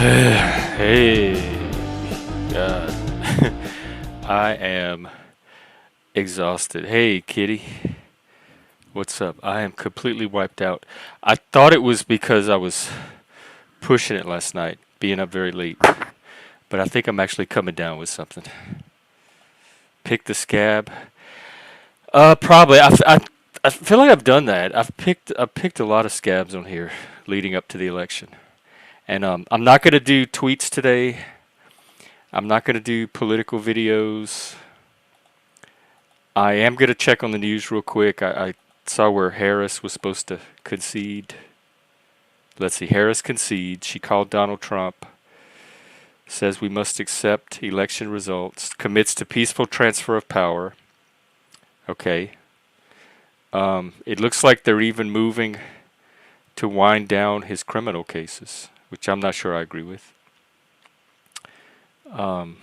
Hey, God. I am exhausted. Hey, kitty. What's up? I am completely wiped out. I thought it was because I was pushing it last night, being up very late. But I think I'm actually coming down with something. Pick the scab. Probably. I feel like I've done that. I picked a lot of scabs on here leading up to the election. And I'm not gonna do tweets today. I'm not gonna do political videos. I am going to check on the news real quick. I saw where Harris was supposed to concede. Let's see. Harris concedes. She called Donald Trump. Says we must accept election results. Commits to peaceful transfer of power. Okay. It looks like they're even moving to wind down his criminal cases, which I'm not sure I agree with. Um,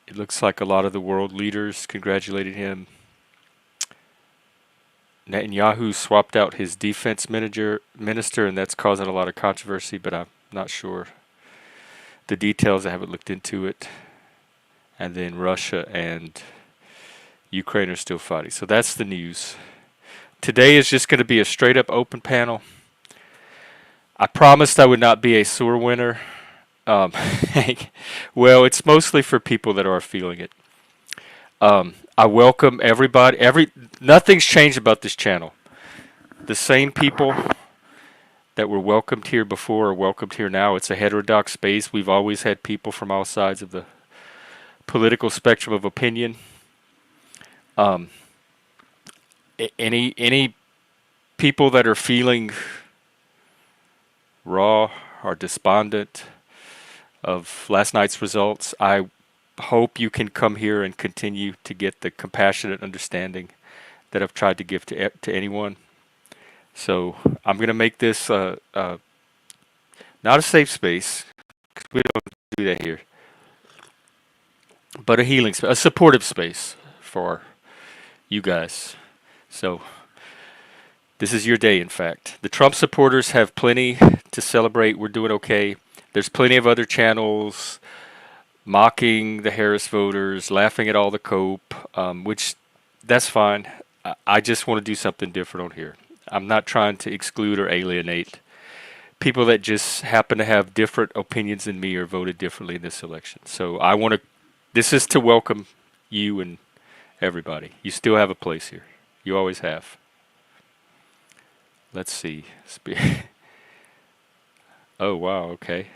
it looks like a lot of the world leaders congratulated him. Netanyahu swapped out his defense minister, and that's causing a lot of controversy, but I'm not sure the details. I haven't looked into it. And then Russia and Ukraine are still fighting. So that's the news. Today is just going to be a straight up open panel. I promised I would not be a sore winner. Um, well, it's mostly for people that are feeling it. I welcome everybody. Nothing's changed about this channel. The same people that were welcomed here before are welcomed here now. It's a heterodox space. We've always had people from all sides of the political spectrum of opinion. Um, any people that are feeling raw or despondent of last night's results, I hope you can come here and continue to get the compassionate understanding that I've tried to give to anyone. So I'm gonna make this not a safe space, 'cause we don't do that here, but a healing space, a supportive space for you guys. So this is your day, in fact. The Trump supporters have plenty to celebrate. We're doing okay. There's plenty of other channels mocking the Harris voters, laughing at all the cope, which that's fine. I just want to do something different on here. I'm not trying to exclude or alienate people that just happen to have different opinions than me or voted differently in this election. So I want to, this is to welcome you and everybody. You still have a place here. You always have. Let's see. Oh, wow, okay.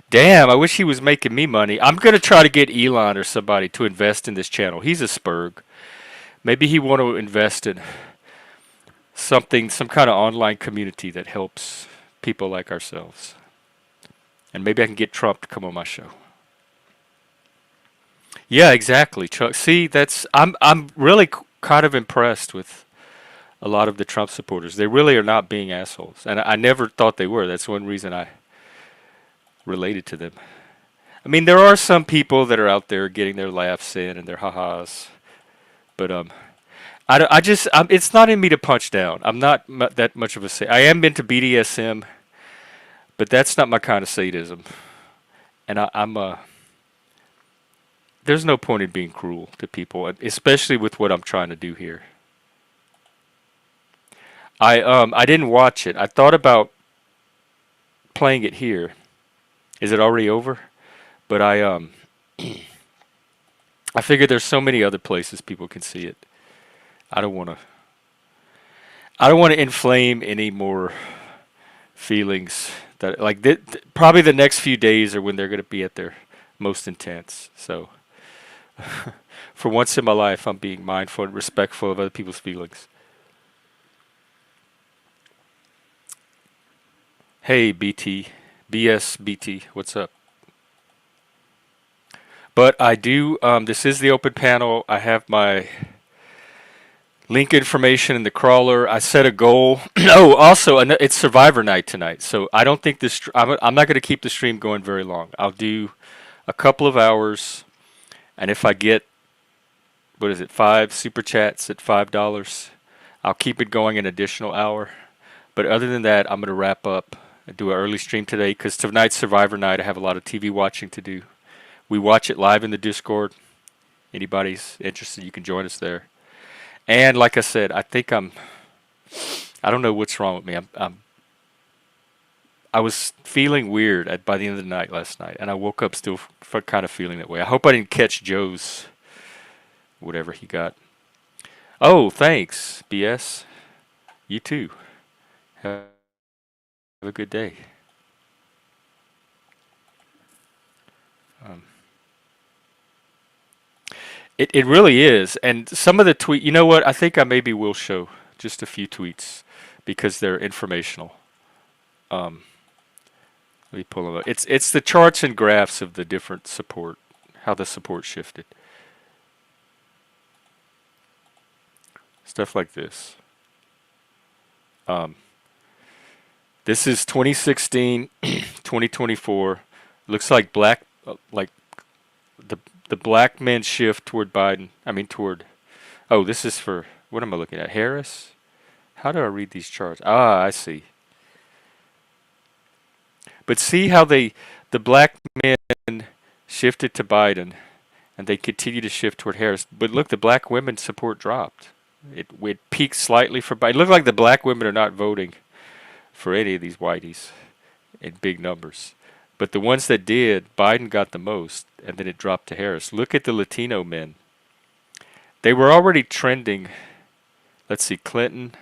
Damn, I wish he was making me money. I'm going to try to get Elon or somebody to invest in this channel. He's a spurg. Maybe he want to invest in something, some kind of online community that helps people like ourselves. And maybe I can get Trump to come on my show. Yeah, exactly. Chuck. See, I'm really kind of impressed with a lot of the Trump supporters. They really are not being assholes, and I never thought they were. That's one reason I related to them. I mean, there are some people that are out there getting their laughs in and their ha-has, but it's not in me to punch down. I'm not that much of a I am into BDSM, but that's not my kind of sadism. And there's no point in being cruel to people, especially with what I'm trying to do here. I didn't watch it. I thought about playing it here. Is it already over? But I figure there's so many other places people can see it. I don't want to. I don't want to inflame any more feelings that like probably the next few days are when they're going to be at their most intense. So for once in my life, I'm being mindful and respectful of other people's feelings. Hey, BT, BSBT, what's up? But I do. This is the open panel. I have my link information in the crawler. I set a goal. Oh, also, it's Survivor night tonight, so I don't think this. I'm not going to keep the stream going very long. I'll do a couple of hours, and if I get, what is it, 5 super chats at $5, I'll keep it going an additional hour. But other than that, I'm gonna wrap up and do an early stream today because tonight's Survivor night. I have a lot of TV watching to do. We watch it live in the Discord. Anybody's interested, you can join us there. And like I said, I don't know what's wrong with me. I was feeling weird by the end of the night last night, and I woke up still kind of feeling that way. I hope I didn't catch Joe's whatever he got. Oh, thanks, BS. You too. Have a good day. Um, it really is, and some of the tweet. You know what? I think I maybe will show just a few tweets because they're informational. Um, Let me pull them up. It's the charts and graphs of the different support, how the support shifted. Stuff like this. Um, this is 2016, 2024. Looks like like the the black men shift toward Biden. I mean toward. Oh, this is for what am I looking at? Harris. How do I read these charts? Ah, I see. But see how the black men shifted to Biden, and they continue to shift toward Harris. But look, the black women support dropped. It peaked slightly for Biden. It looked like the black women are not voting for any of these whiteys in big numbers. But the ones that did, Biden got the most, and then it dropped to Harris. Look at the Latino men. They were already trending. Let's see, Clinton,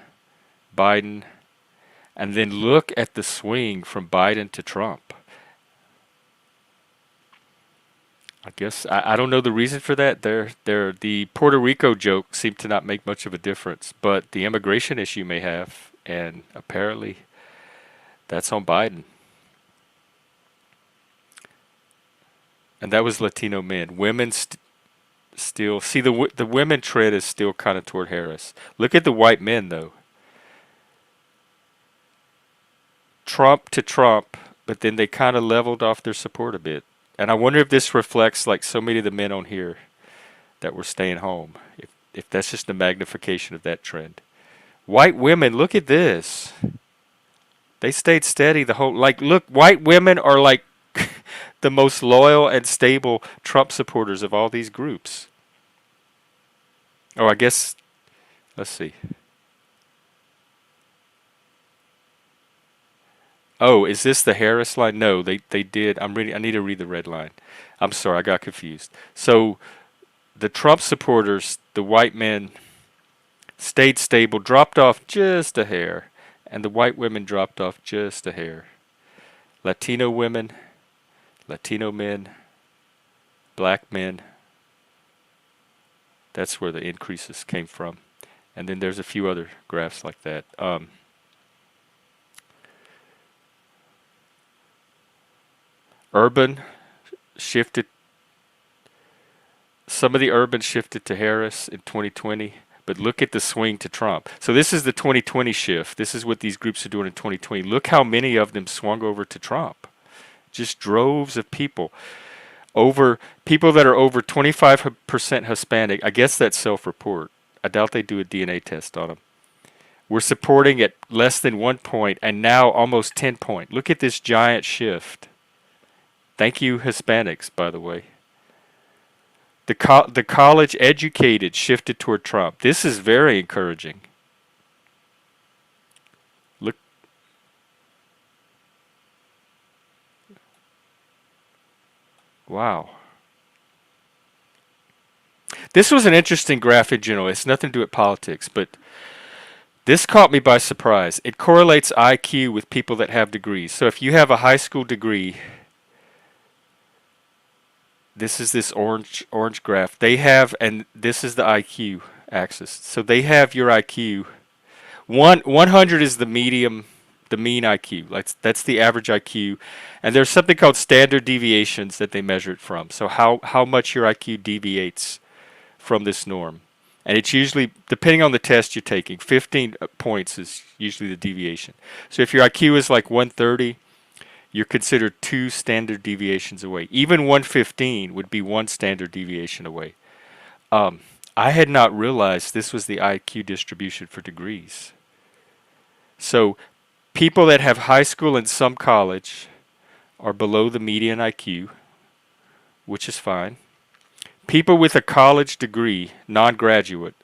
Biden, and then look at the swing from Biden to Trump. I guess I don't know the reason for that. The Puerto Rico joke seemed to not make much of a difference, but the immigration issue may have, and apparently that's on Biden. And that was Latino men. Women still see the women trend is still kind of toward Harris. Look at the white men though. Trump to Trump, but then they kind of leveled off their support a bit. And I wonder if this reflects like so many of the men on here that were staying home. If that's just a magnification of that trend. White women, look at this. They stayed steady the whole like look, white women are like the most loyal and stable Trump supporters of all these groups. Oh, I guess let's see. Oh, is this the Harris line? No, they did. I'm reading. I need to read the red line. I'm sorry, I got confused. So the Trump supporters, the white men, stayed stable, dropped off just a hair, and the white women dropped off just a hair. Latino women, Latino men, black men. That's where the increases came from. And then there's a few other graphs like that. Urban shifted. Some of the urban shifted to Harris in 2020, but look at the swing to Trump. So this is the 2020 shift. This is what these groups are doing in 2020. Look how many of them swung over to Trump. Just droves of people. Over people that are over 25% Hispanic. I guess that's self-report. I doubt they do a DNA test on them. We're supporting at less than 1 point and now almost 10 point. Look at this giant shift. Thank you, Hispanics, by the way. The college educated shifted toward Trump. This is very encouraging. Look. Wow. This was an interesting graph in general. It's nothing to do with politics, but this caught me by surprise. It correlates IQ with people that have degrees. So if you have a high school degree, this is this orange graph. They have, and this is the IQ axis. So they have your IQ. 100 is the medium, the mean IQ. That's the average IQ. And there's something called standard deviations that they measure it from. So how much your IQ deviates from this norm. And it's usually, depending on the test you're taking, 15 points is usually the deviation. So if your IQ is like 130, you're considered 2 standard deviations away. Even 115 would be 1 standard deviation away. I had not realized this was the IQ distribution for degrees. So People that have high school and some college are below the median IQ, which is fine. People with a college degree, non-graduate,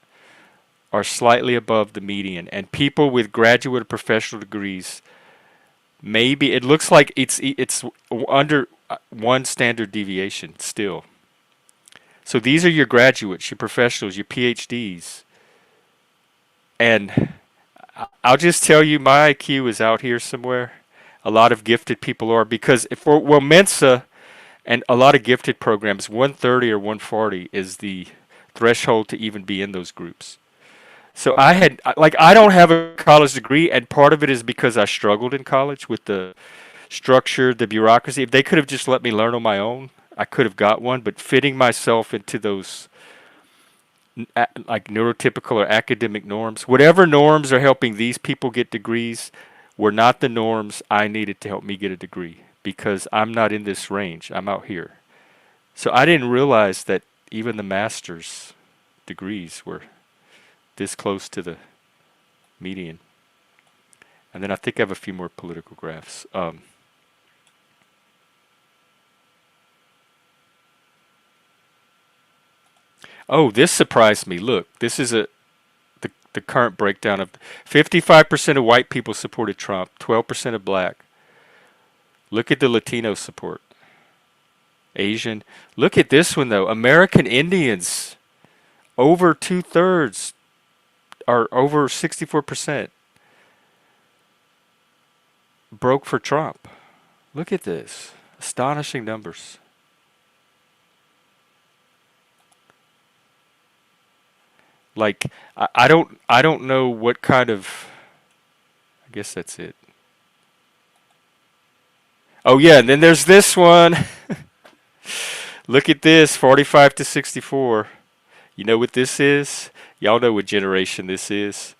are slightly above the median, and people with graduate or professional degrees, maybe it looks like it's under one standard deviation still. So these are your graduates, your professionals, your PhDs, and I'll just tell you, my IQ is out here somewhere. A lot of gifted people are because if we're, well, Mensa and a lot of gifted programs, 130 or 140 is the threshold to even be in those groups. So I don't have a college degree, and part of it is because I struggled in college with the structure, the bureaucracy. If they could have just let me learn on my own, I could have got one. But fitting myself into those like neurotypical or academic norms, whatever norms are helping these people get degrees, were not the norms I needed to help me get a degree because I'm not in this range. I'm out here. So I didn't realize that even the master's degrees were this close to the median. And then I think I have a few more political graphs. Oh, this surprised me. Look, this is the current breakdown of 55% of white people supported Trump, 12% of black. Look at the Latino support. Asian. Look at this one though. American Indians, over 2/3 are over 64% broke for Trump. Look at this. Astonishing numbers. Like I don't know what kind of I guess that's it. Oh yeah, and then there's this one. Look at this, 45 to 64. You know what this is? Y'all know what generation this is.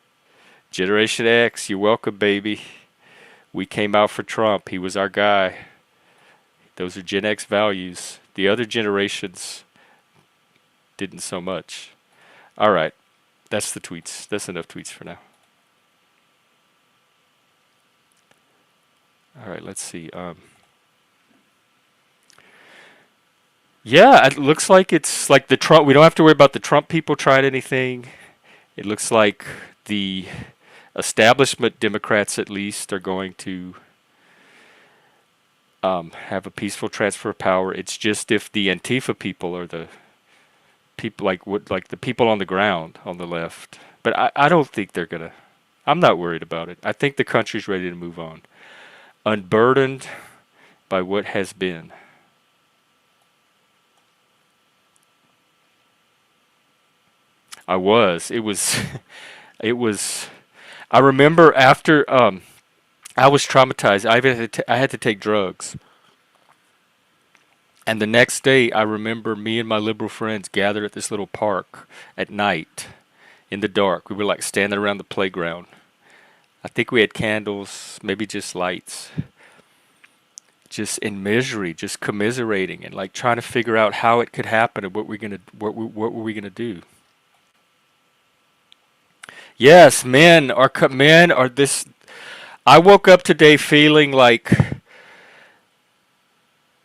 Generation X, you're welcome, baby. We came out for Trump. He was our guy. Those are Gen X values. The other generations didn't so much. All right. That's the tweets. That's enough tweets for now. All right, let's see. Yeah, it looks like it's like the Trump. We don't have to worry about the Trump people trying anything. It looks like the establishment Democrats, at least, are going to have a peaceful transfer of power. It's just if the Antifa people are the people like the people on the ground on the left. But I don't think they're gonna. I'm not worried about it. I think the country's ready to move on, unburdened by what has been. I was. It was. It was. I remember after I was traumatized. I had to take drugs. And the next day, I remember me and my liberal friends gathered at this little park at night in the dark. We were like standing around the playground. I think we had candles, maybe just lights. Just in misery, just commiserating and like trying to figure out how it could happen and what were we gonna do. Yes, men are this. I woke up today feeling like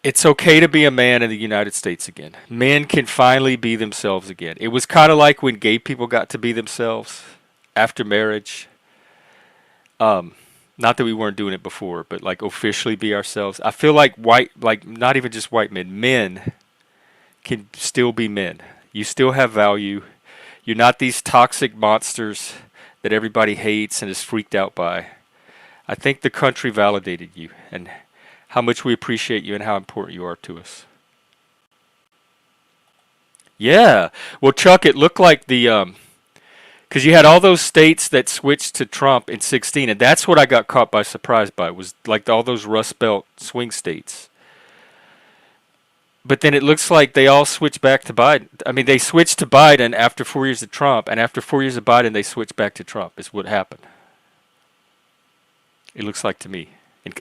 it's okay to be a man in the United States again. Men can finally be themselves again. It was kind of like when gay people got to be themselves after marriage. Not that we weren't doing it before, but like officially be ourselves. I feel like like not even just white men can still be men. You still have value. You're not these toxic monsters that everybody hates and is freaked out by. I think the country validated you and how much we appreciate you and how important you are to us. Yeah. Well, Chuck, it looked like the because you had all those states that switched to Trump in 16, and that's what I got caught by surprise by was like all those Rust Belt swing states. But then it looks like they all switched back to Biden. I mean, they switched to Biden after 4 years of Trump, and after 4 years of Biden, they switched back to Trump. Is what happened. It looks like to me,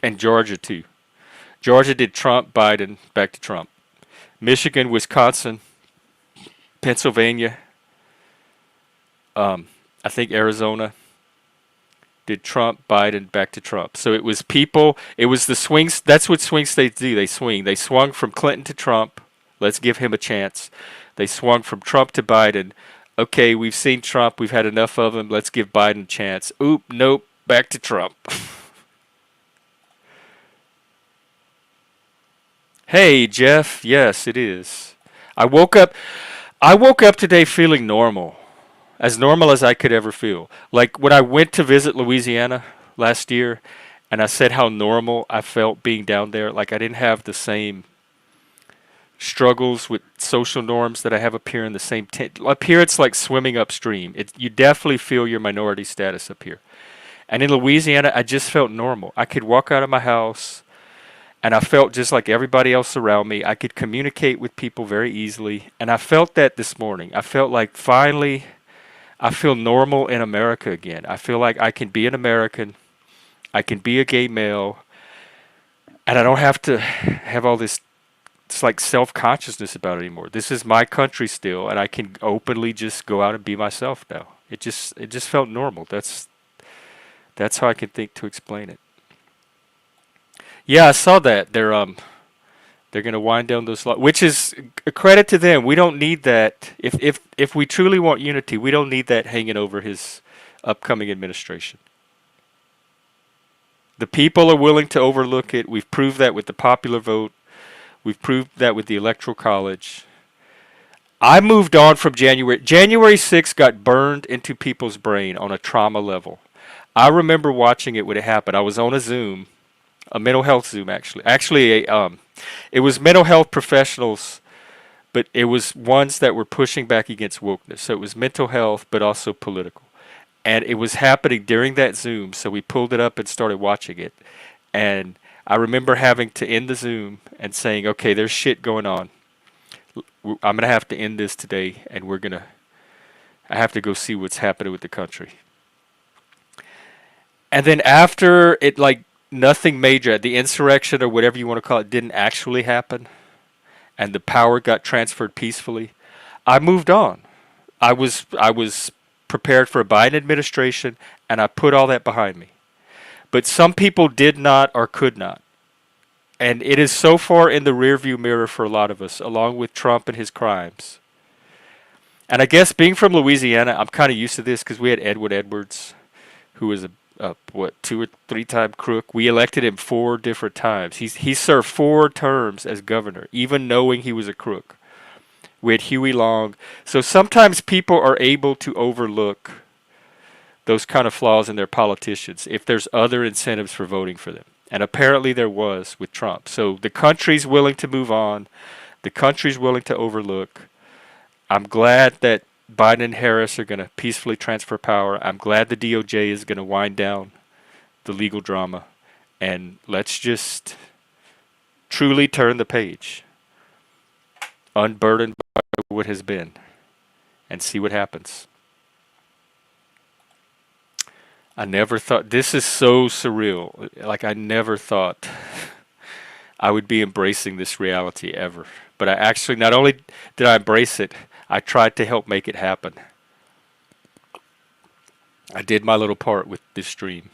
and Georgia too. Georgia did Trump, Biden, back to Trump. Michigan, Wisconsin, Pennsylvania, I think Arizona, did Trump, Biden, back to Trump. So it was people, it was the swings. That's what swing states do. They swing. They swung from Clinton to Trump. Let's give him a chance. They swung from Trump to Biden. Okay, we've seen Trump. We've had enough of him. Let's give Biden a chance. Oop, nope, back to Trump. Hey, Jeff. Yes, it is. I woke up. I woke up today feeling normal, as normal as I could ever feel. Like when I went to visit Louisiana last year, and I said how normal I felt being down there. Like I didn't have the same struggles with social norms that I have up here in the same tent. Up here, it's like swimming upstream. You definitely feel your minority status up here. And in Louisiana, I just felt normal. I could walk out of my house and I felt just like everybody else around me. I could communicate with people very easily. And I felt that this morning. I felt like finally I feel normal in America again. I feel like I can be an American. I can be a gay male. And I don't have to have all this it's like self-consciousness about it anymore. This is my country still, and I can openly just go out and be myself now. It just felt normal. That's how I can think to explain it. Yeah, I saw that. They're gonna wind down those laws, which is a credit to them. We don't need that. If we truly want unity, we don't need that hanging over his upcoming administration. The people are willing to overlook it. We've proved that with the popular vote. We've proved that with the Electoral College. I moved on from January. January 6th got burned into people's brain on a trauma level. I remember watching it when it happened. I was on a Zoom, a mental health Zoom actually. It was mental health professionals, but it was ones that were pushing back against wokeness. So it was mental health, but also political. And it was happening during that Zoom, so we pulled it up and started watching it. And I remember having to end the Zoom and saying, okay, there's shit going on. I'm going to have to end this today, and I have to go see what's happening with the country. And then after it, like, nothing major, the insurrection or whatever you want to call it didn't actually happen, and the power got transferred peacefully, I moved on. I was prepared for a Biden administration, and I put all that behind me. But some people did not or could not. And it is so far in the rearview mirror for a lot of us, along with Trump and his crimes. And I guess being from Louisiana, I'm kind of used to this because we had Edward Edwards, who was a 2 or 3 time crook. We elected him 4 different times. He served 4 terms as governor, even knowing he was a crook. We had Huey Long. So sometimes people are able to overlook those kind of flaws in their politicians if there's other incentives for voting for them. And apparently there was with Trump. So the country's willing to move on. The country's willing to overlook. I'm glad that Biden and Harris are going to peacefully transfer power. I'm glad the DOJ is going to wind down the legal drama. And let's just truly turn the page, unburdened by what has been, and see what happens. I never thought, this is so surreal. Like, I never thought I would be embracing this reality ever. But I actually, not only did I embrace it, I tried to help make it happen. I did my little part with this dream.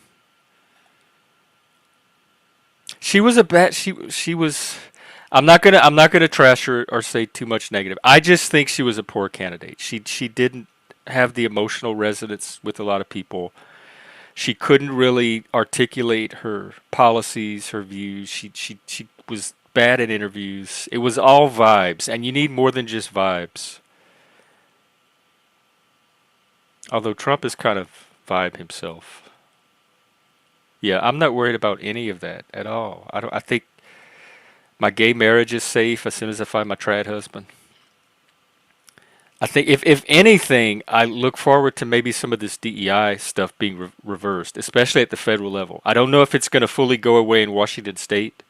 She was a bad, she was, I'm not gonna trash her or say too much negative. I just think she was a poor candidate. She didn't have the emotional resonance with a lot of people. She couldn't really articulate her policies, her views. She was bad at interviews. It was all vibes, and you need more than just vibes. Although Trump is kind of vibe himself. Yeah, I'm not worried about any of that at all. I think my gay marriage is safe as soon as I find my trad husband. I think if anything, I look forward to maybe some of this DEI stuff being reversed, especially at the federal level. I don't know if it's going to fully go away in Washington State.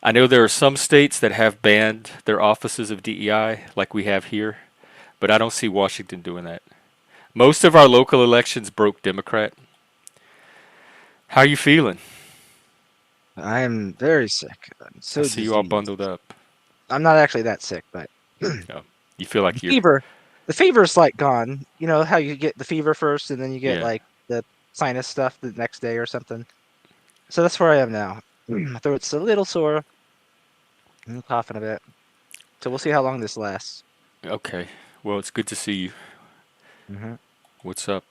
I know there are some states that have banned their offices of DEI, like we have here, but I don't see Washington doing that. Most of our local elections broke Democrat. How are you feeling? I am very sick. I'm I so see you all diseased. bundled up. I'm not actually that sick, but Oh, you feel the like you're, fever, the fever's like gone. You know how you get the fever first, and then you get yeah. like the sinus stuff the next day or something. So that's where I am now. My throat's a little sore. I'm coughing a bit. So we'll see how long this lasts. Okay. Well, it's good to see you. hmm What's up?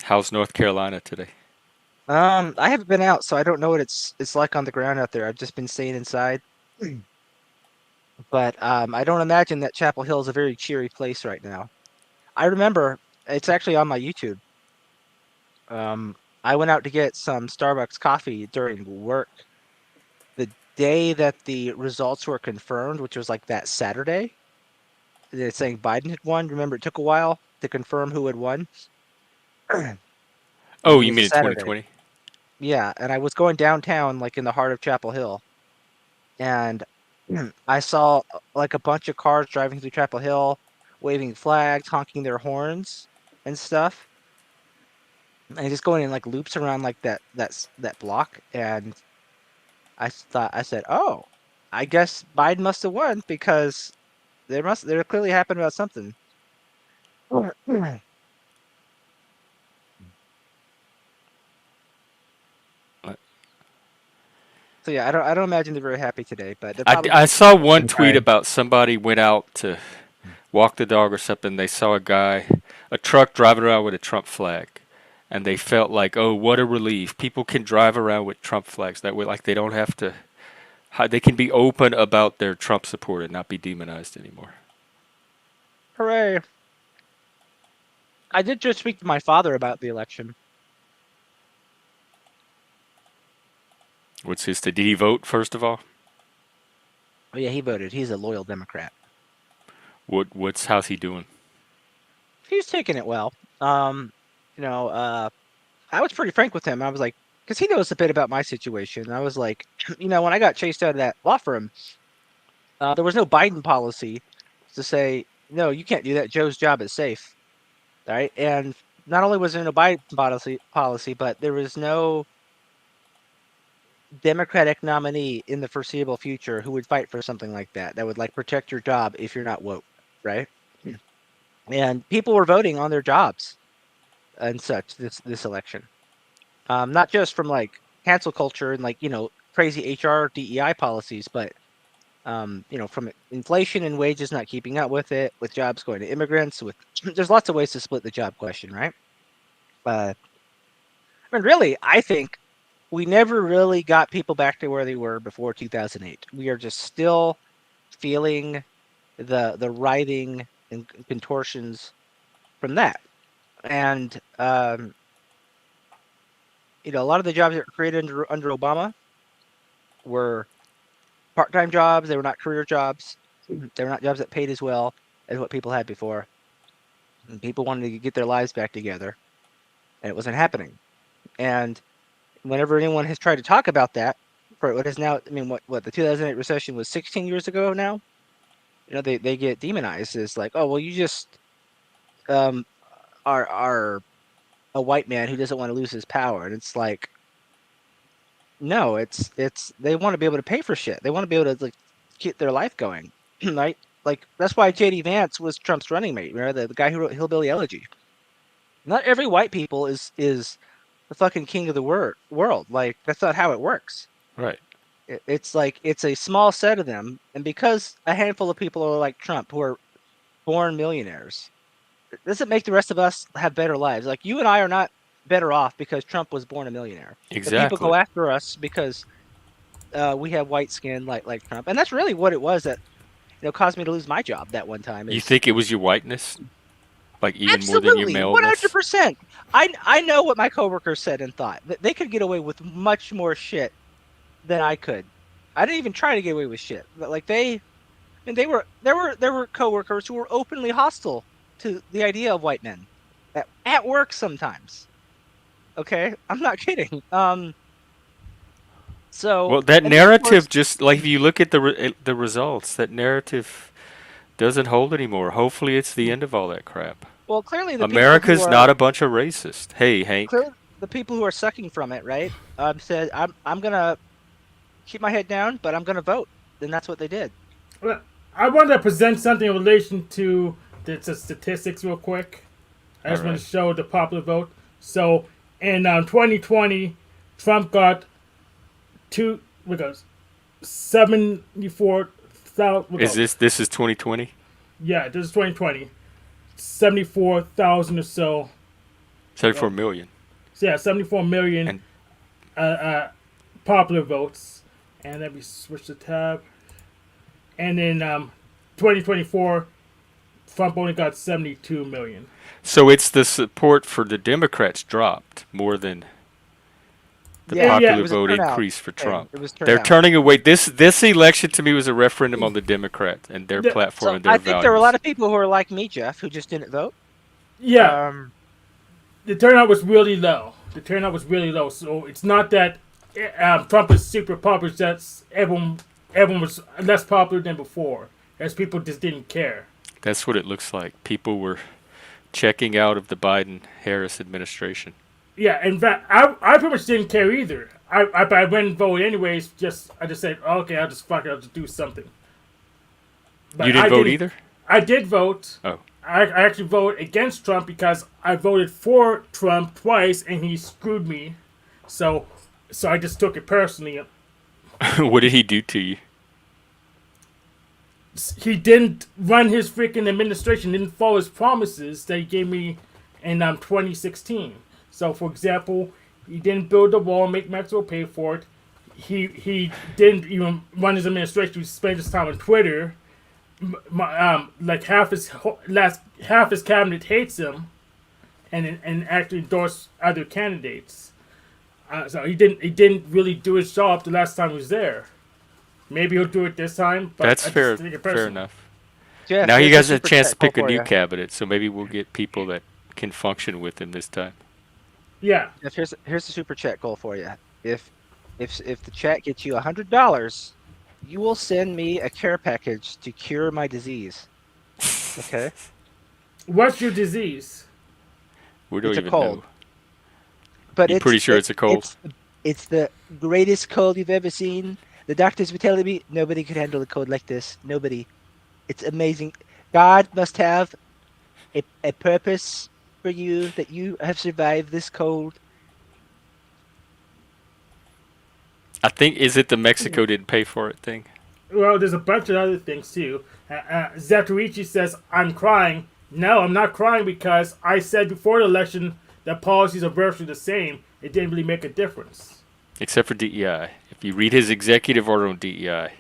How's North Carolina today? I haven't been out, so I don't know what it's like on the ground out there. I've just been staying inside. But I don't imagine that Chapel Hill is a very cheery place right now. I remember it's actually on my YouTube. Um, I went out to get some Starbucks coffee during work the day that the results were confirmed, which was like that Saturday. They're saying Biden had won. Remember, it took a while to confirm who had won. It Oh, you was a mean in Saturday. 2020? Yeah, and I was going downtown, like in the heart of Chapel Hill, and I saw like a bunch of cars driving through Chapel Hill, waving flags, honking their horns and stuff, and just going in like loops around like that block. And I said, oh, I guess Biden must have won because they're clearly happy about something. So yeah, I don't imagine they're very happy today, but they're probably I going saw one to tweet cry. about somebody went out to walk the dog or something. They saw a truck driving around with a Trump flag. And they felt like, oh, what a relief. People can drive around with Trump flags. That way, like, they don't have to, they can be open about their Trump support and not be demonized anymore. Hooray! I did just speak to my father about the election. What's his, did he vote, first of all? Oh yeah, he voted. He's a loyal Democrat. How's he doing? He's taking it well. Um, you know, I was pretty frank with him. I was like, because he knows a bit about my situation. I was like, when I got chased out of that law firm, there was no Biden policy to say, no, you can't do that. Joe's job is safe, right? And not only was there no Biden policy, but there was no Democratic nominee in the foreseeable future who would fight for something like that. That would like protect your job if you're not woke, right? And people were voting on their jobs and such this election. Not just from like cancel culture and like crazy HR DEI policies, but from inflation and wages not keeping up with it, with jobs going to immigrants, with there's lots of ways to split the job question, right? Uh, I mean, really, I think we never really got people back to where they were before 2008. We are just still feeling the writhing and contortions from that. And a lot of the jobs that were created under Obama were part-time jobs. They were not career jobs. They were not jobs that paid as well as what people had before. And people wanted to get their lives back together, and it wasn't happening. And whenever anyone has tried to talk about that, for what is now, I mean, what the 2008 recession was 16 years ago now, they get demonized as like, oh, well, you just um, are a white man who doesn't want to lose his power, and it's like, no, it's they want to be able to pay for shit. They want to be able to like keep their life going, right? Like that's why JD Vance was Trump's running mate. Remember the guy who wrote Hillbilly Elegy. Not every white people is the fucking king of the world. Like that's not how it works. Right. It's like it's a small set of them, and because a handful of people are like Trump, who are born millionaires, it doesn't make the rest of us have better lives. Like you and I are not better off because Trump was born a millionaire. But people Exactly. go after us because we have white skin like Trump, and that's really what it was that caused me to lose my job that one time. You Is think it was your whiteness? Like, even more than your absolutely maleness? 100%. I know what my coworkers said and thought that they could get away with much more shit than I could. I didn't even try to get away with shit. But like and there were coworkers who were openly hostile to the idea of white men at work sometimes. Okay, I'm not kidding. So Well, that and then of narrative, course, just like if you look at the results, that narrative doesn't hold anymore. Hopefully, it's the end of all that crap. well, clearly the people who America's are not a bunch of racists. Hey, Hank. clearly the people who are sucking from it, right? Said I'm gonna keep my head down, but I'm gonna vote. And that's what they did. Well, I wanted to present something in relation to the statistics real quick. I All just want right. to show the popular vote. So In 2020, Trump got two. What goes 74,000. Is this is 2020? Yeah, this is 2020. 74,000 or so. 74 million. So yeah, 74 million And uh, uh, popular votes. And let me switch the tab. And in 2024, Trump only got 72 million. so it's the support for the Democrats dropped more than the Yeah, Yeah. it popular was a vote turnout increased for thing. Trump. It was They're turnout. turning away. This election to me was a referendum on the Democrats and their Yeah, platform So and their I think there were a values. lot of people who are like me, Jeff, who just didn't vote. Yeah, Um, the turnout was really low. So it's not that Trump is super popular. It's that everyone was less popular than before, as people just didn't care. That's what it looks like. People were checking out of the Biden-Harris administration. Yeah, in fact, I pretty much didn't care either. I went and voted anyways. I just said, okay, I'll just fuck it. I'll just do something. But You didn't vote either? I did vote. Oh. I actually voted against Trump because I voted for Trump twice and he screwed me. So I just took it personally. What did he do to you? He didn't run his freaking administration, didn't follow his promises that he gave me in 2016. So, for example, he didn't build a wall, make Mexico pay for it. He didn't even run his administration. He spent his time on Twitter. Like half his cabinet hates him, and actually endorsed other candidates. So he didn't really do his job the last time he was there. Maybe he'll do it this time. But That's I just fair. take it Fair personally. enough. Jeff, Now you here's guys have a super chance to chat call pick a for new you. cabinet, so maybe we'll get people that can function with him this time. Yeah. Jeff, here's the super chat goal for you. If the chat gets you $100, you will send me a care package to cure my disease. Okay. What's your disease? We don't It's a even cold. know. But You pretty sure it's a cold? It's the greatest cold you've ever seen. The doctors were telling me nobody could handle a cold like this. Nobody. It's amazing. God must have a purpose for you that you have survived this cold. I think is it the Mexico didn't pay for it thing? Well, there's a bunch of other things too. Zacharici says, I'm crying. No, I'm not crying because I said before the election that policies are virtually the same. It didn't really make a difference. Except for DEI. If you read his executive order on DEI,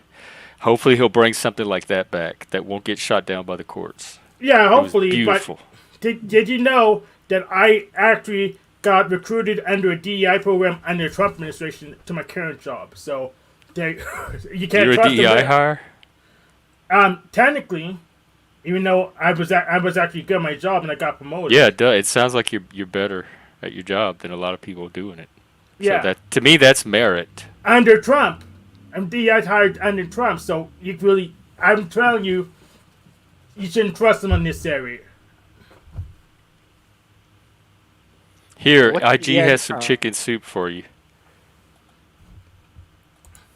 hopefully he'll bring something like that back that won't get shot down by the courts. Yeah, It was hopefully. beautiful. But did you know that I actually got recruited under a DEI program under the Trump administration to my current job? So you can't You're a trust them DEI there. hire? Technically, even though I was actually good at my job and I got promoted. Yeah, it does. It sounds like you're better at your job than a lot of people doing it. Yeah. So that to me that's merit. Under Trump. I'm DEI hired under Trump, so I'm telling you, you shouldn't trust them in this area. Here, What IG DEI has some chicken soup for you.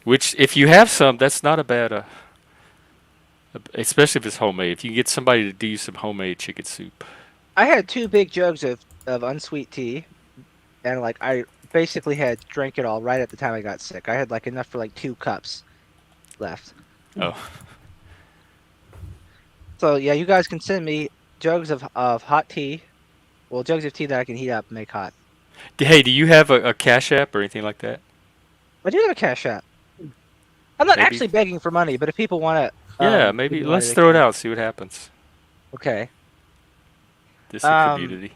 Which, if you have some, that's not a bad, especially if it's homemade. If you can get somebody to do you some homemade chicken soup. I had 2 big jugs of unsweet tea, and like I basically had drank it all right at the time I got sick. I had like enough for like 2 cups left. Oh, So yeah, you guys can send me jugs of hot tea. Well, jugs of tea that I can heat up and make hot. hey, do you have a Cash App or anything like that? I do have a Cash App. I'm not Maybe. actually begging for money, but if people want to, Yeah, maybe let's throw it out, see what happens. Okay. This is a community.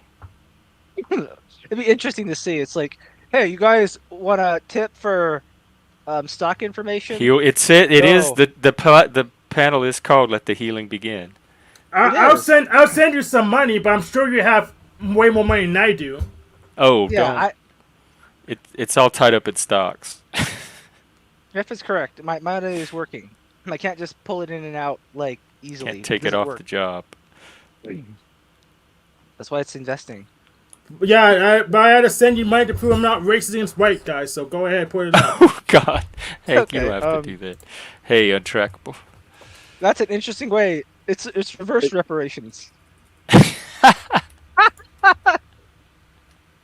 It'd be interesting to see. It's like, hey, you guys want a tip for stock information? It is No. the panel is called "Let the Healing Begin." I'll is. send you some money, but I'm sure you have way more money than I do. Oh, Yeah, don't. It's all tied up in stocks. Jeff is correct. My money is working. I can't just pull it in and out like easily. Can't take it doesn't off work. the job. That's why it's investing. But I had to send you money to prove I'm not racist against white guys, so go ahead, put it up. Oh God! Hey, Okay, you don't have to do that. Hey, untrackable. That's an interesting way. It's reverse reparations.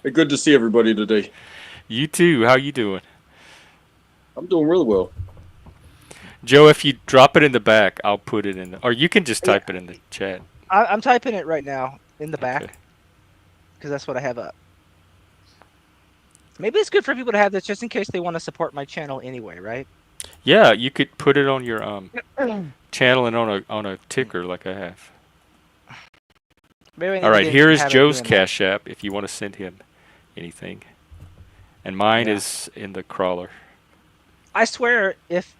Hey, good to see everybody today. You too. How you doing? I'm doing really well. Joe, if you drop it in the back, I'll put it in or you can just Yeah, type it in the chat. I'm typing it right now in the Okay. back because that's what I have up. Maybe it's good for people to have this just in case they want to support my channel anyway, right? Yeah, you could put it on your channel and on a ticker like I have. Maybe I All need to right, get into here the is habit of Joe's doing that. Cash App if you want to send him anything. And mine Yeah. is in the crawler. I swear, if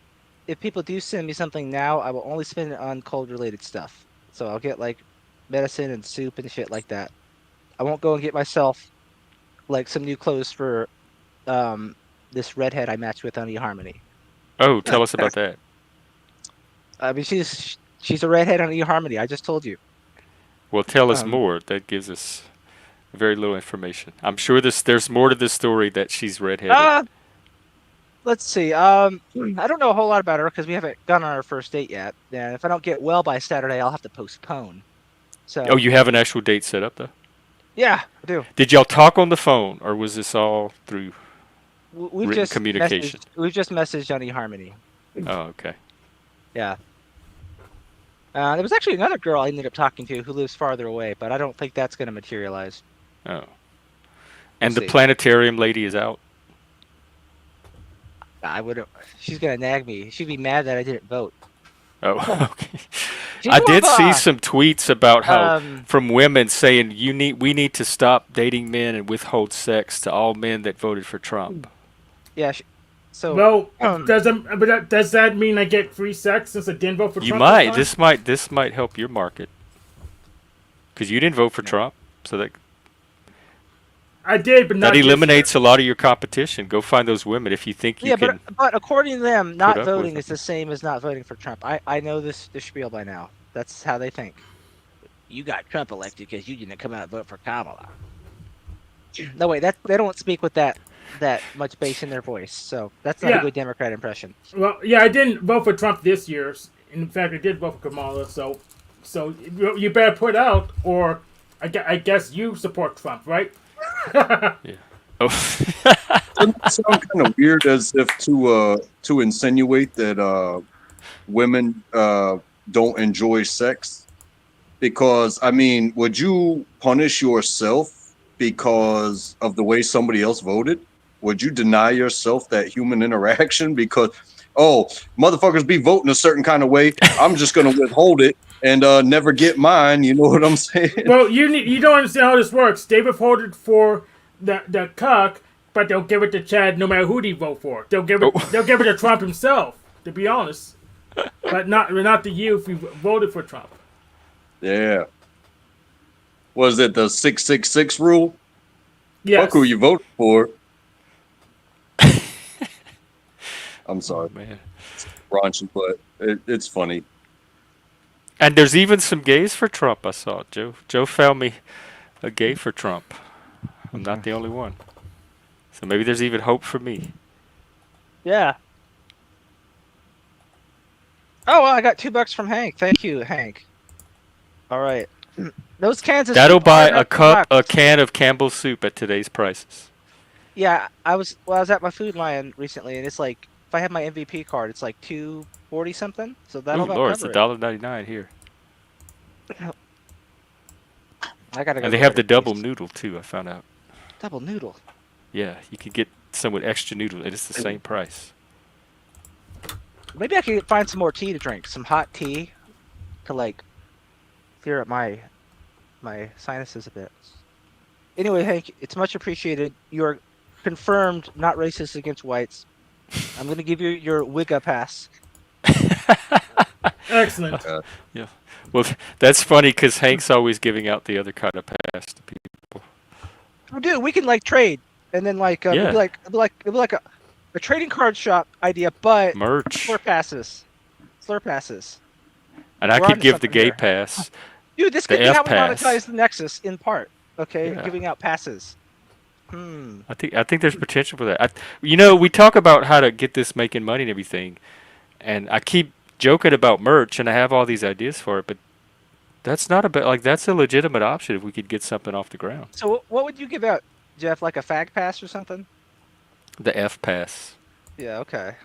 people do send me something now, I will only spend it on cold-related stuff. So I'll get like medicine and soup and shit like that. I won't go and get myself like some new clothes for this redhead I matched with on eHarmony. Oh, tell us about that. I mean, she's a redhead on eHarmony. I just told you. Well, tell us Um, more. That gives us very little information. I'm sure there's more to this story that she's redheaded. Let's see. I don't know a whole lot about her because we haven't gone on our first date yet. And if I don't get well by Saturday, I'll have to postpone. So. Oh, you have an actual date set up though? Yeah, I do. Did y'all talk on the phone or was this all through We've written just communication? we've just messaged on eHarmony. Oh, okay. Yeah. There was actually another girl I ended up talking to who lives farther away, but I don't think that's going to materialize. Oh. And We'll the see. planetarium lady is out? I would. She's going to nag me. She'd be mad that I didn't vote. Oh, okay. She's I more did of see a, some tweets about how Um, from women saying we need to stop dating men and withhold sex to all men that voted for Trump. yeah. So. Well, does that mean I get free sex since I didn't vote for You Trump might. this time? This might help your market because you didn't vote for Yeah. Trump, so I did, but not that this eliminates year. a lot of your competition. Go find those women if you think you Yeah, can. but according to them, put not up with voting them. is the same as not voting for Trump. I know this spiel by now. That's how they think. You got Trump elected because you didn't come out and vote for Kamala. No, wait, they don't speak with that much bass in their voice, so that's not a Yeah. good Democrat impression. Well, yeah, I didn't vote for Trump this year. In fact, I did vote for Kamala. So you better put out, or I guess you support Trump, right? Yeah. Oh. Doesn't it sound kind of weird as if to insinuate that women don't enjoy sex? Because I mean, would you punish yourself because of the way somebody else voted? Would you deny yourself that human interaction because, oh, motherfuckers be voting a certain kind of way? I'm just gonna withhold it and never get mine. You know what I'm saying? Well, you don't understand how this works. They voted for the cuck, but they'll give it to Chad no matter who they vote for. They'll give it Oh. they'll give it to Trump himself, to be honest. But not to you if you voted for Trump. Yeah. Was it the 666 rule? Yes. Fuck who you vote for. I'm sorry, Man. raunchy, but it's funny. And there's even some gays for Trump. I saw Joe. Joe found me a gay for Trump. I'm not the only one. So maybe there's even hope for me. Yeah. Oh, well, I got $2 from Hank. Thank you, Hank. All right. Those cans of That'll soup buy are a can of Campbell's soup at today's prices. Yeah, I was at my Food Lion recently, and it's like if I have my MVP card, it's like $2.40 something. So Oh that'll about Lord, it's cover it. $1.99 here. I gotta go. And they get have the better double taste. noodle too, I found out. Double noodle. Yeah, you can get some with extra noodle and it's the same price. Maybe I could find some more tea to drink, some hot tea, to like clear up my sinuses a bit. Anyway, Hank, it's much appreciated. You are confirmed not racist against whites. I'm gonna give you your Wigga pass. Excellent. Yeah. Well, that's funny because Hank's always giving out the other kind of pass to people. Dude, we can like trade, and then like Yeah. it'd be like a trading card shop idea, but Merch. slur passes. Slur passes. And I We're could onto give the something gay here. pass. Dude, this The could be how we F-pass. monetize the Nexus in part. Okay, Yeah. giving out passes. I think there's potential for that. We talk about how to get this making money and everything, and I keep joking about merch, and I have all these ideas for it, but that's not that's a legitimate option if we could get something off the ground. So what would you give out? Jeff, like a fag pass or something? The F pass. Yeah. Okay.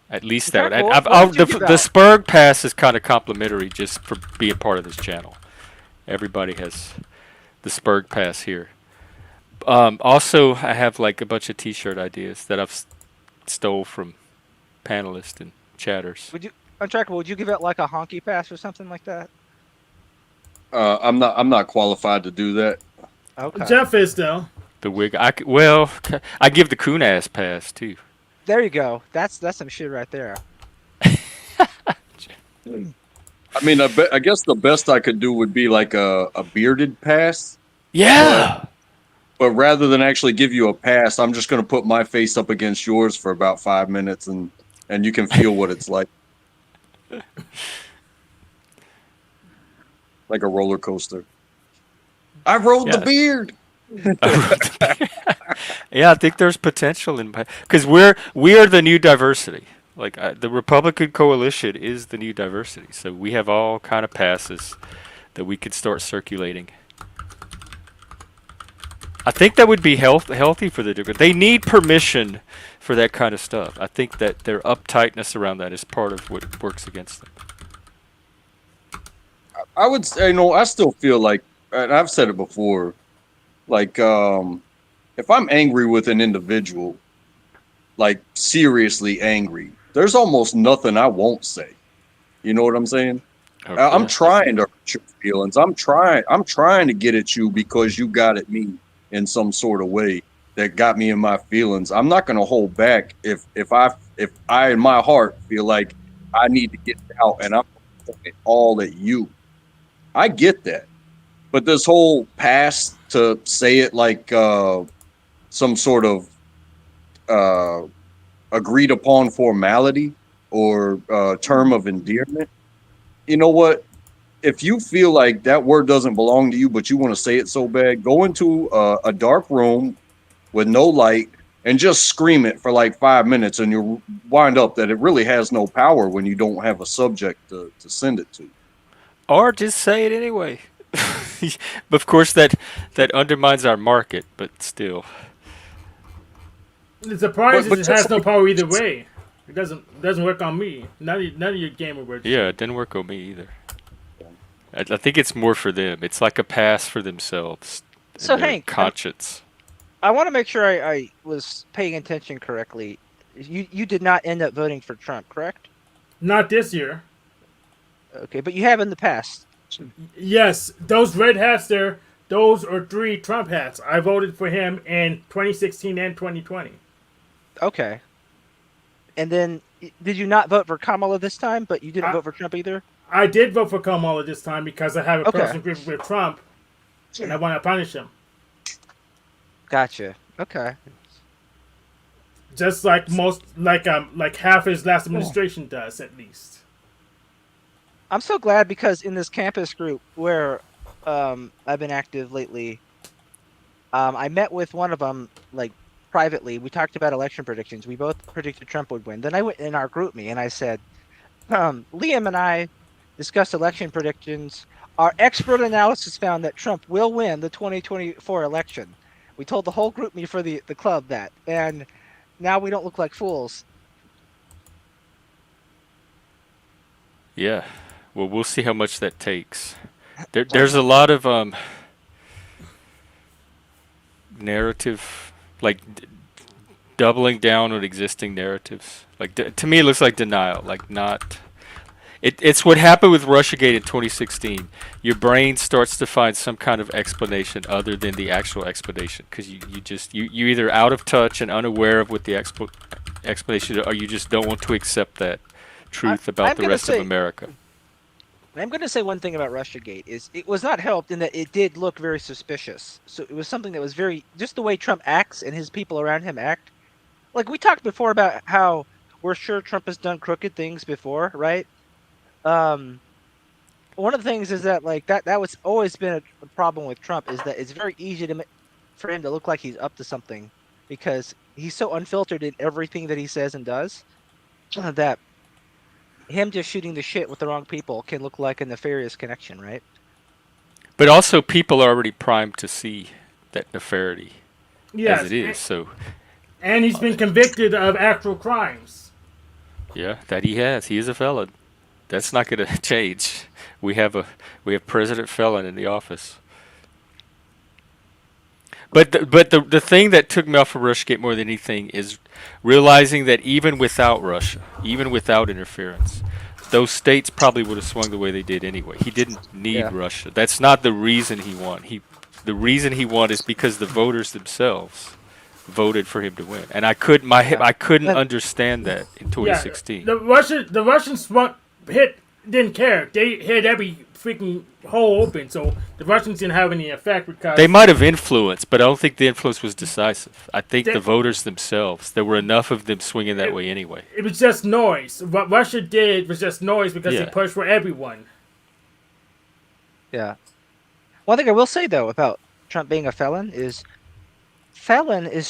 At least that would. Contract. What would you give The out? Spurg pass is kind of complimentary just for being part of this channel. Everybody has the Spurg pass here. Also, I have like a bunch of T-shirt ideas that I've stole from panelists and chatters. Would you untrackable? Would you give out like a honky pass or something like that? I'm not qualified to do that. Okay. Jeff is though. The wig. Well, I give the coon ass pass too. There you go. That's some shit right there. I mean, I guess the best I could do would be like a bearded pass. Yeah. But rather than actually give you a pass, I'm just going to put my face up against yours for about 5 minutes, and you can feel what it's like. Like a roller coaster. I rode the beard. Yeah, I think there's potential in because we are the new diversity. Like the Republican coalition is the new diversity, so we have all kind of passes that we could start circulating. I think that would be healthy for the Democrats. They need permission for that kind of stuff. I think that their uptightness around that is part of what works against them. I would say, I still feel like, and I've said it before, like, if I'm angry with an individual, like seriously angry, there's almost nothing I won't say. You know what I'm saying? Okay. I'm trying to hurt your feelings. I'm trying to get at you because you got at me in some sort of way that got me in my feelings. I'm not going to hold back if I in my heart feel like I need to get it out, and I'm putting it all at you. I get that, but this whole pass to say it like some sort of agreed upon formality or term of endearment. You know what? If you feel like that word doesn't belong to you, but you want to say it so bad, go into a dark room with no light and just scream it for like 5 minutes, and you'll wind up that it really has no power when you don't have a subject to send it to. Or just say it anyway. Of course, that undermines our market, but still. The surprise But is it has just no like- power either way. It doesn't work on me. None of your gamer words. Yeah, it didn't work on me either. I think it's more for them. It's like a pass for themselves. And So, their Hank, conscience. I want to make sure I was paying attention correctly. You did not end up voting for Trump, correct? Not this year. Okay, but you have in the past. Yes, those red hats there, those are 3 Trump hats. I voted for him in 2016 and 2020. Okay. And then, did you not vote for Kamala this time, but you didn't vote for Trump either? I did vote for Kamala this time because I have a Okay. personal grievance with Trump, and I want to punish him. Gotcha. Okay. Just like like half his last administration does, at least. I'm so glad because in this campus group where I've been active lately, I met with one of them like privately. We talked about election predictions. We both predicted Trump would win. Then I went in our group me and I said, Liam and I discussed election predictions. Our expert analysis found that Trump will win the 2024 election. We told the whole group me for the club that, and now we don't look like fools. Yeah. Well, we'll see how much that takes. There's a lot of narrative, like doubling down on existing narratives. Like to me, it looks like denial. Like not. It's what happened with Russiagate in 2016. Your brain starts to find some kind of explanation other than the actual explanation because you either out of touch and unaware of what the explanation is, or you just don't want to accept that truth about I'm the gonna rest of say- America. I'm going to say one thing about Russiagate is it was not helped in that it did look very suspicious. So it was something that was very just the way Trump acts and his people around him act. Like we talked before about how we're sure Trump has done crooked things before, right? One of the things is that like that was always been a problem with Trump is that it's very easy for him to look like he's up to something because he's so unfiltered in everything that he says and does that him just shooting the shit with the wrong people can look like a nefarious connection, right? But also, people are already primed to see that nefarity as Yes, it is. So and he's been convicted of actual crimes. yeah, that he has. He is a felon. That's not going to change. We have President Felon in the office. But the thing that took me off of Russiagate more than anything is realizing that even without Russia, even without interference, those states probably would have swung the way they did anyway. He didn't need Yeah. Russia. That's not the reason he won. The reason he won is because the voters themselves voted for him to win, and Yeah. I couldn't But understand that in Yeah, 2016. the Russians didn't care. They hit every freaking hole open, so the Russians didn't have any effect because They might have influenced, but I don't think the influence was decisive. I think they, the voters themselves, there were enough of them swinging that it, way anyway. it was just noise. What Russia did was just noise because they Yeah. pushed for everyone. yeah. One thing I will say though about Trump being a felon is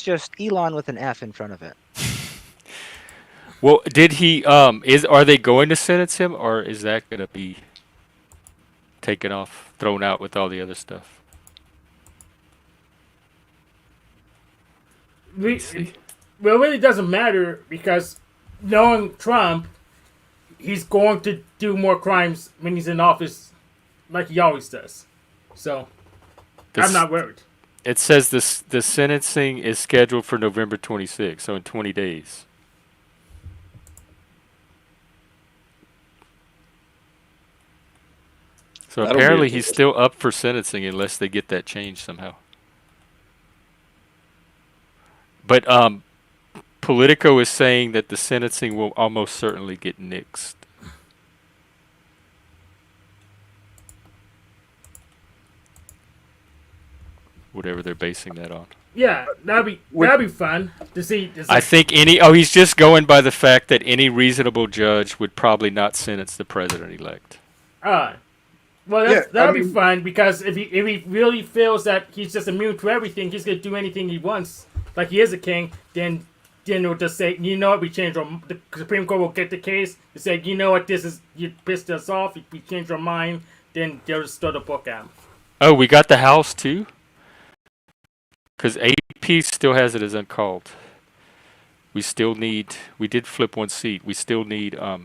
just Elon with an F in front of it. Well, did he? Are they going to sentence him, or is that going to be taken off, thrown out with all the other stuff? Let's see. Well, it really doesn't matter because knowing Trump, he's going to do more crimes when he's in office, like he always does. So I'm not worried. It says the sentencing is scheduled for November 26th, so in 20 days. So That'll be apparently he's interesting. still up for sentencing unless they get that changed somehow. But Politico is saying that the sentencing will almost certainly get nixed. Whatever they're basing that on. Yeah, that'd be fun to see. I think he's just going by the fact that any reasonable judge would probably not sentence the president-elect. Well, Yeah, that'll I be mean- fun because if he really feels that he's just immune to everything, he's gonna do anything he wants, like he is a king. Then they'll just say, you know what, we changed our. The Supreme Court will get the case and say, you know what, you pissed us off. If we change our mind, then they'll just throw the book at him. Oh, we got the House too? Because AP still has it as uncalled. We did flip one seat. We still need, well,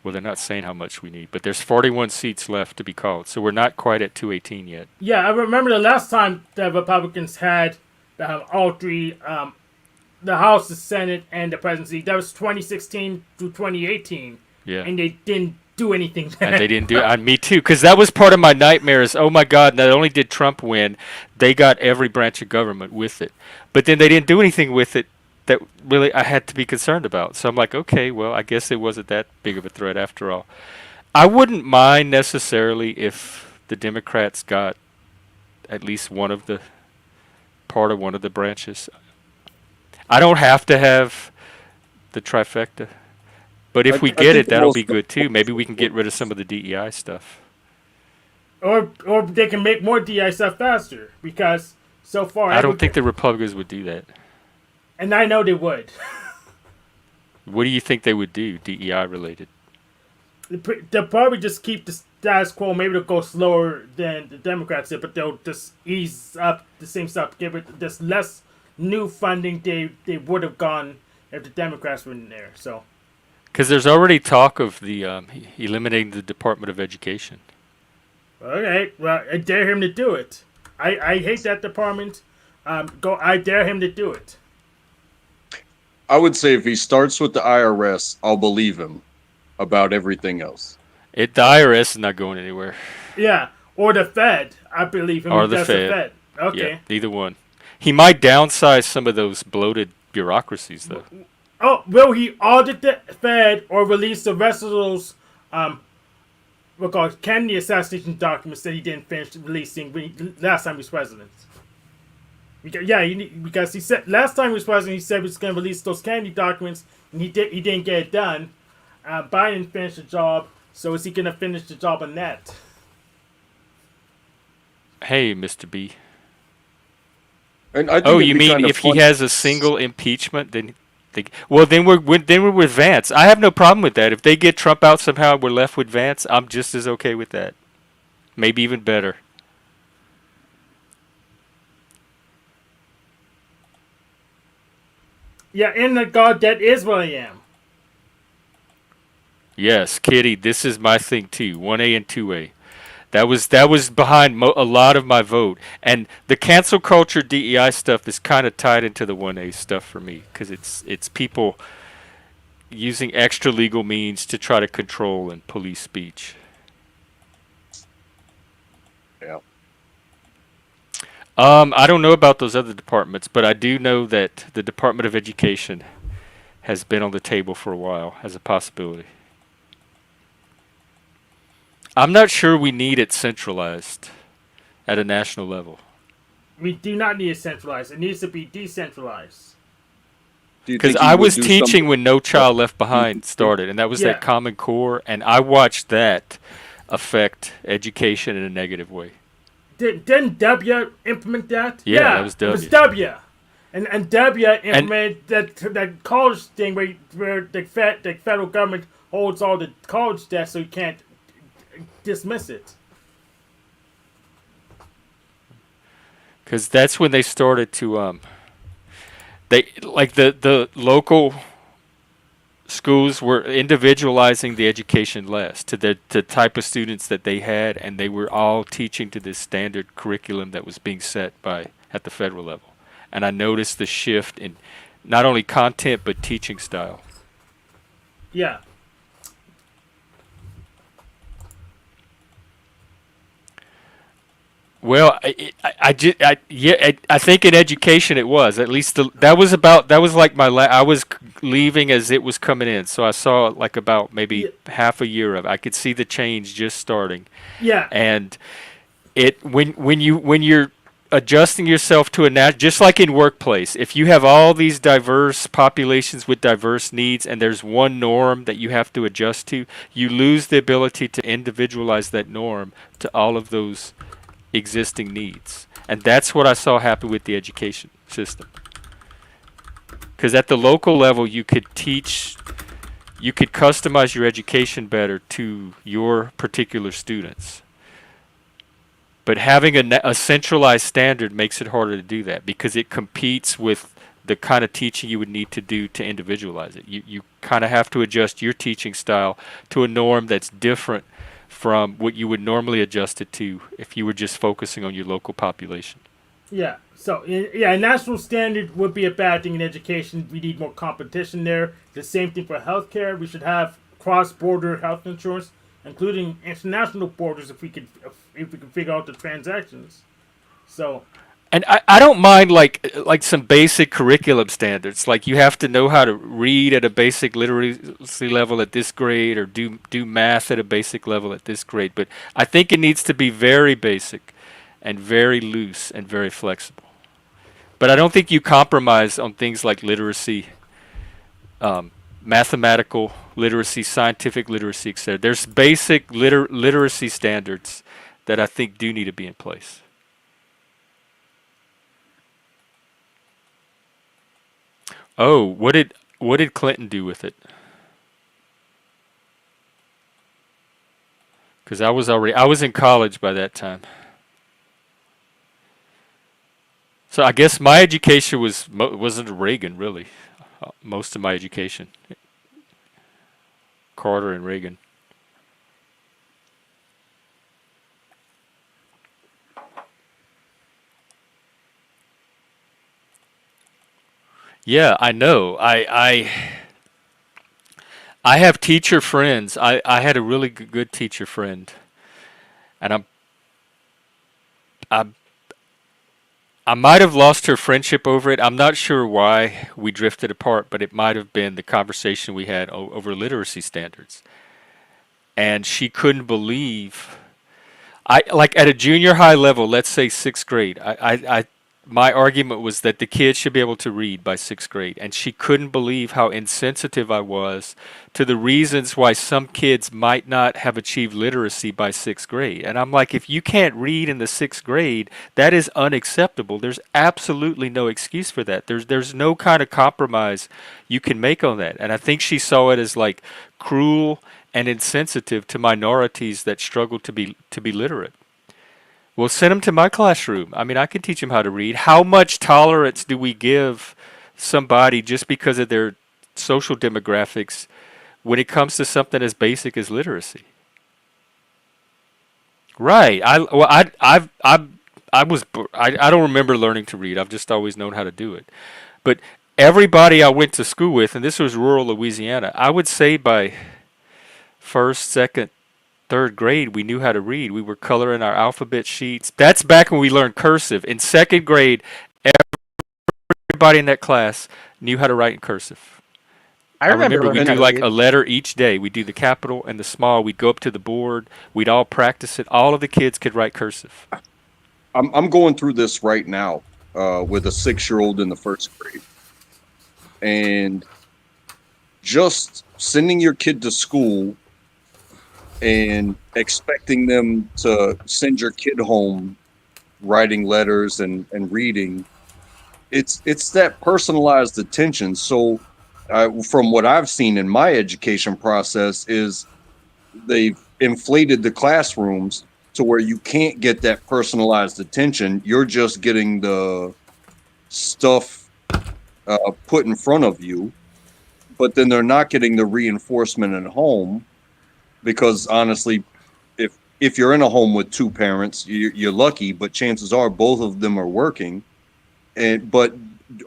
they're not saying how much we need, but there's 41 seats left to be called. So we're not quite at 218 yet. Yeah, I remember the last time the Republicans had all three, the House, the Senate, and the presidency. That was 2016 to 2018. Yeah. And they didn't do anything then. And they didn't do it. Me too, because that was part of my nightmares. Oh my God! Not only did Trump win, they got every branch of government with it, but then they didn't do anything with it that really I had to be concerned about. So I'm like, okay, well, I guess it wasn't that big of a threat after all. I wouldn't mind necessarily if the Democrats got at least one of the branches. I don't have to have the trifecta. But if we I get think it, the that'll most- be good too. Maybe we can get rid of some of the DEI stuff. Or they can make more DI stuff faster because so far I don't think the Republicans would do that. and I know they would. What do you think they would do, DEI related? They'll probably just keep the status quo. Maybe they'll go slower than the Democrats did, but they'll just ease up the same stuff. Give it just less new funding they would have gone if the Democrats were in there. So. Because there's already talk of the eliminating the Department of Education. Okay, well, I dare him to do it. I hate that department. I dare him to do it. I would say if he starts with the IRS, I'll believe him about everything else. The IRS is not going anywhere. Yeah, or the Fed. I believe him. Or if the that's Fed. Okay. Yeah, neither one. He might downsize some of those bloated bureaucracies, though. Oh, will he audit the Fed or release the rest of those Kennedy assassination documents that he didn't finish releasing last time he was president? Because he said last time he was president, he said he was going to release those Kennedy documents, and he didn't get it done. Biden finished the job, so is he going to finish the job on that? Hey, Mr. B. And I think Oh, it'd you be mean kinda if he fun- has a single impeachment, then then we're with Vance. I have no problem with that. If they get Trump out somehow, we're left with Vance. I'm just as okay with that. Maybe even better. Yeah, in the God, that is what I am. Yes, Kitty, this is my thing too. 1A and 2A. That was behind a lot of my vote, and the cancel culture DEI stuff is kind of tied into the 1A stuff for me because it's people using extra legal means to try to control and police speech. Yeah. I don't know about those other departments, but I do know that the Department of Education has been on the table for a while as a possibility. I'm not sure we need it centralized at a national level. We do not need it centralized. It needs to be decentralized. Do you Because think I you would was do something teaching when No like Child Left Behind started, and that was that Yeah. Common Core, and I watched that affect education in a negative way. Didn't W implement that? Yeah, that was It was W. W. And W And implemented that college thing where the federal government holds all the college debt so you can't dismiss it. because that's when they started to they like the local schools were individualizing the education less to the type of students that they had, and they were all teaching to this standard curriculum that was being set by at the federal level. And I noticed the shift in not only content but teaching style. Yeah. Well, I think in education it was at least that was like I was leaving as it was coming in, so I saw like about maybe Yeah. half a year of I could see the change just starting, Yeah. and it when you're adjusting yourself to just like in workplace, if you have all these diverse populations with diverse needs and there's one norm that you have to adjust to, you lose the ability to individualize that norm to all of those existing needs. And that's what I saw happen with the education system. Because at the local level, you could customize your education better to your particular students. But having a centralized standard makes it harder to do that because it competes with the kind of teaching you would need to do to individualize it. You kind of have to adjust your teaching style to a norm that's different from what you would normally adjust it to if you were just focusing on your local population. Yeah. So, yeah, a national standard would be a bad thing in education. We need more competition there. The same thing for healthcare. We should have cross-border health insurance, including international borders, if we could figure out the transactions. So, And I don't mind like some basic curriculum standards. Like you have to know how to read at a basic literacy level at this grade or do math at a basic level at this grade. But I think it needs to be very basic and very loose and very flexible. But I don't think you compromise on things like literacy, mathematical literacy, scientific literacy, etc. There's basic literacy standards that I think do need to be in place. Oh, what did Clinton do with it? Because I was in college by that time. So I guess my education wasn't Reagan really. Most of my education, Carter and Reagan. Yeah, I know. I have teacher friends. I had a really good teacher friend, and I I might have lost her friendship over it. I'm not sure why we drifted apart, but it might have been the conversation we had over literacy standards. And she couldn't believe I like at a junior high level, let's say sixth grade. My argument was that the kids should be able to read by sixth grade, and she couldn't believe how insensitive I was to the reasons why some kids might not have achieved literacy by sixth grade. And I'm like, if you can't read in the sixth grade, that is unacceptable. There's absolutely no excuse for that. There's no kind of compromise you can make on that. And I think she saw it as like cruel and insensitive to minorities that struggle to be literate. Well, send them to my classroom. I mean, I can teach them how to read. How much tolerance do we give somebody just because of their social demographics when it comes to something as basic as literacy. Right. I don't remember learning to read. I've just always known how to do it. But everybody I went to school with, and this was rural Louisiana, I would say by first, second, third grade, we knew how to read. We were coloring our alphabet sheets. That's back when we learned cursive. In second grade, everybody in that class knew how to write in cursive. I I remember remember we learning how do to like read. a letter each day. We do the capital and the small. We'd go up to the board. We'd all practice it. All of the kids could write cursive. I'm going through this right now with a 6-year-old in the first grade, and just sending your kid to school and expecting them to send your kid home writing letters and reading, it's that personalized attention. So from what I've seen in my education process is they've inflated the classrooms to where you can't get that personalized attention. You're just getting the stuff put in front of you, but then they're not getting the reinforcement at home because honestly, if you're in a home with two parents, you're lucky, but chances are both of them are working. But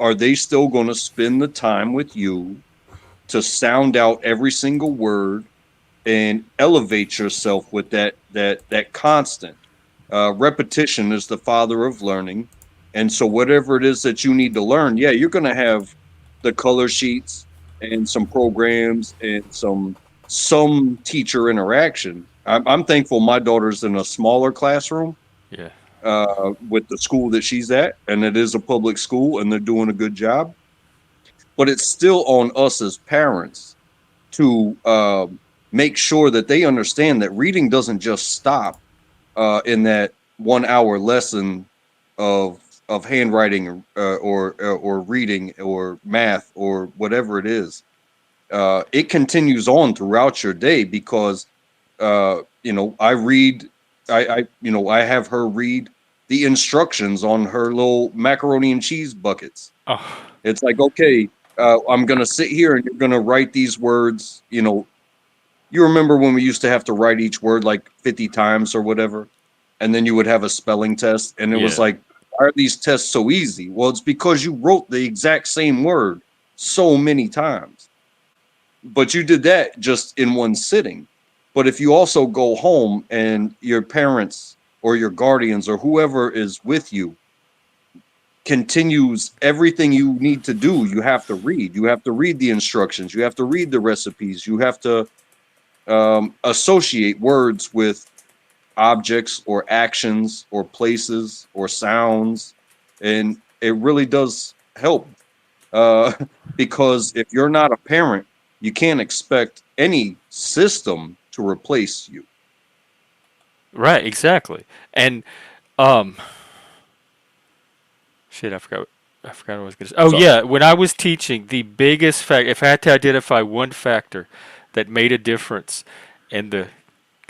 are they still going to spend the time with you to sound out every single word and elevate yourself with that constant repetition is the father of learning. And so whatever it is that you need to learn, yeah, you're going to have the color sheets and some programs and some teacher interaction. I'm thankful my daughter's in a smaller classroom Yeah. with the school that she's at, and it is a public school and they're doing a good job. But it's still on us as parents to make sure that they understand that reading doesn't just stop in that 1 hour lesson of handwriting or reading or math or whatever it is. It continues on throughout your day because I read, I have her read the instructions on her little macaroni and cheese buckets. Oh, It's like, okay, I'm gonna sit here and you're gonna write these words. You remember when we used to have to write each word like 50 times or whatever, and then you would have a spelling test, and it was yeah. like, why are these tests so easy? Well, it's because you wrote the exact same word so many times, but you did that just in one sitting. But if you also go home and your parents or your guardians or whoever is with you continues everything you need to do, you have to read. You have to read the instructions. You have to read the recipes. You have to associate words with objects or actions or places or sounds. And it really does help uh, because if you're not a parent, you can't expect any system to replace you. Right. Exactly. And um, shit, I forgot. I forgot what I was going to say. Oh So yeah, when I was teaching, the biggest fact, if I had to identify one factor that made a difference in the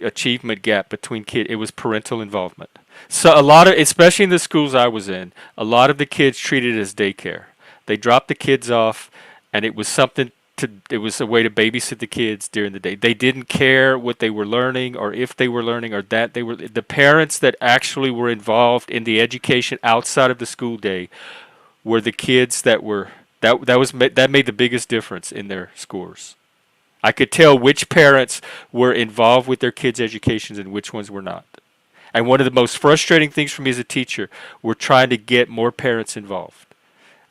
achievement gap between kids, it was parental involvement. So a lot of, especially in the schools I was in, a lot of the kids treated it as daycare. They dropped the kids off, and it was something to. It was a way to babysit the kids during the day. They didn't care what they were learning or if they were learning or that they were. The parents that actually were involved in the education outside of the school day were the kids that were that made the biggest difference in their scores. I could tell which parents were involved with their kids' educations and which ones were not. And one of the most frustrating things for me as a teacher were trying to get more parents involved.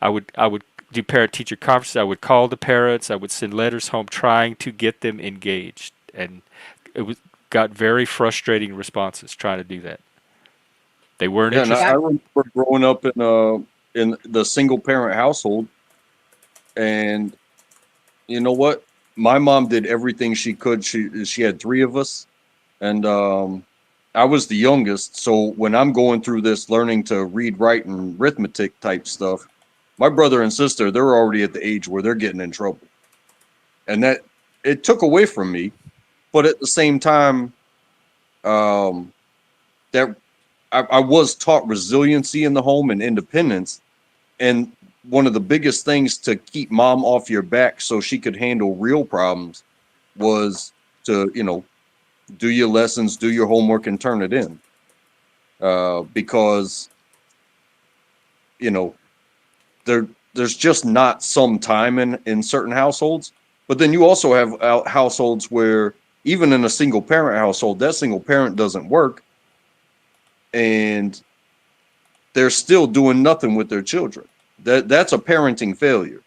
I would do parent teacher conferences. I would call the parents. I would send letters home trying to get them engaged, and it was got very frustrating responses trying to do that. They weren't yeah, and I Yeah, interested. remember growing up in the single parent household, and you know what? My mom did everything she could. She had three of us, and I was the youngest. So when I'm going through this learning to read, write, and arithmetic type stuff, my brother and sister, they're already at the age where they're getting in trouble, and that it took away from me. But at the same time, um, that I was taught resiliency in the home and independence, and one of the biggest things to keep mom off your back so she could handle real problems was to, do your lessons, do your homework, and turn it in. Because, there's just not some time in certain households. But then you also have households where even in a single parent household, that single parent doesn't work and they're still doing nothing with their children. That's a parenting failure.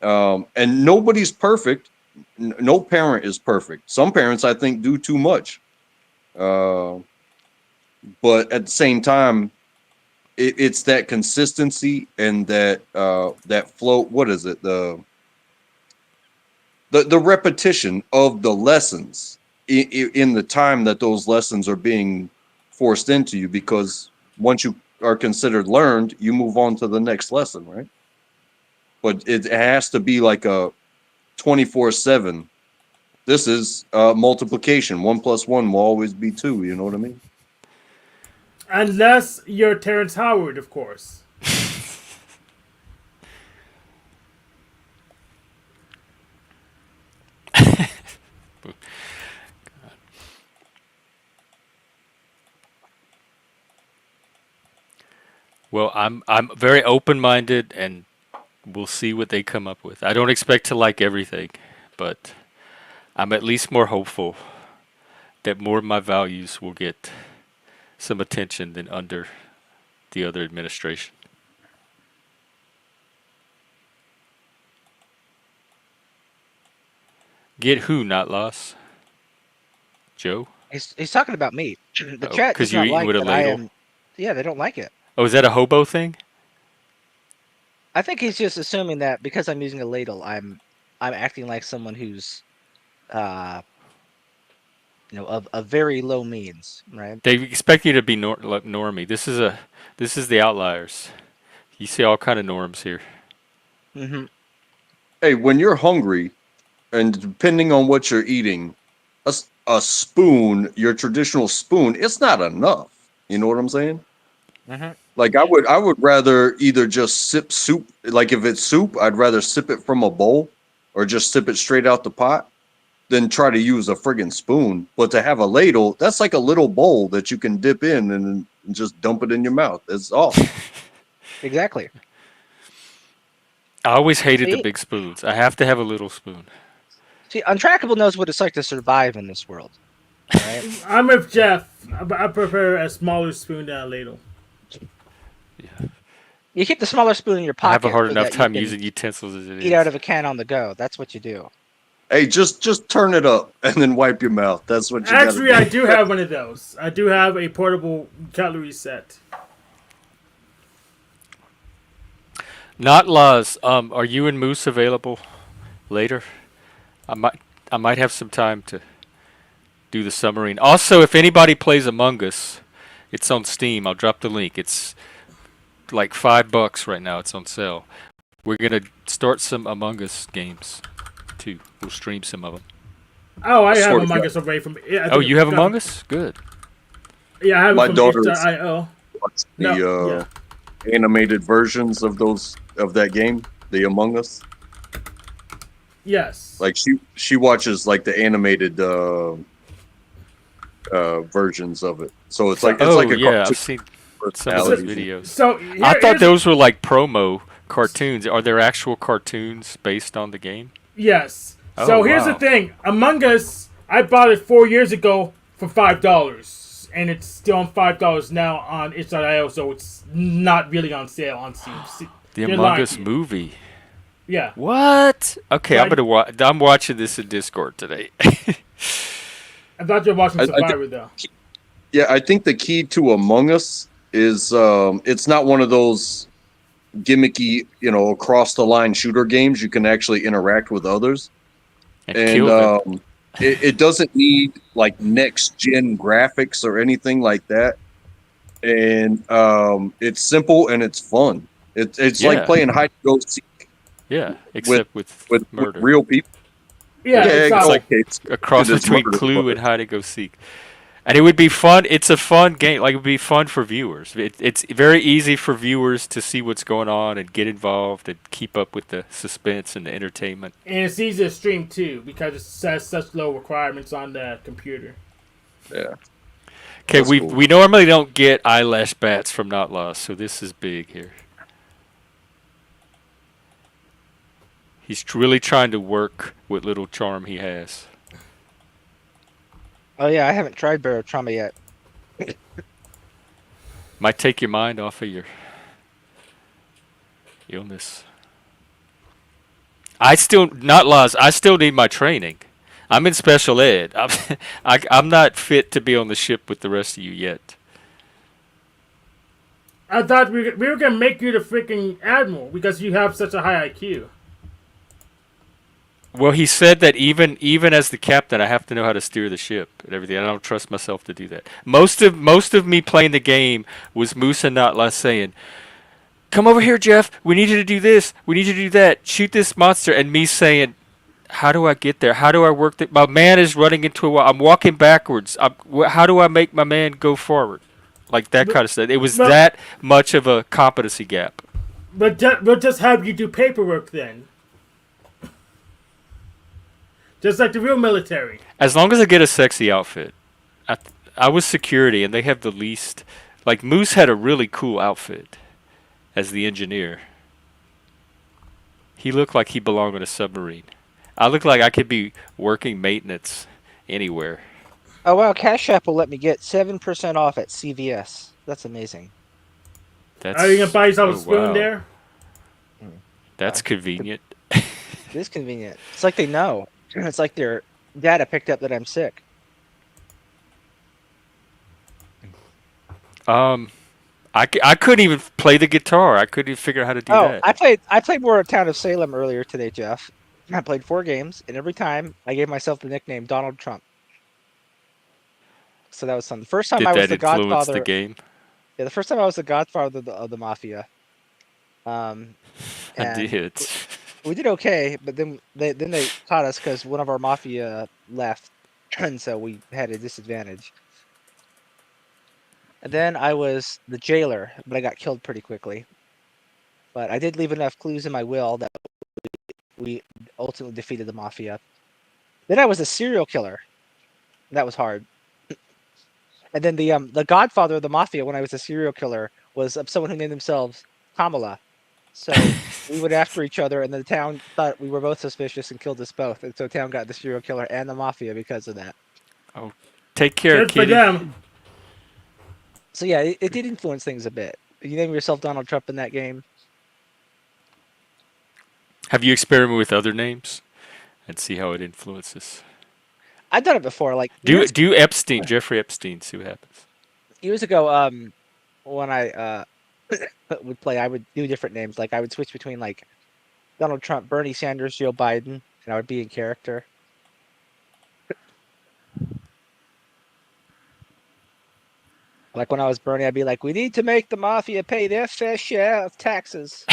And nobody's perfect. No parent is perfect. Some parents, I think, do too much. But at the same time, it's that consistency and that flow. What is it? The repetition of the lessons in the time that those lessons are being forced into you, because once you are considered learned, you move on to the next lesson, right? But it has to be like a 24/7. This is multiplication. 1 + 1 will always be 2. You know what I mean? Unless you're Terrence Howard, of course. Well, I'm very open-minded, and we'll see what they come up with. I don't expect to like everything, but I'm at least more hopeful that more of my values will get some attention than under the other administration. Get who, not loss? Joe? He's talking about me. The Oh, chat 'cause does you're not eating like with a that I ladle? am. Yeah, they don't like it. Oh, is that a hobo thing? I think he's just assuming that because I'm using a ladle, I'm acting like someone who's of very low means, right? They expect you to be like normie. This is the outliers. You see all kind of norms here. Mm-hmm. Hey, when you're hungry, and depending on what you're eating, a spoon, your traditional spoon, it's not enough. You know what I'm saying? Mm-hmm. Like I would rather either just sip soup. Like if it's soup, I'd rather sip it from a bowl or just sip it straight out the pot than try to use a friggin' spoon. But to have a ladle, that's like a little bowl that you can dip in and just dump it in your mouth. It's awesome. Exactly. I always hated the See, big spoons. I have to have a little spoon. Untrackable knows what it's like to survive in this world, right? I'm with Jeff. I prefer a smaller spoon than a ladle. You keep the smaller spoon in your I have a pocket hard so enough that you time can using utensils as it eat out is. of a can on the go. That's what you do. Hey, just turn it up and then wipe your mouth. That's what you gotta Actually, do. I do have one of those. I do have a portable cutlery set. Not Laz. Are you and Moose available later? I might have some time to do the submarine. Also, if anybody plays Among Us, it's on Steam. I'll drop the link. It's like $5 right now. It's on sale. We're gonna start some Among Us games too. We'll stream some of them. Oh, I have Sort of Among got- Us already from. Yeah, I Oh, think you have got- Among Us? Good. Yeah, I have My it from daughter is- itch.io. Watch No, the animated versions of that game, the Among Us. Yes. Like she watches like the animated versions of it. So it's like Oh a yeah, cartoon I've seen some of those personality. videos. So I thought here's- those were like promo cartoons. Are there actual cartoons based on the game? Yes. Oh, So here's the wow. thing. Among Us, I bought it 4 years ago for $5, and it's still on $5 now on itch.io. So it's not really on sale on Steam. The You're Among lying Us to you. movie. Yeah. What? Okay, I'm Right. gonna I'm watching this in Discord today. I thought you were watching I Survivor though. Yeah, I think the key to Among Us is it's not one of those gimmicky, across the line shooter games. You can actually interact with others, and and kill them. it doesn't need like next gen graphics or anything like that. And it's simple and it's fun. It's like Yeah. playing hide and go seek Yeah, except with with murder. real people. Yeah, it's exactly. like okay, it's A cross it is between murder, Clue but- and Hide and Go Seek. And it would be fun. It's a fun game. Like, it would be fun for viewers. It's very easy for viewers to see what's going on and get involved and keep up with the suspense and the entertainment. And it's easy to stream too because it has such low requirements on the computer. Yeah. Okay, That's we cool. we normally don't get eyelash bats from Not Lost, so this is big here. He's really trying to work what little charm he has. Oh yeah, I haven't tried barotrauma yet. Might take your mind off of your illness. I still Not Lost. I still need my training. I'm in special ed. I'm not fit to be on the ship with the rest of you yet. I thought we were gonna make you the freaking admiral because you have such a high IQ. Well, he said that even as the captain, I have to know how to steer the ship and everything. I don't trust myself to do that. Most of me playing the game was Moose and Not Lost saying, "Come over here, Jeff. We need you to do this. We need you to do that. Shoot this monster." And me saying, "How do I get there? How do I work that? My man is running into a wall. I'm walking backwards. How do I make my man go forward?" Like that kind of stuff. It was Well- that much of a competency gap. But we'll just have you do paperwork then. Just like the real military. As long as I get a sexy outfit. I was security, and they have the least. Like, Moose had a really cool outfit as the engineer. He looked like he belonged on a submarine. I look like I could be working maintenance anywhere. Oh wow, Cash App will let me get 7% off at CVS. That's amazing. That's, Are you gonna buy yourself oh, a spoon wow. there? That's convenient. It is convenient. It's like they know. It's like their data picked up that I'm sick. I couldn't even play the guitar. I couldn't even figure out how to do Oh, that. I played more at Town of Salem earlier today, Jeff. I played 4 games, and every time I gave myself the nickname Donald Trump. So that was fun. The first time Did I was that the influence Godfather. the game? Yeah, the first time I was the Godfather of the Mafia. I And did. we did okay, but then they caught us because one of our Mafia left, and so we had a disadvantage. And then I was the jailer, but I got killed pretty quickly. But I did leave enough clues in my will that we ultimately defeated the Mafia. Then I was a serial killer. That was hard. And then the Godfather of the Mafia, when I was a serial killer, was someone who named themselves Kamala. So we went after each other, and the town thought we were both suspicious and killed us both. And so town got the serial killer and the Mafia because of that. Take care, Good for kitty. them. So yeah, it did influence things a bit. You name yourself Donald Trump in that game. Have you experimented with other names and see how it influences? I've done it before. Like Do Epstein, Jeffrey Epstein, see what happens. years ago, when I would play, I would do different names. Like I would switch between like Donald Trump, Bernie Sanders, Joe Biden, and I would be in character. Like when I was Bernie, I'd be like, "We need to make the mafia pay their fair share of taxes."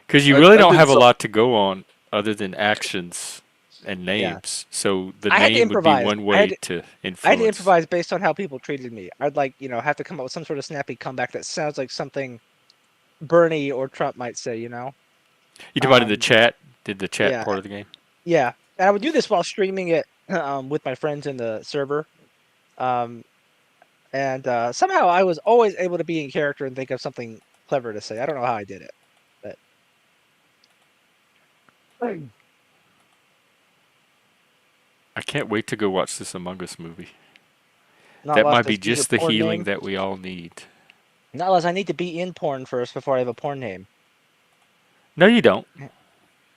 Because you I- really I don't did have a some- lot to go on other than actions and Yeah. names. So the I had to name would be improvise. one I way had to influence. I had to improvise based on how people treated me. I'd like, have to come up with some sort of snappy comeback that sounds like something Bernie or Trump might say, You divided the um, chat, did the chat yeah. part of the game. Yeah, and I would do this while streaming it with my friends in the server. And somehow I was always able to be in character and think of something clever to say. I don't know how I did it, but I can't wait to go watch this Among Us movie. not That lost might a be secret just the porn healing name. that we all need. Not unless I need to be in porn first before I have a porn name. No, you don't.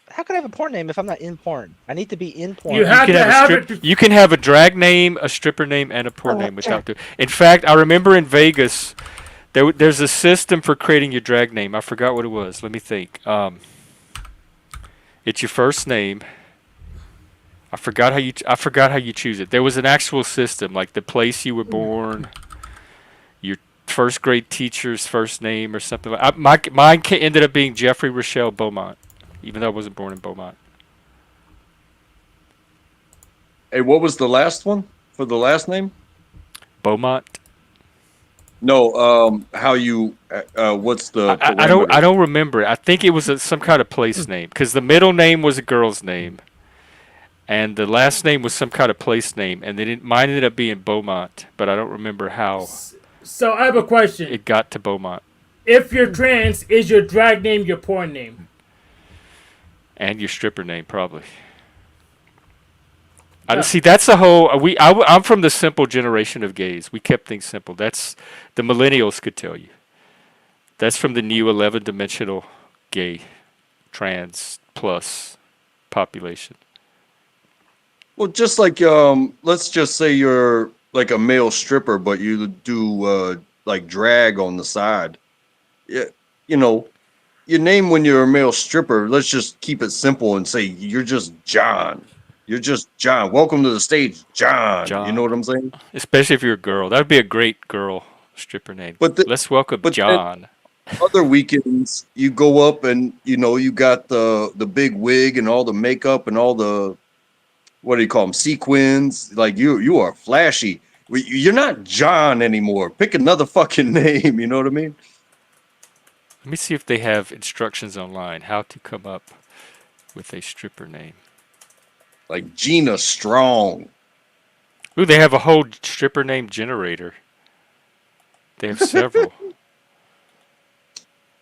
How could I have a porn name if I'm not in porn? I need to be in porn. You have can to have a have strip, it. You can have a drag name, a stripper name, and a porn name without the. In fact, I remember in Vegas, there's a system for creating your drag name. I forgot what it was. Let me think. It's your first name. I forgot how you choose it. There was an actual system, like the place you were born, your first grade teacher's first name, or something like. Mine ended up being Jeffrey Rochelle Beaumont, even though I wasn't born in Beaumont. Hey, what was the last one for the last name? Beaumont. No, how you? What's the I parameter? don't remember. I think it was some kind of place name because the middle name was a girl's name, and the last name was some kind of place name, and mine ended up being Beaumont, but I don't remember how So I have a question. it got to Beaumont. If you're trans, is your drag name your porn name? And your stripper name probably. I don't Yeah. see. That's the whole. I'm from the simple generation of gays. We kept things simple. That's the millennials could tell you. That's from the new 11-dimensional gay, trans plus population. Well, just like let's just say you're like a male stripper, but you do like drag on the side. Yeah, you know, your name when you're a male stripper. Let's just keep it simple and say you're just John. You're just John. Welcome to the stage, John. You know John, what I'm saying? especially if you're a girl. That would be a great girl stripper name. But Let's welcome but then John. other weekends you go up and you got the big wig and all the makeup and all the what do you call them, sequins, like you are flashy. You're not John anymore. Pick another fucking name. You know what I mean? Let me see if they have instructions online how to come up with a stripper name. Like Gina Strong. Ooh, they have a whole stripper name generator. They have several.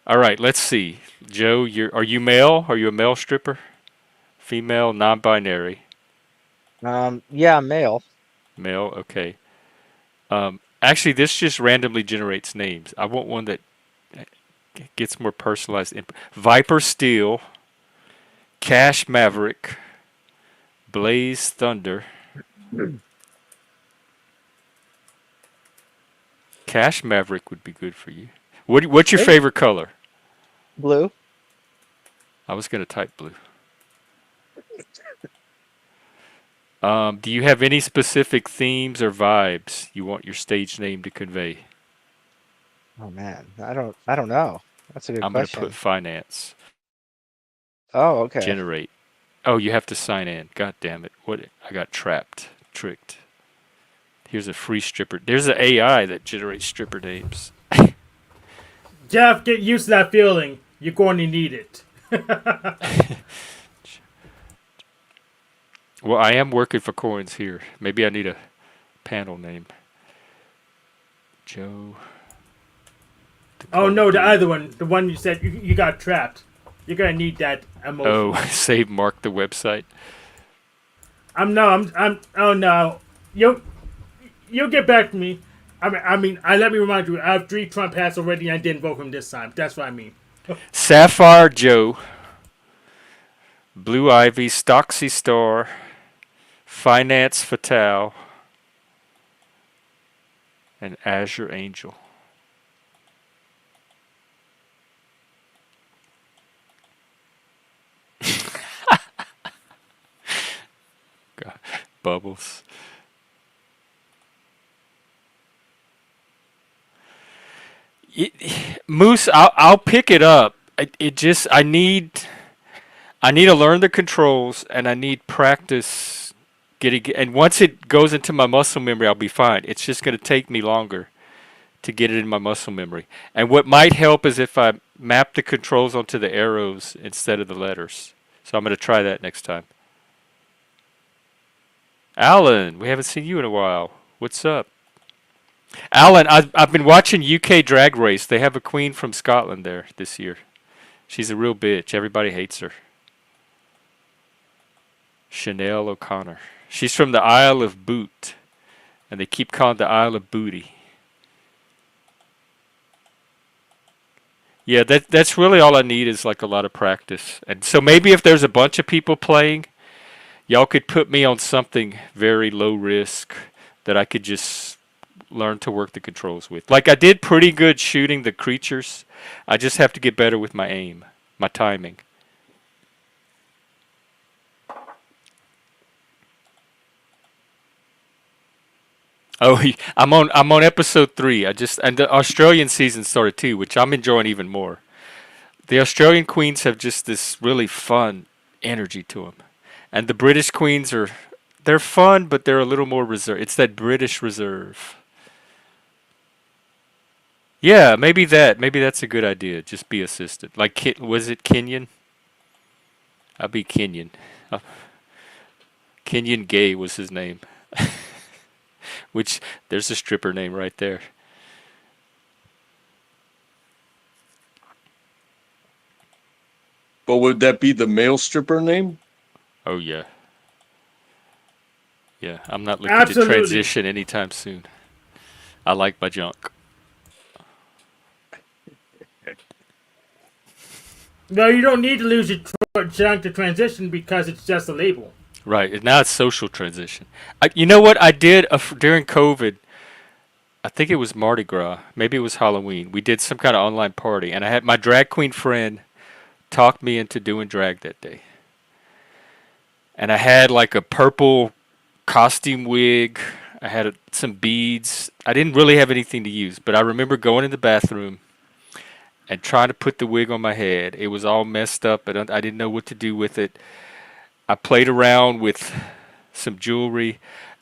All right, let's see. Joe, are you male? Are you a male stripper? Female, non-binary. Yeah, male. Male, okay. Actually, this just randomly generates names. I want one that gets more personalized input. Viper Steel, Cash Maverick, Blaze Thunder. Cash Maverick would be good for you. What's your Maybe favorite color? blue. I was gonna type blue. Do you have any specific themes or vibes you want your stage name to convey? Oh man, I don't know. That's a good I'm gonna put question. finance. Oh, okay. Generate. Oh, you have to sign in. God damn it. What? I got trapped. Tricked. Here's a free stripper. There's an AI that generates stripper names. Jeff, get used to that feeling. You're going to need it. Well, I am working for coins here. Maybe I need a panel name. Joe. Oh Dakota no, the Blue. other one, the one you said you got trapped. You're gonna need that emotion. Oh, save Mark the website. I'm. Oh no, you'll get back to me. Let me remind you. I have 3 Trump hats already, and I didn't vote for him this time. That's what I mean. Sapphire Joe. Blue Ivy, Stoxy Star, Finance Fatale, and Azure Angel. God, Bubbles. Moose, I'll pick it up. It just I need to learn the controls and I need practice getting. And once it goes into my muscle memory, I'll be fine. It's just going to take me longer to get it in my muscle memory. And what might help is if I map the controls onto the arrows instead of the letters. So I'm going to try that next time. Alan, we haven't seen you in a while. What's up? Alan, I've been watching UK Drag Race. They have a queen from Scotland there this year. She's a real bitch. Everybody hates her. Chanel O'Connor. She's from the Isle of Boot, and they keep calling it the Isle of Booty. Yeah, that's really all I need is like a lot of practice. And so maybe if there's a bunch of people playing, y'all could put me on something very low risk that I could just learn to work the controls with. Like I did pretty good shooting the creatures. I just have to get better with my aim, my timing. Oh, I'm on episode 3. And the Australian season started too, which I'm enjoying even more. The Australian queens have just this really fun energy to them, and the British queens they're fun, but they're a little more reserved. It's that British reserve. Yeah, maybe that. Maybe that's a good idea. Just be assistant. Like, was it Kenyon? I'll be Kenyon. Uh, Kenyon Gay was his name. Which there's a stripper name right there. But would that be the male stripper name? Oh yeah, yeah. I'm not looking to Absolutely. transition anytime soon. I like my junk. No, you don't need to lose your junk to transition because it's just a label. Right. And now it's social transition. You know what I did during COVID? I think it was Mardi Gras. Maybe it was Halloween. We did some kind of online party, and I had my drag queen friend talked me into doing drag that day. And I had like a purple costume wig. I had some beads. I didn't really have anything to use, but I remember going in the bathroom and trying to put the wig on my head. It was all messed up, and I didn't know what to do with it. I played around with some jewelry.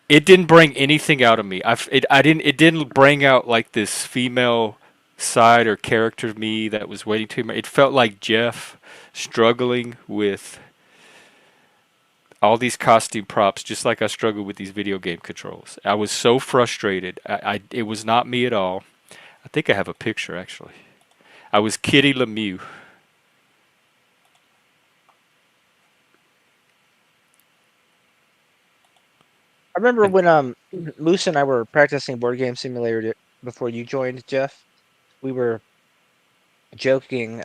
It didn't bring anything out of me. It didn't bring out like this female side or character of me that was waiting to me. It felt like Jeff struggling with all these costume props, just like I struggled with these video game controls. I was so frustrated. It was not me at all. I think I have a picture actually. I was Kitty Lemieux. I remember And when Moose and I were practicing Board Game Simulator before you joined, Jeff. We were joking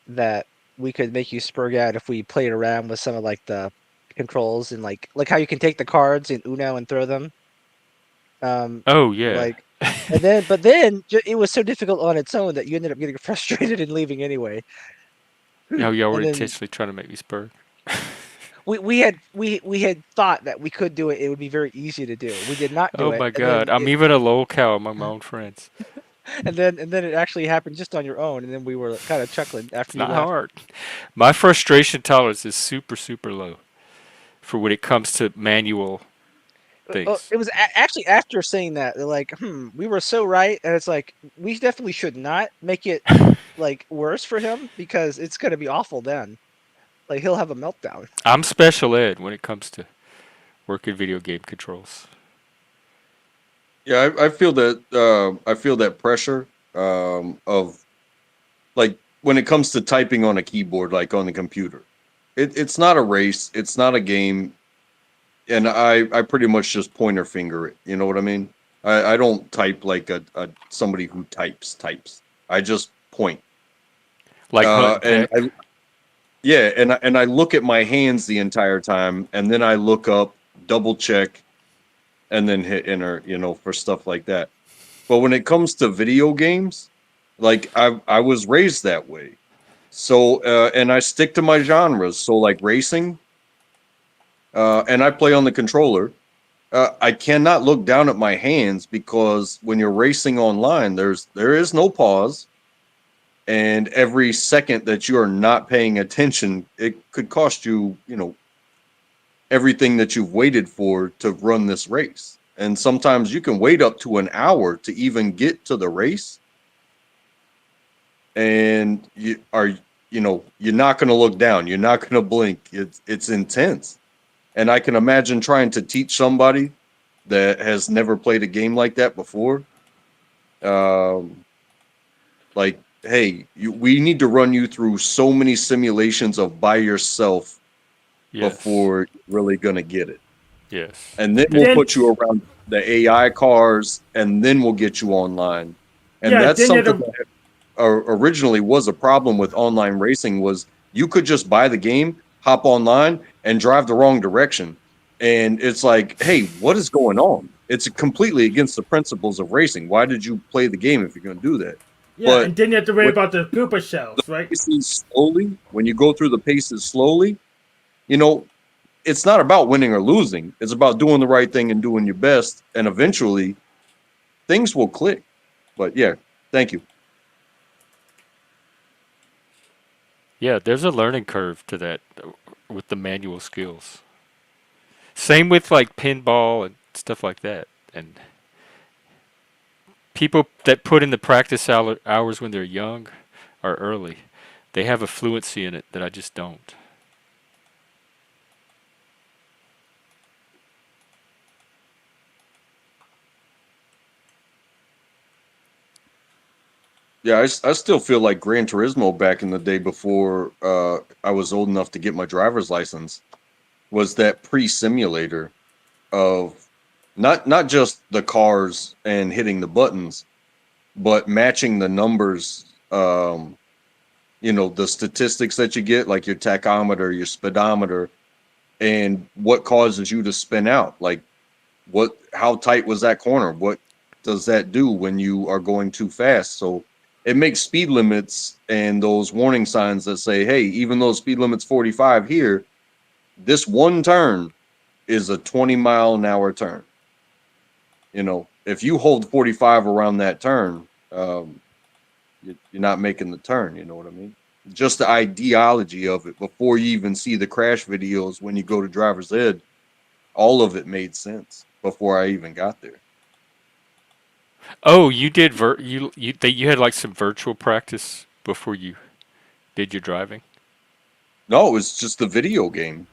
that we could make you spurg out if we played around with some of like the controls and like how you can take the cards in Uno and throw them. Um, oh yeah. like, and then but then it was so difficult on its own that you ended up getting frustrated and leaving anyway. Oh, y'all were And then intentionally trying to make me spur. we had thought that we could do it. It would be very easy to do. We did not do Oh it, my and god. then I'm it even a lol cow among my own friends. and then it actually happened just on your own, and then we were kind of chuckling It's after you not left. hard. My frustration tolerance is super, super low for when it comes to manual things. It was actually after saying that they're like, we were so right, and it's like we definitely should not make it like worse for him because it's gonna be awful then. Like he'll have a meltdown. I'm special ed when it comes to working video game controls. Yeah, I feel that. I feel that pressure of like when it comes to typing on a keyboard, like on the computer. It's not a race. It's not a game, and I pretty much just pointer finger it. You know what I mean? I don't type like a somebody who types. I just point. Like hunt and And peck. yeah, and I look at my hands the entire time, and then I look up, double check, and then hit enter. For stuff like that. But when it comes to video games, like I was raised that way. So and I stick to my genres. So like racing, and I play on the controller. I cannot look down at my hands because when you're racing online, there is no pause, and every second that you are not paying attention, it could cost you, everything that you've waited for to run this race. And sometimes you can wait up to an hour to even get to the race, and you're not going to look down, you're not going to blink. It's intense. And I can imagine trying to teach somebody that has never played a game like that before, um, like, hey, we need to run you through so many simulations of by yourself Yes. before you're really going to get it. Yes. And then we'll Then, put you around the AI cars, and then we'll get you online. And yeah, that's then something it, that originally was a problem with online racing. Was you could just buy the game, hop online, and drive the wrong direction. And it's like, hey, what is going on? It's completely against the principles of racing. Why did you play the game if you're going to do that? yeah, But and then you have to worry when about the group of shells, right? paces slowly, when you go through the paces slowly, you know, it's not about winning or losing. It's about doing the right thing and doing your best. And eventually things will click. But yeah, thank you. Yeah, there's a learning curve to that with the manual skills. Same with like pinball and stuff like that. And people that put in the practice hours when they're young or early, they have a fluency in it that I just don't. Yeah, I still feel like Gran Turismo back in the day before I was old enough to get my driver's license was that pre-simulator of not just the cars and hitting the buttons, but matching the numbers, the statistics that you get, like your tachometer, your speedometer, and what causes you to spin out. Like how tight was that corner? What does that do when you are going too fast? So it makes speed limits and those warning signs that say, hey, even though speed limit's 45 here, this one turn is a 20-mile-an-hour turn. If you hold 45 around that turn, you're not making the turn. You know what I mean? Just the ideology of it before you even see the crash videos when you go to driver's ed, all of it made sense before I even got there. Oh, you did you had like some virtual practice before you did your driving? No, it was just the video game.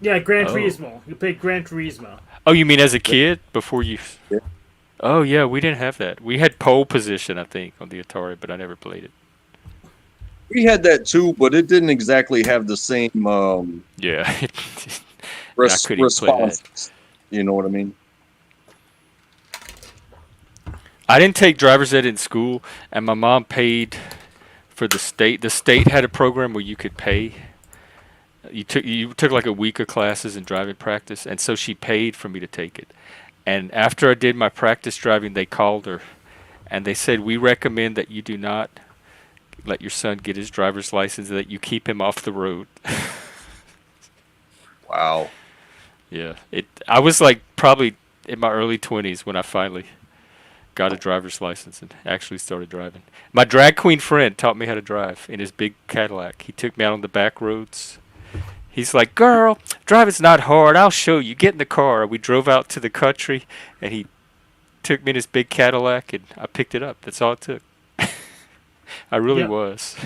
Yeah, Gran Oh. Turismo. You played Gran Turismo. Oh, you mean as a kid before you? Yeah. Oh yeah, we didn't have that. We had pole position, I think, on the Atari, but I never played it. We had that too, but it didn't exactly have the same Yeah, and I couldn't even play that. responses. You know what I mean? I didn't take driver's ed in school, and my mom paid for the state. The state had a program where you could pay. You took like a week of classes in driving practice, and so she paid for me to take it. And after I did my practice driving, they called her, and they said, we recommend that you do not let your son get his driver's license, and that you keep him off the road. Wow. Yeah, I was like probably in my early 20s when I finally got a driver's license and actually started driving. My drag queen friend taught me how to drive in his big Cadillac. He took me out on the back roads. He's like, girl, driving's not hard. I'll show you. Get in the car. We drove out to the country, and he took me in his big Cadillac, and I picked it up. That's all it took. I really Yep. was.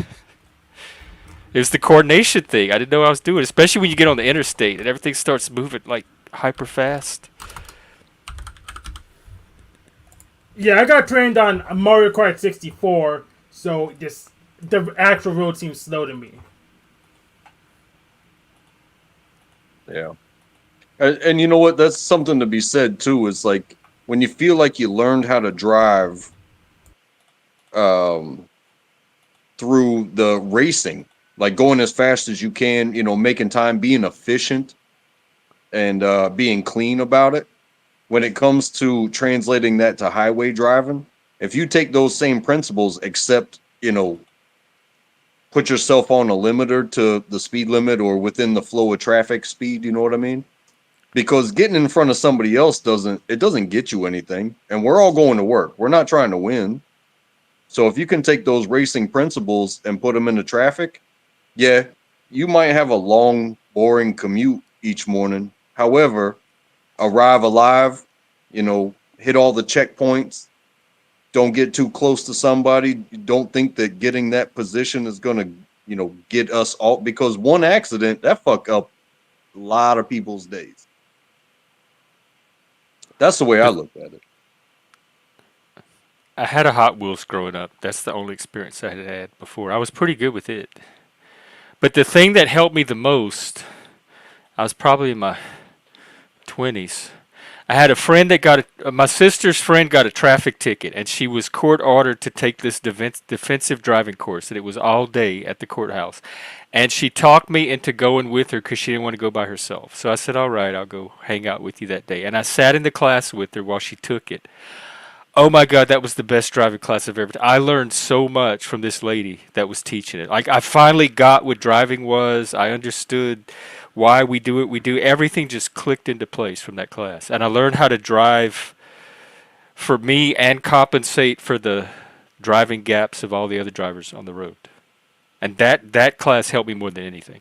It was the coordination thing. I didn't know what I was doing, especially when you get on the interstate and everything starts moving like hyper fast. Yeah, I got trained on Mario Kart 64, so the actual road seems slow to me. Yeah. And you know what? That's something to be said too, is like when you feel like you learned how to drive through the racing, like going as fast as you can, making time, being efficient and being clean about it. When it comes to translating that to highway driving, if you take those same principles, except, put yourself on a limiter to the speed limit or within the flow of traffic speed, you know what I mean? Because getting in front of somebody else doesn't get you anything. And we're all going to work. We're not trying to win. So if you can take those racing principles and put them into traffic, yeah, you might have a long, boring commute each morning. However, arrive alive, hit all the checkpoints, don't get too close to somebody. Don't think that getting that position is going to, get us all, because one accident, that fuck up a lot of people's days. That's the way I looked at it. I had a Hot Wheels growing up. That's the only experience I had had before. I was pretty good with it. But the thing that helped me the most, I was probably in my 20s. I had a friend that my sister's friend got a traffic ticket, and she was court ordered to take this defensive driving course, and it was all day at the courthouse. And she talked me into going with her because she didn't want to go by herself. So I said, all right, I'll go hang out with you that day. And I sat in the class with her while she took it. Oh my God, that was the best driving class I've ever. I learned so much from this lady that was teaching it. Like I finally got what driving was. I understood why we do it. We do everything just clicked into place from that class, and I learned how to drive for me and compensate for the driving gaps of all the other drivers on the road. And that class helped me more than anything.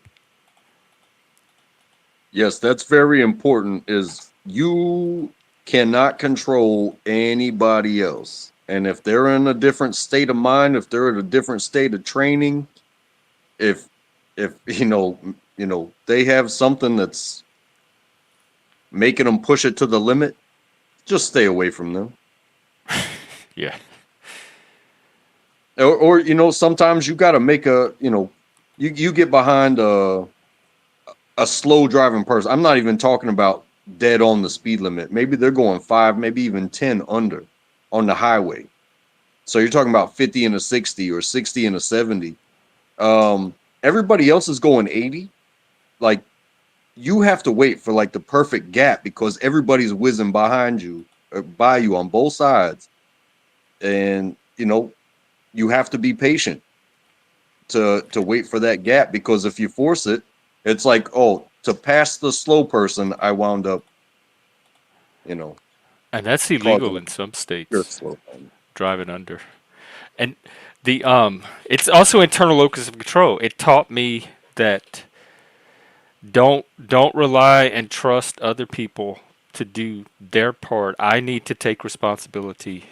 Yes, that's very important. Is you cannot control anybody else. And if they're in a different state of mind, if they're in a different state of training, if if they have something that's making them push it to the limit, just stay away from them. Yeah. Or sometimes you got to make you get behind a slow driving person. I'm not even talking about dead on the speed limit. Maybe they're going 5, maybe even 10 under on the highway. So you're talking about 50 and a 60 or 60 and a 70. Everybody else is going 80. Like, you have to wait for like the perfect gap because everybody's whizzing behind you or by you on both sides. And you have to be patient to wait for that gap, because if you force it, it's like, oh, to pass the slow person, I wound up, And that's illegal causing in some a states, slow thing. driving under. And the it's also internal locus of control. It taught me that don't rely and trust other people to do their part. I need to take responsibility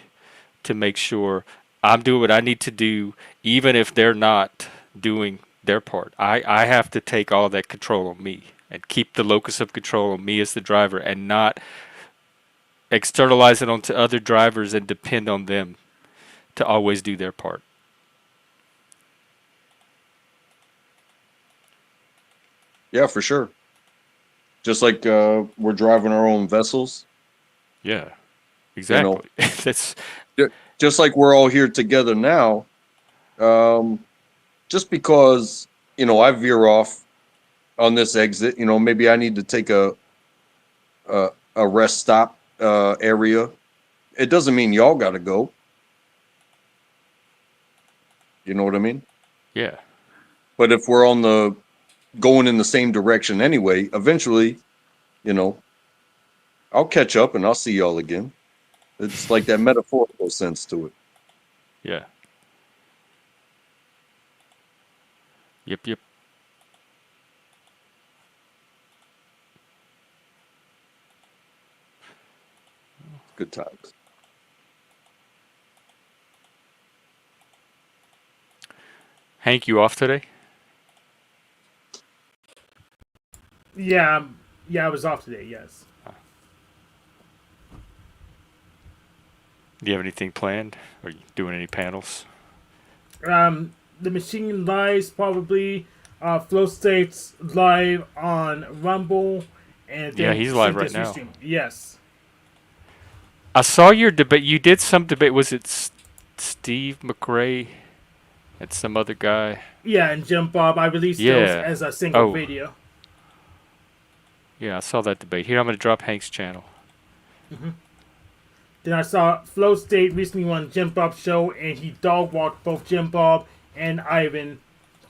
to make sure I'm doing what I need to do, even if they're not doing their part. I have to take all that control on me and keep the locus of control on me as the driver and not externalize it onto other drivers and depend on them to always do their part. Yeah, for sure. Just like we're driving our own vessels, Yeah, exactly. That's just like we're all here together now. Just because I veer off on this exit, maybe I need to take a rest stop area. It doesn't mean y'all got to go. You know what I mean? yeah. But if we're going in the same direction anyway, eventually, I'll catch up and I'll see y'all again. It's like that metaphorical sense to it. Yeah. Yep, yep. Good times. Hank, you off today? Yeah, yeah, I was off today. Yes. Do you have anything planned? Are you doing any panels? The machine lives probably. Flow State's live on Rumble, and Yeah, then he's live right this now. restream. Yes. I saw your debate. You did some debate. Was it Steve McRae and some other guy? Yeah, and Jim Bob. I released those Yeah. as a single Oh, video. yeah, I saw that debate. Here, I'm going to drop Hank's channel. Then I saw Flow State recently on Jim Bob's show, and he dog walked both Jim Bob and Ivan,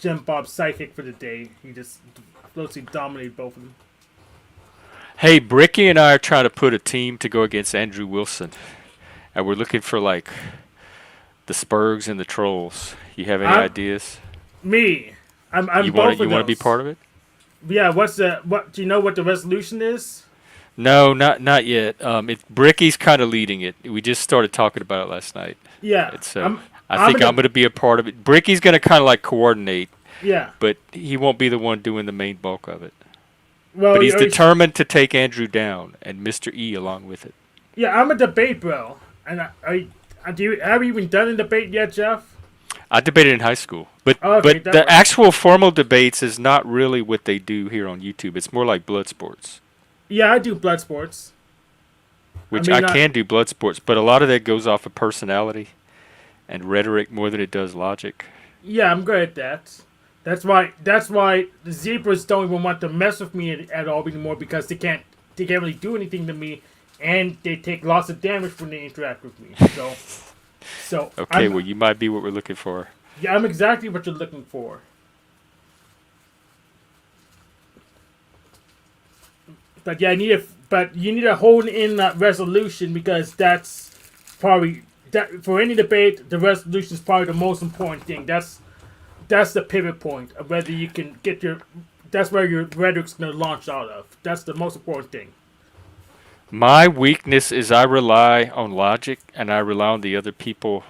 Jim Bob's psychic for the day. He just Flow State dominated both of them. Hey, Bricky and I are trying to put a team to go against Andrew Wilson. And we're looking for, like, the Spurgs and the Trolls. You have any ideas? Me, I'm You both want of to be those. part of it? Yeah. What? Do you know what the resolution is? No, not yet. Bricky's kind of leading it. We just started talking about it last night. Yeah. And so I I'm think in I'm the- going to be a part of it. Bricky's going to kind of like coordinate, Yeah. but he won't be the one doing the main bulk of it. Well, But he's you know, determined to take Andrew down and Mr. E along with it. Yeah, I'm a debate bro, and have you even done a debate yet, Jeff? I debated in high school, but Okay, but the actual formal debates is not really what they do here on YouTube. It's more like blood sports, Yeah, I do blood sports. which mean, I can do blood sports, but a lot of that goes off of personality and rhetoric more than it does logic. Yeah, I'm good at that. That's why the zebras don't even want to mess with me at all anymore, because they can't really do anything to me, and they take lots of damage when they interact with me. So Okay, well, you might be what we're looking for. yeah, I'm exactly what you're looking for. But yeah, you need to hold in that resolution, because that's probably that for any debate. The resolution is probably the most important thing. That's the pivot point of whether you can get that's where your rhetoric's gonna launch out of. That's the most important thing. My weakness is I rely on logic and I rely on the other people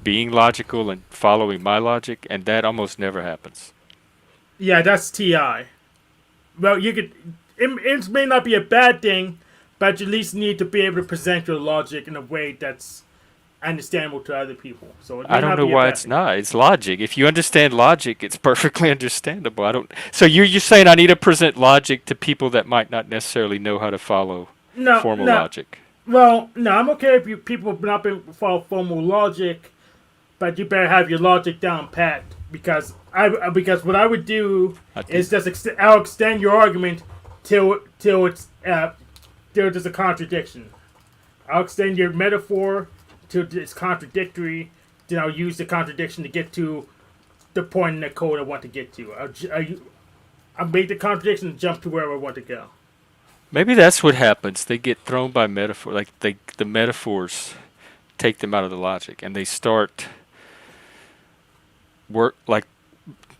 being logical and following my logic, and that almost never happens. Yeah, that's Ti. Well, you could. It may not be a bad thing, but you at least need to be able to present your logic in a way that's understandable to other people. So it may I don't not know be a why bad it's thing. not. It's logic. If you understand logic, it's perfectly understandable. I don't. So you're saying I need to present logic to people that might not necessarily know how to follow No, formal no. logic. Well, no, I'm okay if you people not been follow formal logic, but you better have your logic down pat because what I would do I do. is just I'll extend your argument till it's till there's a contradiction. I'll extend your metaphor till it's contradictory. Then I'll use the contradiction to get to the point in the code I want to get to. I'll make the contradiction and jump to wherever I want to go. Maybe that's what happens. They get thrown by metaphor. Like the metaphors take them out of the logic, and they start work like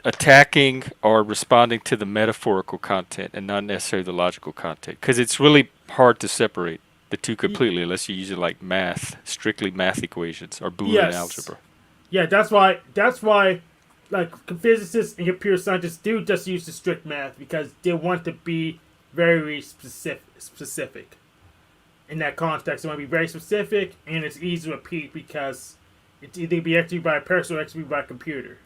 attacking or responding to the metaphorical content and not necessarily the logical content. Because it's really hard to separate the two completely unless you're using like math, strictly math equations or Boolean Yes. algebra. Yeah, that's why like physicists and computer scientists do just use the strict math because they want to be very specific. In that context, they want to be very specific, and it's easy to repeat because it's either be executed by a person or executed by a computer.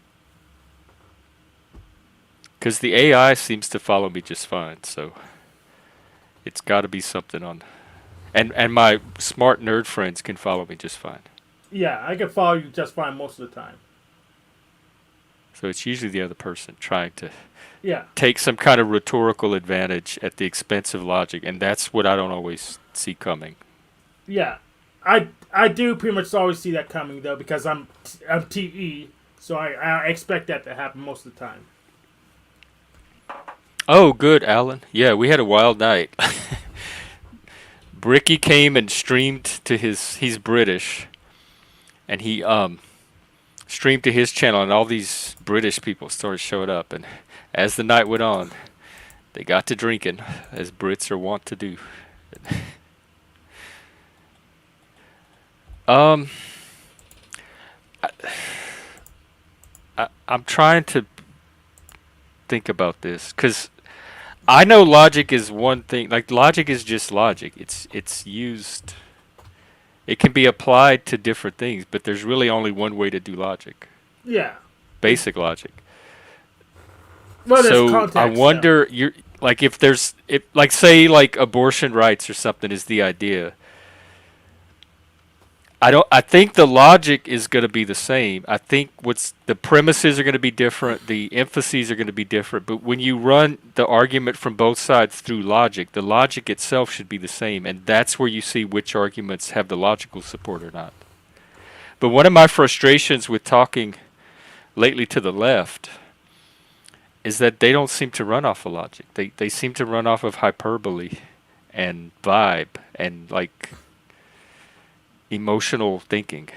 Because the AI seems to follow me just fine, so it's got to be something on. And my smart nerd friends can follow me just fine. Yeah, I can follow you just fine most of the time. So it's usually the other person trying to Yeah, take some kind of rhetorical advantage at the expense of logic, and that's what I don't always see coming. yeah. I do pretty much always see that coming though because I'm TE, so I expect that to happen most of the time. Oh, good, Alan. Yeah, we had a wild night. Bricky came and streamed to he's British, and he streamed to his channel, and all these British people started showing up, and as the night went on, they got to drinking, as Brits are wont to do. Um, I'm trying to think about this because I know logic is one thing. Like logic is just logic. It's used. It can be applied to different things, but there's really only one way to do logic. Yeah. Basic logic. Well, there's So context. I wonder, you're like if there's if like say like abortion rights or something is the idea. I think the logic is going to be the same. I think what's the premises are going to be different, the emphases are going to be different, but when you run the argument from both sides through logic, the logic itself should be the same, and that's where you see which arguments have the logical support or not. But one of my frustrations with talking lately to the left is that they don't seem to run off of logic. They seem to run off of hyperbole and vibe and like emotional thinking.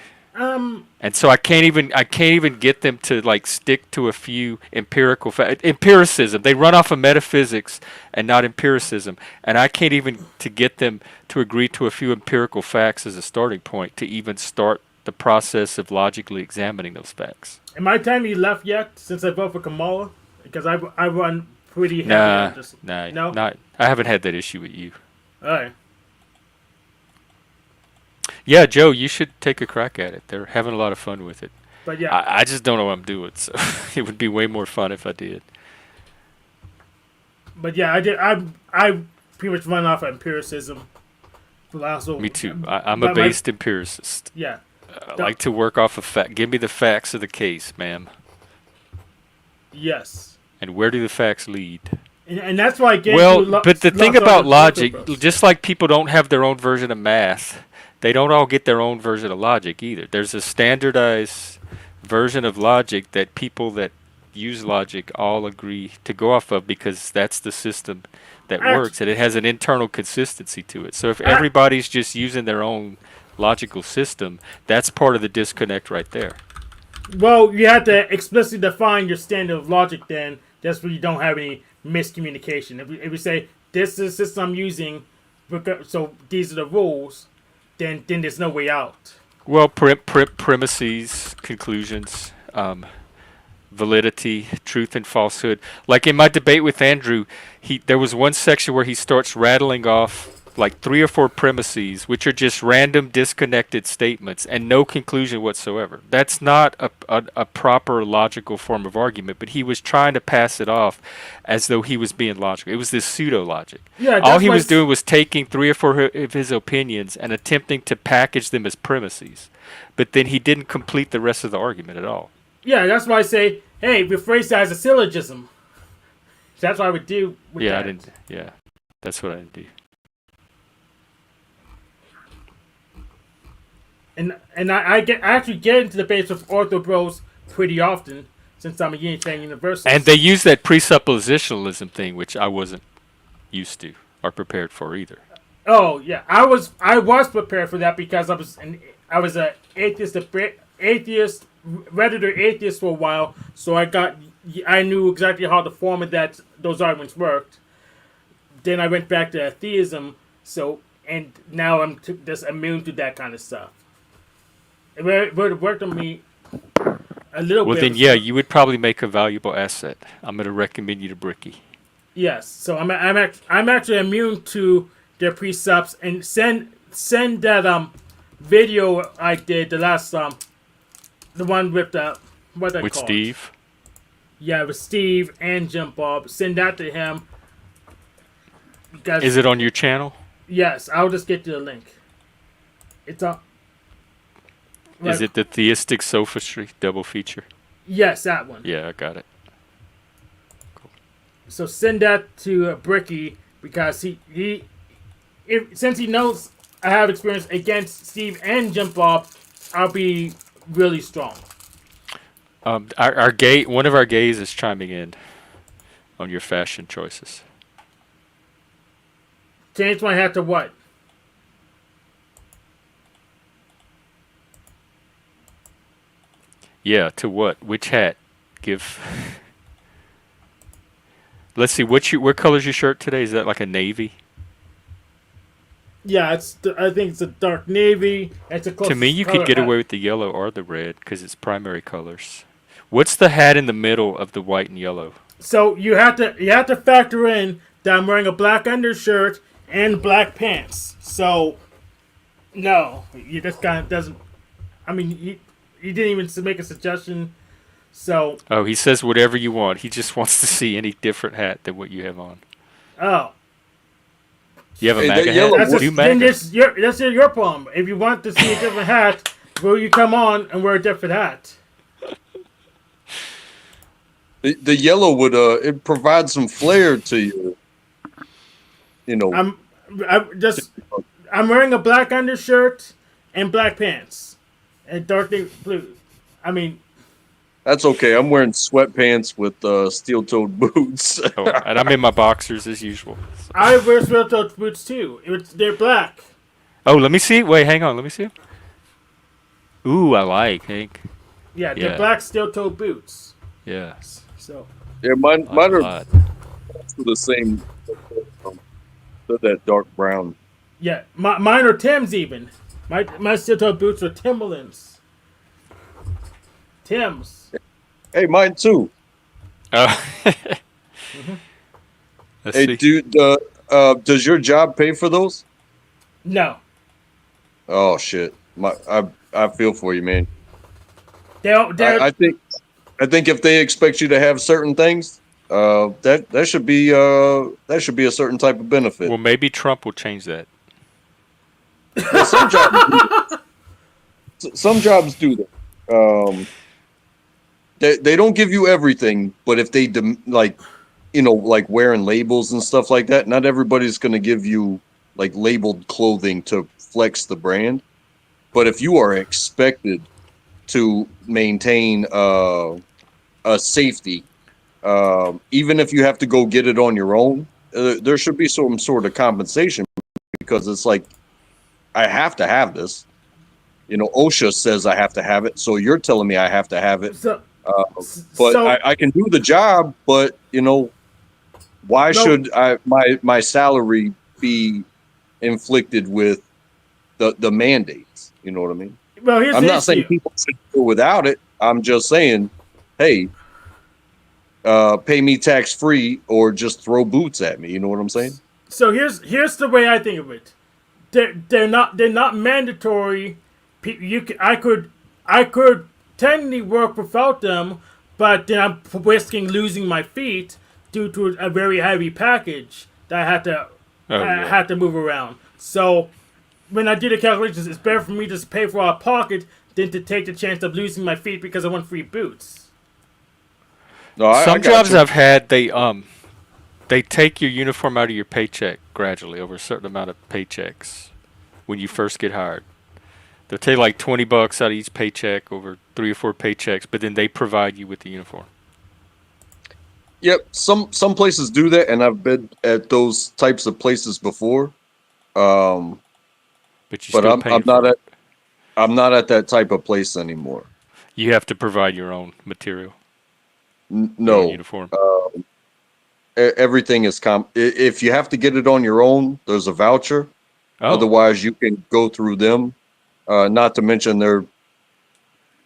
And so I can't even get them to like stick to a few empiricism. They run off of metaphysics and not empiricism, and I can't even to get them to agree to a few empirical facts as a starting point to even start the process of logically examining those facts. Am I timely left yet since I vote for Kamala? Because I run pretty heavy. Nah, on just, nah, no. not. I haven't had that issue with you. All right. Yeah, Joe, you should take a crack at it. They're having a lot of fun with it. But yeah, I just don't know what I'm doing, so it would be way more fun if I did. I did. I pretty much run off of empiricism. But also, Me too. I'm a but based empiricist. yeah. I like to work off of fact. Give me the facts of the case, ma'am. Yes. And where do the facts lead? And that's why I gave Well, you but the thing lots of about other logic, filters. just like people don't have their own version of math, they don't all get their own version of logic either. There's a standardized version of logic that people that use logic all agree to go off of because that's the system that works and it has an internal consistency to it. So if everybody's just using their own logical system, that's part of the disconnect right there. Well, you have to explicitly define your standard of logic then. That's where you don't have any miscommunication. If we say this is the system I'm using, so these are the rules, then there's no way out. Well, premises, conclusions, validity, truth and falsehood. Like in my debate with Andrew, there was one section where he starts rattling off like 3 or 4 premises, which are just random disconnected statements and no conclusion whatsoever. That's not a proper logical form of argument, but he was trying to pass it off as though he was being logical. It was this pseudo logic. Yeah, all he was doing was taking 3 or 4 of his opinions and attempting to package them as premises, but then he didn't complete the rest of the argument at all. Yeah, that's why I say, hey, rephrase that as a syllogism. That's what I would do with that. I didn't. Yeah, that's what I didn't do. And I actually get into debates with ortho bros pretty often since I'm a Unitarian Universalist. And they use that presuppositionalism thing, which I wasn't used to or prepared for either. Oh yeah, I was prepared for that because I was an atheist, Redditor atheist for a while, so I knew exactly how the form of those arguments worked. Then I went back to theism, and now I'm just immune to that kind of stuff. It worked on me a little bit. Well, then, yeah, you would probably make a valuable asset. I'm going to recommend you to Bricky. Yes, so I'm actually immune to their precepts, and send that video I did the last the one with what I with called Steve. Yeah, with Steve and Jim Bob. Send that to him. Because, is it on your channel? Yes, I'll just get you the link. It's on. Is it the Theistic Sophistry double feature? Yes, that one. Yeah, I got it. Cool. So send that to Bricky because since he knows I have experience against Steve and Jim Bob, I'll be really strong. One of our gays is chiming in on your fashion choices. Change my hat to what? Yeah, to what? Which hat? Give. Let's see. What color's your shirt today? Is that like a navy? Yeah, I think it's a dark navy. It's a to me, you could get away with the yellow or the red because it's primary colors. What's the hat in the middle of the white and yellow? So you have to factor in that I'm wearing a black undershirt and black pants. So no, you just kind of doesn't. I mean, he didn't even make a suggestion. So he says whatever you want. He just wants to see any different hat than what you have on. Oh. You have a MAGA hat? That's your problem. If you want to see a different hat, will you come on and wear a different hat? The yellow would it provides some flair to you. You know. I'm wearing a black undershirt and black pants and dark blue. I mean. That's okay. I'm wearing sweatpants with steel-toed boots. And I'm in my boxers as usual. I wear steel-toed boots too. They're black. Oh, let me see. Wait, hang on. Let me see them. Ooh, I like, Hank. Yeah, they're black steel-toed boots. Yeah. So. Yeah, mine are the same. They're that dark brown. Yeah, mine are Tim's even. My steel-toed boots are Timberlands. Tim's. Hey, mine too. Let's hey, see. dude, does your job pay for those? No. Oh shit! I feel for you, man. I think if they expect you to have certain things, that should be a certain type of benefit. Well, maybe Trump will change that. Well, some jobs do that. They don't give you everything, but if they like wearing labels and stuff like that, not everybody's going to give you like labeled clothing to flex the brand. But if you are expected to maintain a safety, even if you have to go get it on your own, there should be some sort of compensation because it's like, I have to have this. You know, OSHA says I have to have it, so you're telling me I have to have it. I can do the job, but you know, Why No, should my salary be inflicted with the mandates? You know what I mean? well, here's I'm the not saying issue. people should do without it. I'm just saying, hey, pay me tax free or just throw boots at me. You know what I'm saying? So here's the way I think of it. They're not mandatory. I could technically work without them, but then I'm risking losing my feet due to a very heavy package that Oh I yeah. had to move around. So when I do the calculations, it's better for me to just pay for out of pocket than to take the chance of losing my feet because I want free boots. No, I Some got jobs you. I've had, they take your uniform out of your paycheck gradually over a certain amount of paychecks when you first get hired. They'll take like $20 out of each paycheck over 3 or 4 paychecks, but then they provide you with the uniform. Yep, some places do that, and I've been at those types of places before. Um, But you're but still I'm paying for it. I'm not at that type of place anymore. You have to provide your own material, your own No, uniform. everything is if you have to get it on your own, there's a voucher. Oh, Otherwise, you can go through them. Not to mention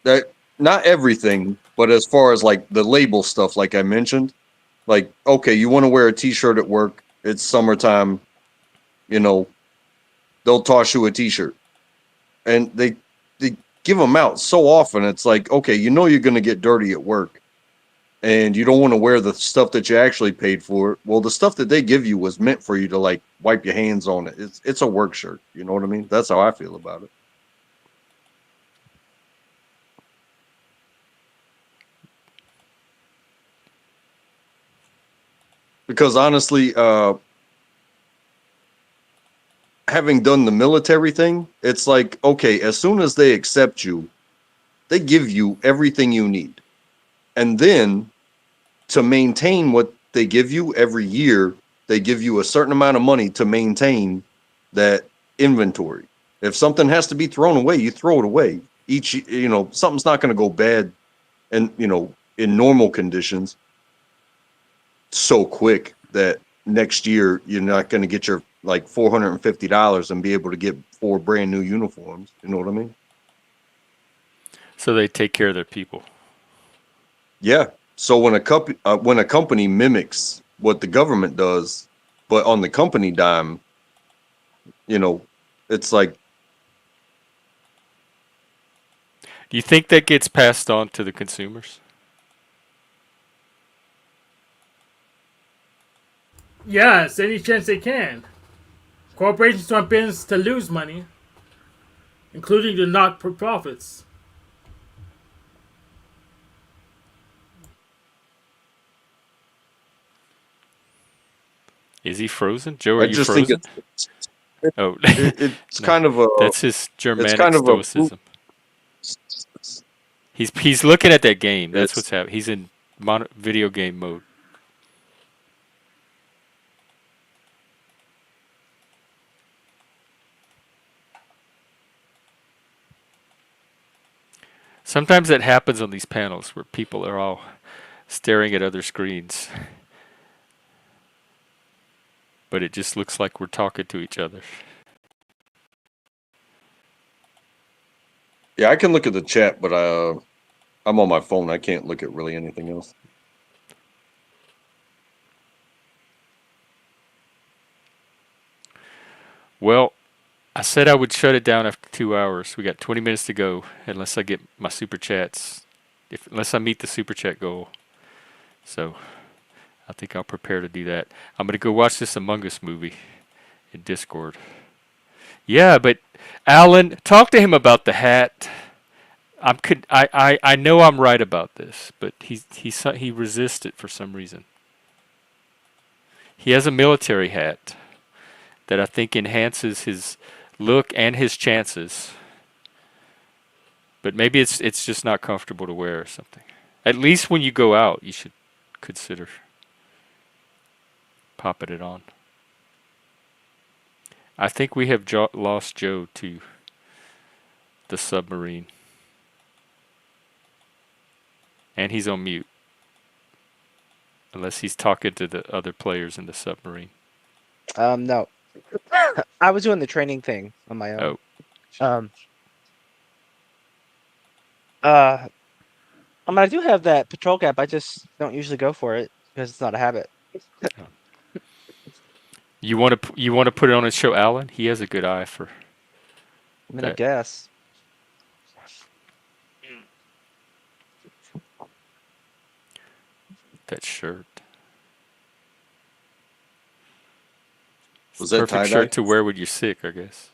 that not everything, but as far as like the label stuff, like I mentioned, like okay, you want to wear a t-shirt at work. It's summertime. You know, they'll toss you a t-shirt, and they give them out so often. It's like okay, you know you're going to get dirty at work, and you don't want to wear the stuff that you actually paid for. Well, the stuff that they give you was meant for you to like wipe your hands on it. It's a work shirt. You know what I mean? That's how I feel about it. Because honestly, having done the military thing, it's like okay, as soon as they accept you, they give you everything you need, and then to maintain what they give you every year, they give you a certain amount of money to maintain that inventory. If something has to be thrown away, you throw it away. Something's not going to go bad, and in normal conditions, so quick that next year you're not going to get your like $450 and be able to get 4 brand new uniforms. You know what I mean? so they take care of their people. Yeah. So when a company mimics what the government does, but on the company dime, you know, it's like Do you think that gets passed on to the consumers? Yes, any chance they can. Corporations want business to lose money, including the not for profits. Is he frozen? Joe, are I you just think frozen? Oh, it's no. kind of a That's his it's Germanic kind of a stoicism. He's looking at that game. That's it's what's happening. He's in video game mode. Sometimes that happens on these panels where people are all staring at other screens, but it just looks like we're talking to each other. yeah, I can look at the chat, but I'm on my phone. I can't look at really anything else. Well, I said I would shut it down after 2 hours. We got 20 minutes to go, unless I get my super chats, unless I meet the super chat goal. So I think I'll prepare to do that. I'm gonna go watch this Among Us movie in Discord. Yeah, but Alan, talk to him about the hat. I know I'm right about this, but he resists it for some reason. He has a military hat that I think enhances his look and his chances. But maybe it's just not comfortable to wear or something. At least when you go out, you should consider popping it on. I think we have lost Joe to the submarine, and he's on mute. Unless he's talking to the other players in the submarine. No, I was doing the training thing on my own. Oh, Um, uh, I mean, I do have that patrol cap. I just don't usually go for it because it's not a habit. you want to put it on and show Alan? He has a good eye for I mean, I that guess. that shirt. It's Was the that perfect tie dye? shirt to wear when you're sick, I guess.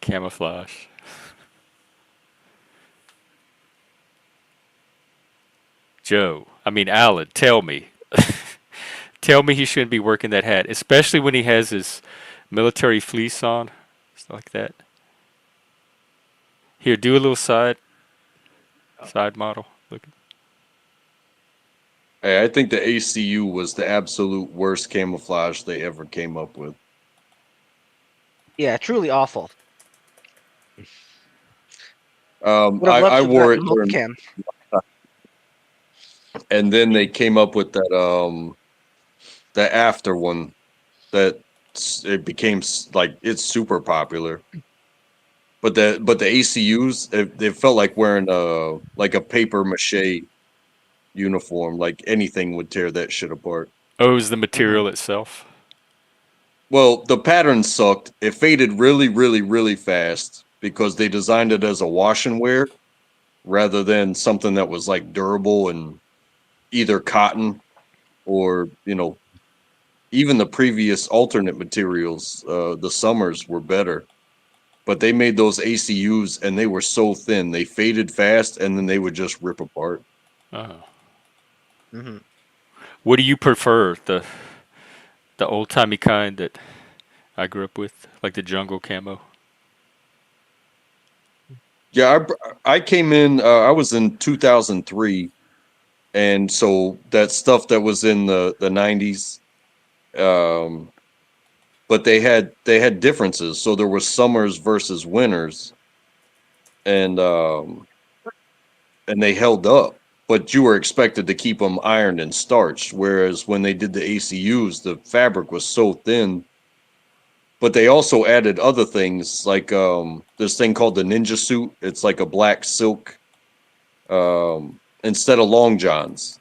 Camouflage. Alan, tell me. Tell me he shouldn't be working that hat, especially when he has his military fleece on. Stuff like that. Here, do a little side model. Look. Hey, I think the ACU was the absolute worst camouflage they ever came up with. Yeah, truly awful. Would have loved I to have wore gotten it a during, multicam. and then they came up with the after one that it became like it's super popular. But the ACUs, it felt like wearing a paper mache uniform. Like anything would tear that shit apart. Oh, it was the Mhm. material itself. Well, the pattern sucked. It faded really, really, really fast because they designed it as a wash and wear rather than something that was like durable and either cotton or even the previous alternate materials. The summers were better, but they made those ACUs and they were so thin they faded fast and then they would just rip apart. Oh. Mhm. What do you prefer? The old timey kind that I grew up with, like the jungle camo. Yeah, I came in. I was in 2003, and so that stuff that was in the 90s. Um, but they had differences. So there was summers versus winters, and and they held up. But you were expected to keep them ironed and starched. Whereas when they did the ACUs, the fabric was so thin. But they also added other things like this thing called the ninja suit. It's like a black silk instead of long johns.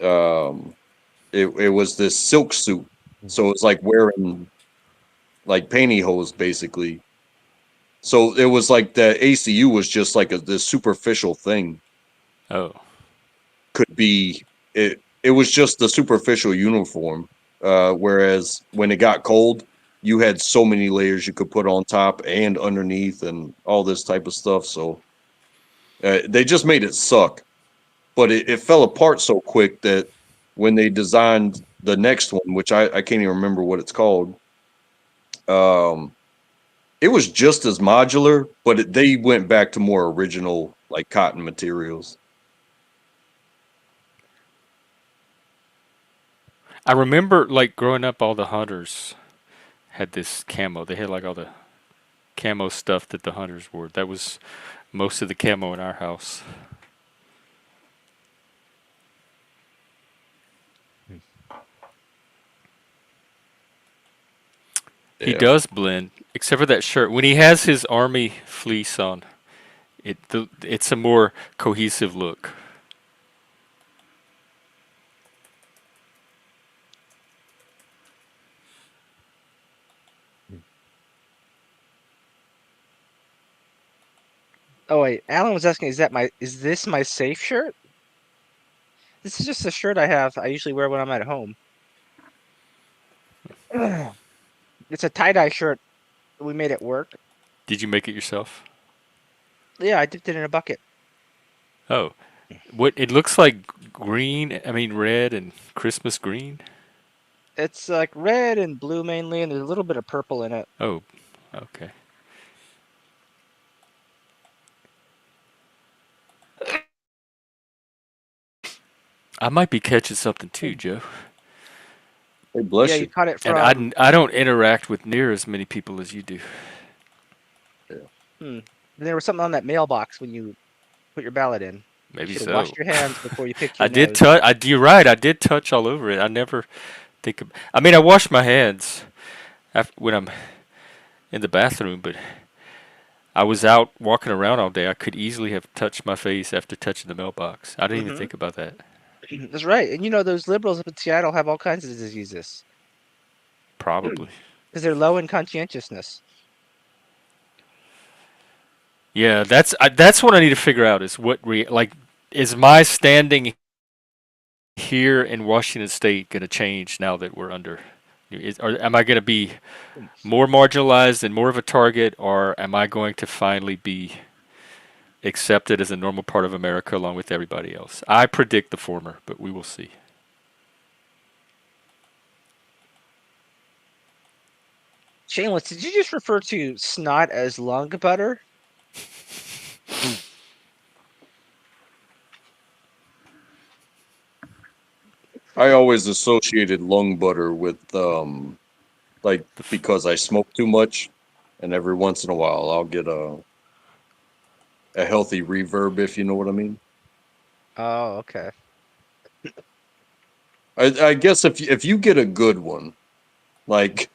Um, it was this silk suit, so it's like wearing like pantyhose basically. So it was like the ACU was just like this superficial thing. Oh. Could be it. It was just the superficial uniform. Whereas when it got cold, you had so many layers you could put on top and underneath and all this type of stuff. So they just made it suck. But it fell apart so quick that when they designed the next one, which I can't even remember what it's called, um, it was just as modular, but they went back to more original like cotton materials. I remember like growing up, all the hunters had this camo. They had like all the camo stuff that the hunters wore. That was most of the camo in our house. He Yeah. does blend, except for that shirt. When he has his army fleece on, it's a more cohesive look. Oh wait, Alan was asking, is this my safe shirt? This is just a shirt I have. I usually wear when I'm at home. It's a tie-dye shirt we made at work. Did you make it yourself? Yeah, I dipped it in a bucket. Oh, what it looks like green. I mean red and Christmas green. It's like red and blue mainly, and there's a little bit of purple in it. Oh, okay. I might be catching something too, Joe. Hey, Yeah, bless you you. caught it And from. I don't interact with near as many people as you do. Yeah. There was something on that mailbox when you put your ballot in. You Maybe should have so. washed your hands before you picked I your did nose. touch. You're right. I did touch all over it. I never think. I mean, I wash my hands when I'm in the bathroom, but I was out walking around all day. I could easily have touched my face after touching the mailbox. I didn't even Mm-hmm. think about that. That's right. And those liberals up in Seattle have all kinds of diseases Probably. because they're low in conscientiousness. Yeah, that's what I need to figure out is like is my standing here in Washington State going to change now that we're under? Or am I going to be more marginalized and more of a target, or am I going to finally be accepted as a normal part of America along with everybody else? I predict the former, but we will see. Shameless, did you just refer to snot as lung butter? I always associated lung butter with like The f- because I smoke too much, and every once in a while I'll get a healthy reverb, if you know what I mean. Oh, okay. I guess if you get a good one, like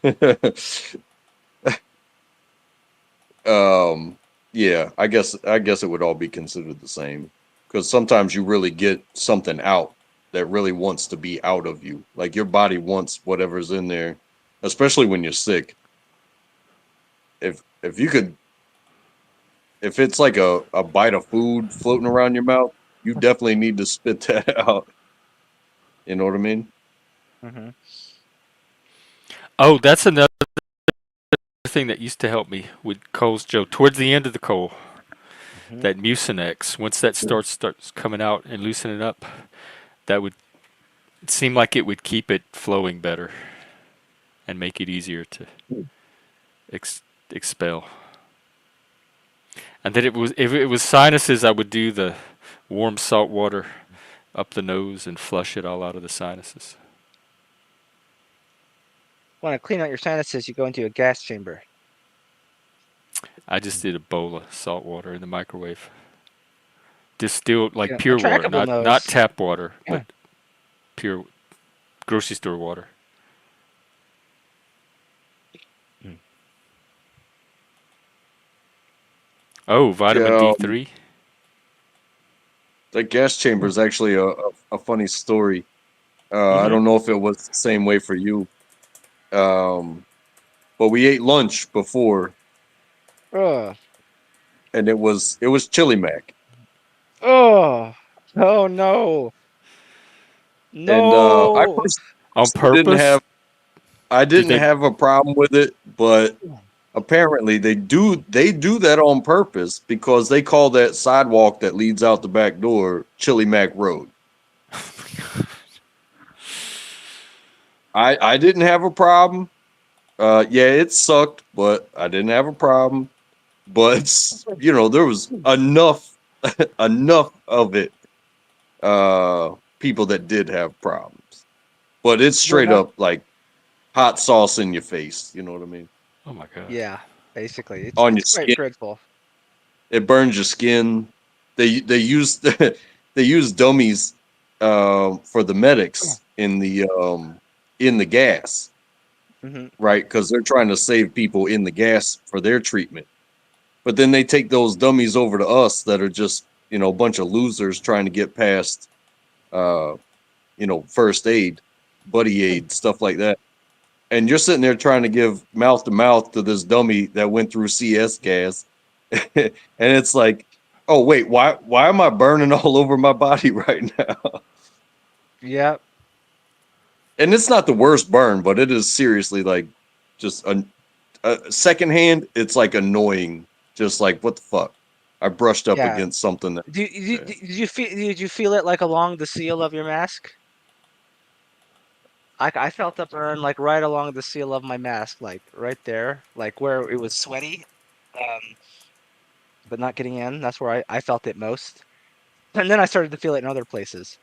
yeah, I guess it would all be considered the same because sometimes you really get something out that really wants to be out of you. Like your body wants whatever's in there, especially when you're sick. If you could, if it's like a bite of food floating around your mouth, you definitely need to spit that out. You know what I mean? Mm-hmm. Oh, that's another thing that used to help me with Cole's Joe. Towards the end of the Cole, Mm-hmm. that Mucinex, once that starts coming out and loosening up, that would seem like it would keep it flowing better and make it easier to expel. And then if it was sinuses, I would do the warm salt water up the nose and flush it all out of the sinuses. Want to clean out your sinuses? You go into a gas chamber. I just did a bowl of salt water in the microwave. Distilled like Yeah, a pure water, trackable not nose. tap water, but Yeah. pure grocery store water. Mm. Oh, vitamin Yeah, D3. the gas chamber is actually a funny story. I Mm-hmm. don't know if it was the same way for you. Um, but we ate lunch before, Oh. and it was chili mac, Oh. Oh no. and I No. On personally didn't purpose? have I Did didn't they? have a problem with it, but apparently they do that on purpose because they call that sidewalk that leads out the back door Chili Mac Road. I didn't have a problem. Yeah, it sucked, but I didn't have a problem. But there was enough enough of it people that did have problems. But it's Well, straight not. up like hot sauce in your face, you know what I mean? Oh my god. Yeah. Basically, it's On your it's quite skin. dreadful. It burns your skin. They use they use dummies for the medics in the gas, Mm-hmm. right? Because they're trying to save people in the gas for their treatment. But then they take those dummies over to us that are just a bunch of losers trying to get past uh, first aid, buddy aid, stuff like that. And you're sitting there trying to give mouth to mouth to this dummy that went through CS gas, and it's like, oh wait, why am I burning all over my body right now? Yep. And it's not the worst burn, but it is seriously like just a secondhand. It's like annoying, just like what the fuck. I brushed up Yeah. against something that. Did you feel it like along the seal of your mask? I felt the burn like right along the seal of my mask, like right there, like where it was sweaty, um, but not getting in. That's where I felt it most. And then I started to feel it in other places.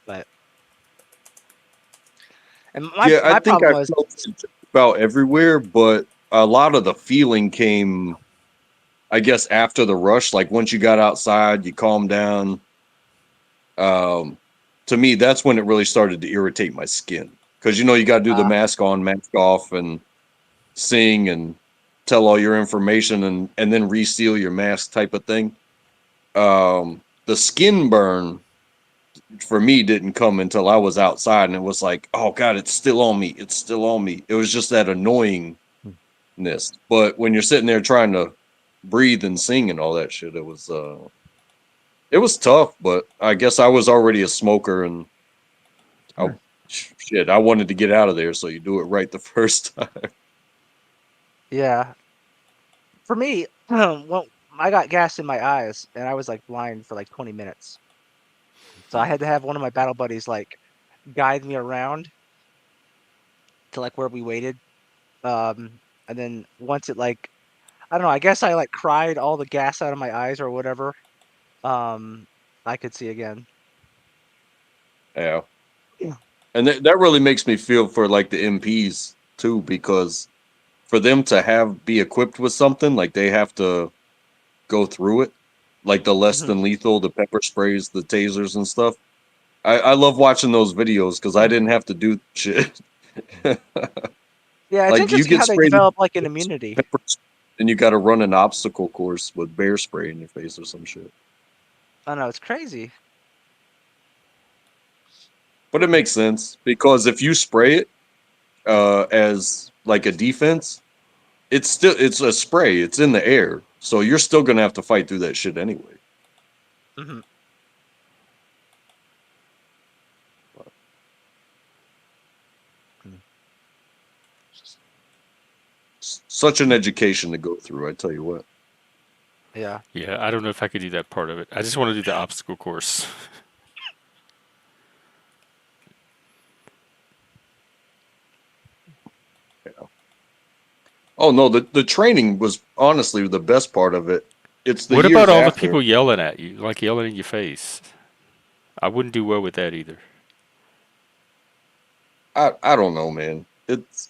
And my Yeah, I my think problem I was, felt it just about everywhere, but a lot of the feeling came, I guess, after the rush. Like once you got outside, you calmed down. to me, that's when it really started to irritate my skin. Because, you know, you got to do the mask on, mask off, and sing and tell all your information and then reseal your mask type of thing. The skin burn for me didn't come until I was outside, and it was like, oh God, it's still on me. It's still on me. It was just that annoyingness. But when you're sitting there trying to breathe and sing and all that shit, it was tough. But I guess I was already a smoker, and I wanted to get out of there. So you do it right the first time. Yeah. For me, well, I got gas in my eyes, and I was like blind for like 20 minutes. So I had to have one of my battle buddies like guide me around to like where we waited. And then once it like, I don't know, I guess I like cried all the gas out of my eyes or whatever. I could see again. Yeah. Yeah. And that really makes me feel for like the MPs too, because for them to be equipped with something, like they have to go through it, like the less than lethal, the pepper sprays, the tasers and stuff. I love watching those videos because I didn't have to do shit. Yeah, it's Like you interesting get how they sprayed develop like an immunity. pepper, and you got to run an obstacle course with bear spray in your face or some shit. I don't know, it's crazy. But it makes sense because if you spray it as like a defense, it's a spray. It's in the air, so you're still gonna have to fight through that shit anyway. Mhm. Such an education to go through, I tell you what. Yeah. Yeah, I don't know if I could do that part of it. I just want to do the obstacle course. Yeah. Oh no, the training was honestly the best part of it. It's the What about years all the after. people yelling at you, like yelling in your face? I wouldn't do well with that either. I don't know, man. It's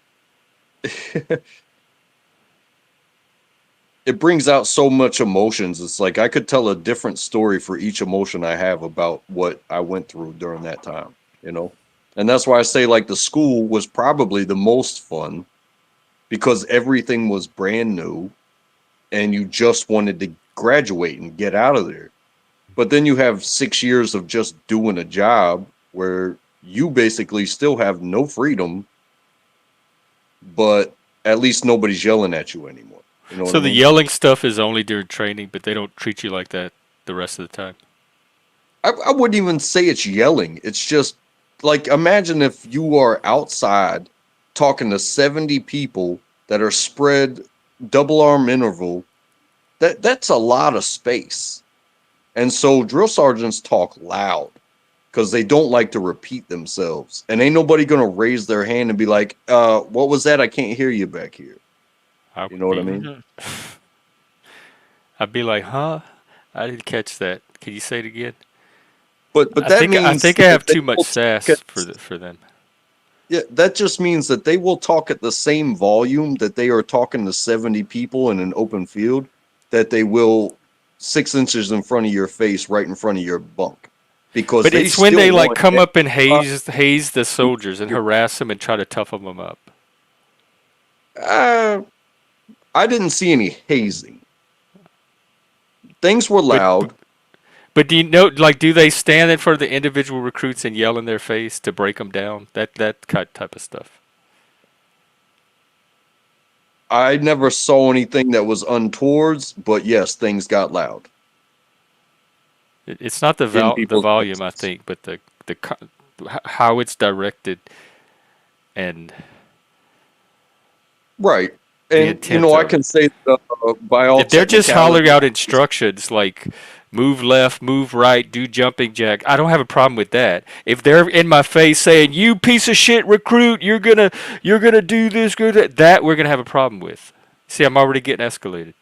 it brings out so much emotions. It's like I could tell a different story for each emotion I have about what I went through during that time, you know? And that's why I say like the school was probably the most fun because everything was brand new and you just wanted to graduate and get out of there. But then you have 6 years of just doing a job where you basically still have no freedom, but at least nobody's yelling at you anymore. You know what So I the mean? yelling stuff is only during training, but they don't treat you like that the rest of the time. I wouldn't even say it's yelling. It's just like imagine if you are outside talking to 70 people that are spread double arm interval. That's a lot of space. And so drill sergeants talk loud because they don't like to repeat themselves. And ain't nobody gonna raise their hand and be like, what was that? I can't hear you back here. I You know would what I be, mean? I'd be like, huh? I didn't catch that. Can you say it again? But I that think I means think I that have they too much will talk sass at, for them. yeah, that just means that they will talk at the same volume that they are talking to 70 people in an open field that they will 6 inches in front of your face, right in front of your bunk. Because But they it's when still they like want come up and everybody haze the to soldiers and hear. harass them and try to toughen them up. Uh, I didn't see any hazing. Things were But loud. but do you know, like, do they stand in front of the individual recruits and yell in their face to break them down? That type of stuff. I never saw anything that was untowards, but yes, things got loud It's not in the people's volume, I faces. think, but how it's directed and Right. the And, you intent know, I of it. can say by all If they're just hollering technicality, out instructions like move left, move right, do jumping jack, I don't have a problem with that. If they're in my face saying you piece of shit recruit, you're gonna do this, that we're gonna have a problem with. See, I'm already getting escalated.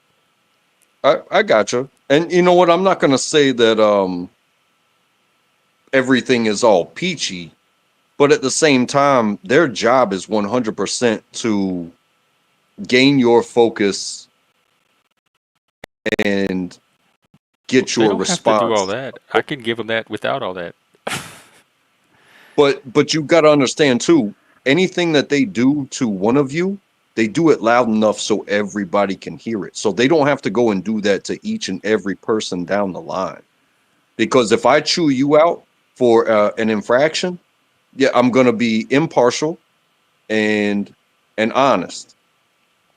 I gotcha. And you know what? I'm not going to say that everything is all peachy, but at the same time, their job is 100% to gain your focus and get They your don't have to do all response. that. I can give them that without all that. But you got to understand too, anything that they do to one of you, they do it loud enough so everybody can hear it. So they don't have to go and do that to each and every person down the line. Because if I chew you out for an infraction, yeah, I'm going to be impartial and honest.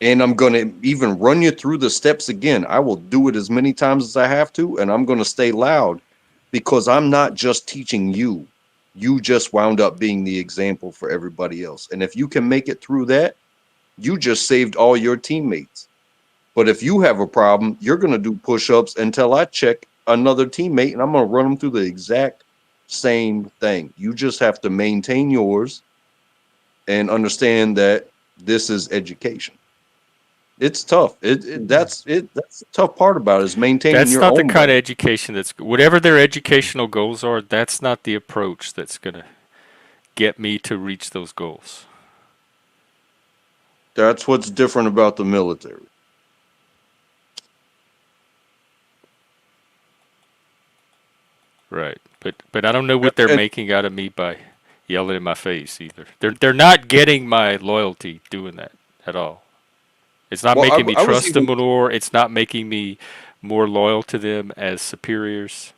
And I'm going to even run you through the steps again. I will do it as many times as I have to, and I'm going to stay loud because I'm not just teaching you. You just wound up being the example for everybody else. And if you can make it through that, you just saved all your teammates. But if you have a problem, you're going to do push-ups until I check another teammate, and I'm going to run them through the exact same thing. You just have to maintain yours and understand that this is education. It's tough. That's the tough part about it, is maintaining That's your not the own kind of brain. education that's whatever their educational goals are. That's not the approach that's gonna get me to reach those goals. That's what's different about the military. Right. But I don't know what they're And making out of me by yelling in my face either. They're not getting my loyalty doing that at all. It's not well, making me I was trust them even more. It's not making me more loyal to them as superiors.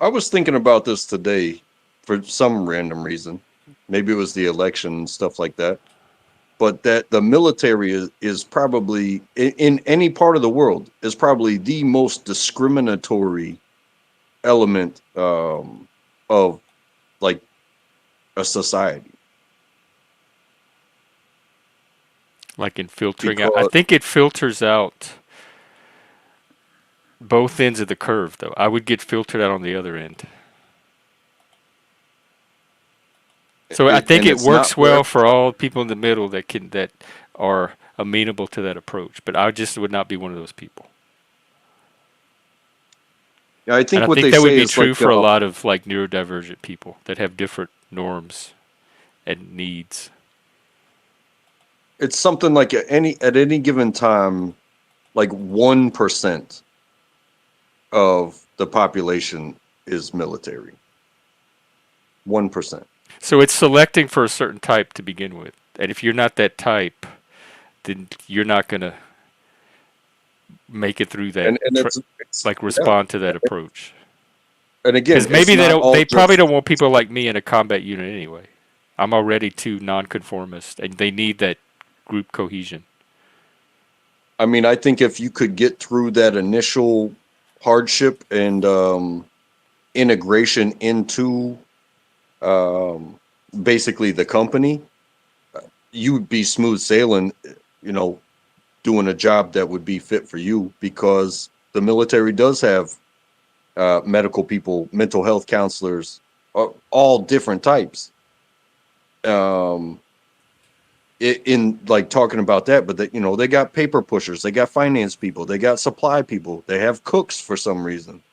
I was thinking about this today for some random reason. Maybe it was the election and stuff like that. But that the military is probably in any part of the world is probably the most discriminatory element of like a society, Like in filtering out. I because think it filters out both ends of the curve, though. I would get filtered out on the other end. So I think and it it's not works for well for all people in the middle that are amenable to that approach. But I just would not be one of those people. I And think I what think they that would say be is like true for a lot of like neurodivergent people that have different norms and needs. it's something like at any given time, like 1% of the population is military. 1%. So it's selecting for a certain type to begin with. And if you're not that type, then you're not going to make it through that, And it's like yeah. respond to that approach. And again, Because it's maybe not all they probably just don't want people like me in a combat unit anyway. I'm already too nonconformist, and they need that group cohesion. I mean, I think if you could get through that initial hardship and integration into um, basically the company, you would be smooth sailing, you know, doing a job that would be fit for you, because the military does have medical people, mental health counselors, all different types. Um, in like talking about that, but that, you know, they got paper pushers, they got finance people, they got supply people, they have cooks for some reason.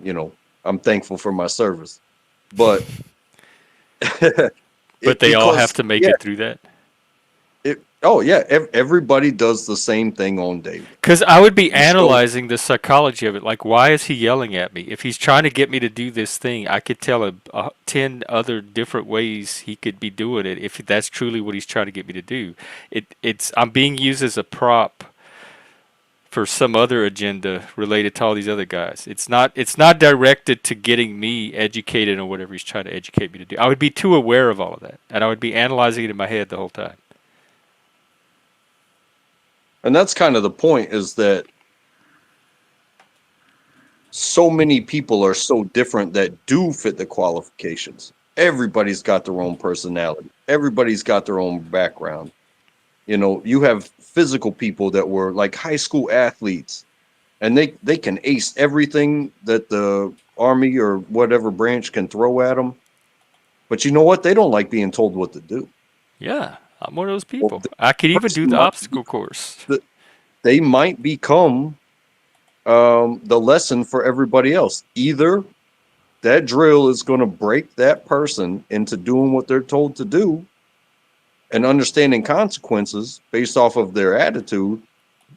You know, I'm thankful for my service, but But they all have because to make yeah, it through that. oh yeah, everybody does the same thing on daily. Because I would be You show analyzing the psychology of it. Like, why is he yelling at me? If he's trying to get me to do this thing, I could tell him 10 other different ways he could be doing it if that's truly what he's trying to get me to do. I'm being used as a prop for some other agenda related to all these other guys. It's not directed to getting me educated on whatever he's trying to educate me to do. I would be too aware of all of that, and I would be analyzing it in my head the whole time. and that's kind of the point, is that so many people are so different that do fit the qualifications. Everybody's got their own personality. Everybody's got their own background. You know, you have physical people that were like high school athletes, and they can ace everything that the army or whatever branch can throw at them. But you know what? They don't like being told what to do. Yeah, I'm one of those Well, people. the I could even do person the might obstacle course. they might become the lesson for everybody else. Either that drill is going to break that person into doing what they're told to do and understanding consequences based off of their attitude,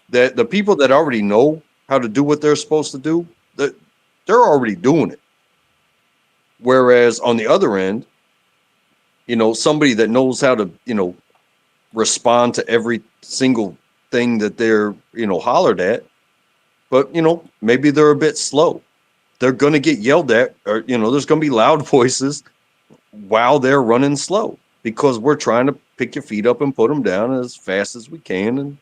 that the people that already know how to do what they're supposed to do, they're already doing it. Whereas on the other end, somebody that knows how to, respond to every single thing that they're, hollered at, but, maybe they're a bit slow. They're going to get yelled at, or, there's going to be loud voices while they're running slow because we're trying to pick your feet up and put them down as fast as we can.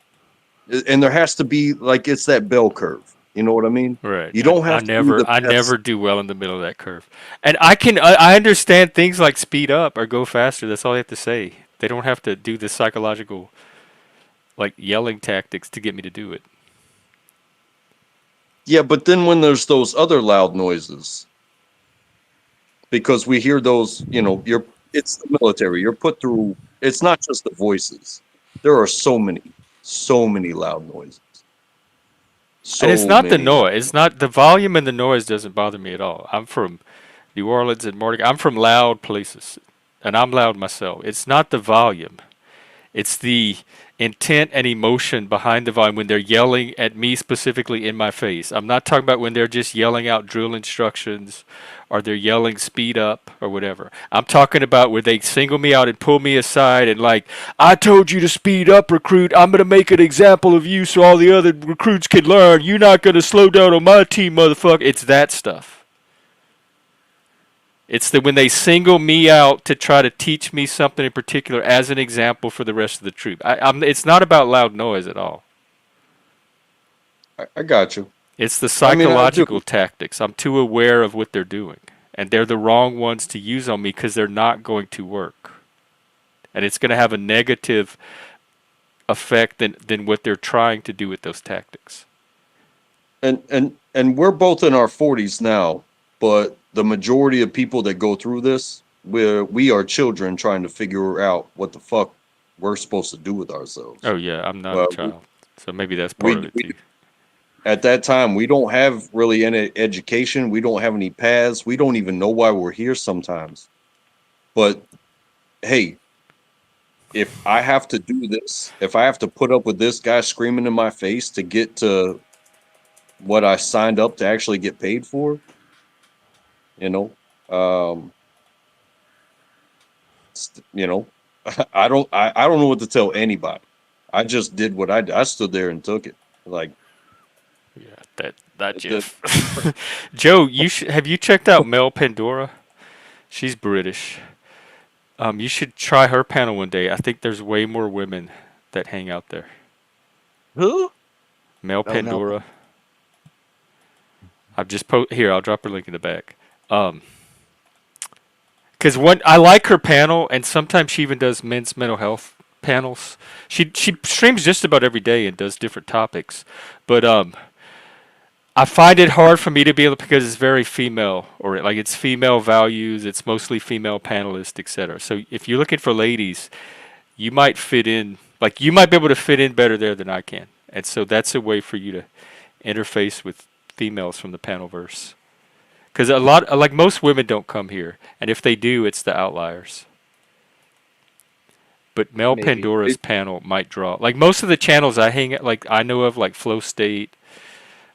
And there has to be, like, it's that bell curve. You know what I mean? Right. You don't I have to be never the I best. never do well in the middle of that curve. And I understand things like speed up or go faster. That's all they have to say. They don't have to do the psychological like yelling tactics to get me to do it. Yeah, but then when there's those other loud noises, because we hear those, it's the military. You're put through, it's not just the voices. There are so many loud noises. And it's So not the many loud noise. It's not the volume and the noise doesn't bother me at all. I'm from New Orleans and Mordecai. I'm from loud places, and I'm loud myself. It's not the volume. It's the intent and emotion behind the volume when they're yelling at me specifically in my face. I'm not talking about when they're just yelling out drill instructions or they're yelling speed up or whatever. I'm talking about where they single me out and pull me aside and like, I told you to speed up, recruit. I'm going to make an example of you so all the other recruits can learn. You're not going to slow down on my team, motherfucker. It's that stuff. It's when they single me out to try to teach me something in particular as an example for the rest of the troop. It's not about loud noise at all. I got you. It's the I mean, I do. psychological tactics. I'm too aware of what they're doing. And they're the wrong ones to use on me because they're not going to work. And it's going to have a negative effect than what they're trying to do with those tactics. And we're both in our 40s now, but the majority of people that go through this, we are children trying to figure out what the fuck we're supposed to do with ourselves. Oh, yeah, I'm not Well, a child. So maybe that's part of it, too. At that time, we don't have really any education. We don't have any paths. We don't even know why we're here sometimes. But hey, if I have to do this, if I have to put up with this guy screaming in my face to get to what I signed up to actually get paid for, you know, um, I don't know what to tell anybody. I just did what I did. I stood there and took it. Like, Yeah, that the, Jeff. Joe, have you checked out Mel Pandora? She's British. You should try her panel one day. I think there's way more women that hang out there. Who? Mel Oh, Mel. Pandora. I've just here. I'll drop her link in the back. Because I like her panel, and sometimes she even does men's mental health panels. She streams just about every day and does different topics, but I find it hard for me to be able because it's very female or like it's female values. It's mostly female panelists, etc. So if you're looking for ladies, you might fit in. Like you might be able to fit in better there than I can, and so that's a way for you to interface with females from the panelverse. Because like most women don't come here, and if they do, it's the outliers. But Mel Maybe. Pandora's panel might draw. Like most of the channels I hang at, like I know of, like Flow State,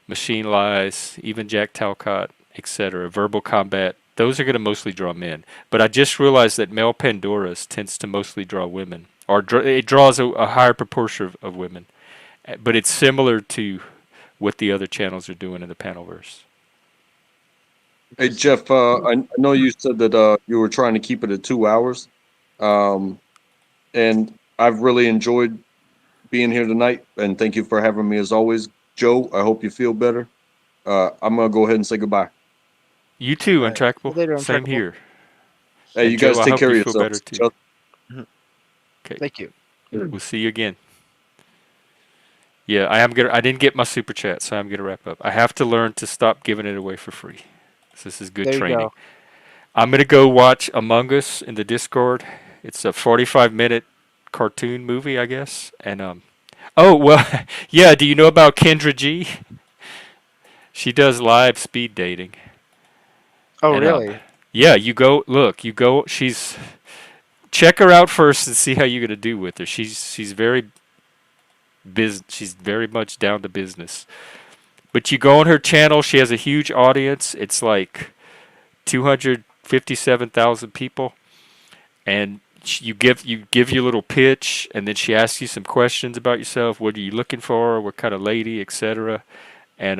Machine Lies, even Jack Talcott, etc. Verbal Combat. Those are going to mostly draw men. But I just realized that Mel Pandora's tends to mostly draw women, or it draws a higher proportion of women. But it's similar to what the other channels are doing in the panelverse. hey Jeff, I know you said that you were trying to keep it at 2 hours, and I've really enjoyed being here tonight. And thank you for having me as always, Joe. I hope you feel better. I'm gonna go ahead and say goodbye. You too, All right. Untrackable. See you later, Same Untrackable. here. Hey, And you Joe, guys I take hope care of you feel better yourselves. too. Okay, Thank you. we'll see you again. Yeah, I didn't get my super chat, so I'm gonna wrap up. I have to learn to stop giving it away for free. So this is good There you training. go. I'm gonna go watch Among Us in the Discord. It's a 45-minute cartoon movie, I guess. And oh well, yeah. Do you know about Kendra G? She does live speed dating. Oh, And, really? yeah, you go. She's check her out first and see how you're gonna do with her. She's very she's very much down to business. But you go on her channel, she has a huge audience. It's like 257,000 people, and you give your little pitch, and then she asks you some questions about yourself. What are you looking for? What kind of lady, etc. And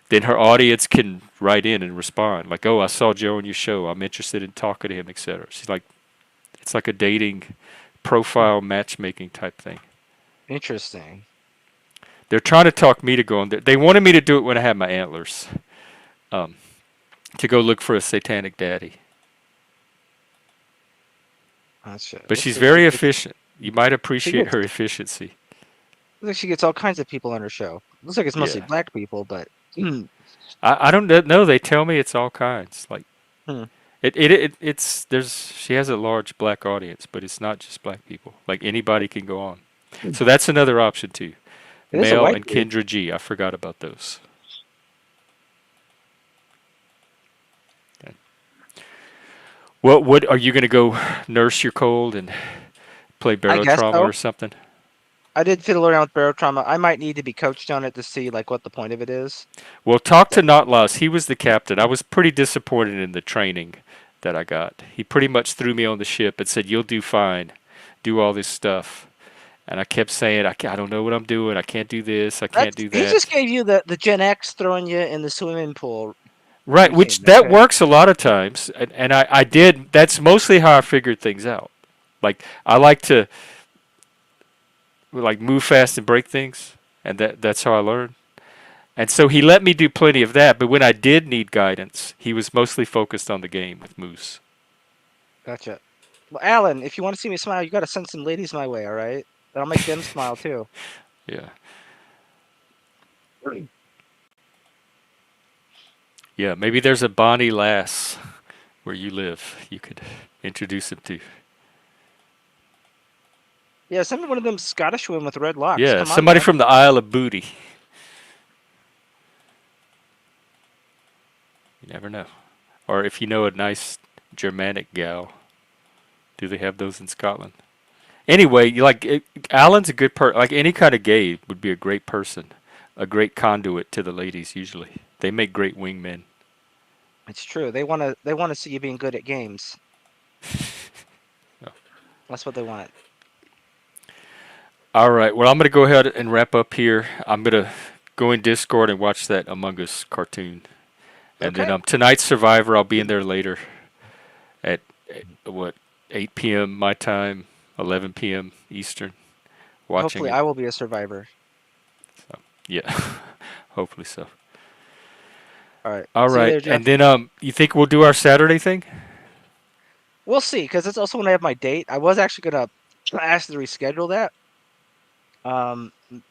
then her audience can write in and respond, like, "Oh, I saw Joe on your show. I'm interested in talking to him, etc." She's like, it's like a dating profile matchmaking type thing. Interesting. They're trying to talk me to go on there. They wanted me to do it when I had my antlers, um, to go look for a satanic daddy. Gotcha. But Looks she's like she very gets, efficient. You might she appreciate gets her efficiency. looks like she gets all kinds of people on her show. Looks like it's mostly Yeah. black people, but hmm. I don't know. They tell me it's all kinds. Like it's there's she has a large black audience, but it's not just black people. Like anybody can go on. So that's another option too. It is a Mel white and dude. Kendra G. I forgot about those. Okay. What are you gonna go nurse your cold and play I guess barotrauma so. or something? I did fiddle around with barotrauma. I might need to be coached on it to see like what the point of it is. Well, talk to Notlaws. He was the captain. I was pretty disappointed in the training that I got. He pretty much threw me on the ship and said, "You'll do fine. Do all this stuff." And I kept saying, I don't know what I'm doing. I can't do this. I can't That's do he just that. gave you the Gen X throwing you in the swimming pool Right, which routine. that Okay. works a lot of times. And I did. That's mostly how I figured things out. Like, I like to like move fast and break things. And that's how I learned. And so he let me do plenty of that. But when I did need guidance, he was mostly focused on the game with Moose. Gotcha. Well, Alan, if you want to see me smile, you got to send some ladies my way. All right, that'll make them smile too. Yeah. Yeah, maybe there's a Bonnie Lass where you live. You could introduce him to. Yeah, send me one of them Scottish women with red locks. Yeah, Come on, somebody man. from the Isle of Booty. You never know. Or if you know a nice Germanic gal, do they have those in Scotland? Anyway, Alan's a good like any kind of gay would be a great person, a great conduit to the ladies. Usually, they make great wingmen. It's true. They want to see you being good at games. Oh. That's what they want. All right. Well, I'm gonna go ahead and wrap up here. I'm gonna go in Discord and watch that Among Us cartoon, and Okay. then tonight's Survivor. I'll be in there later at what 8 p.m. my time, 11 p.m. Eastern, watching Hopefully, it. I will be a survivor. So, yeah, hopefully so. All right. All See you right, later, Jeff. and then you think we'll do our Saturday thing? We'll see, because it's also when I have my date. I was actually gonna ask to reschedule that,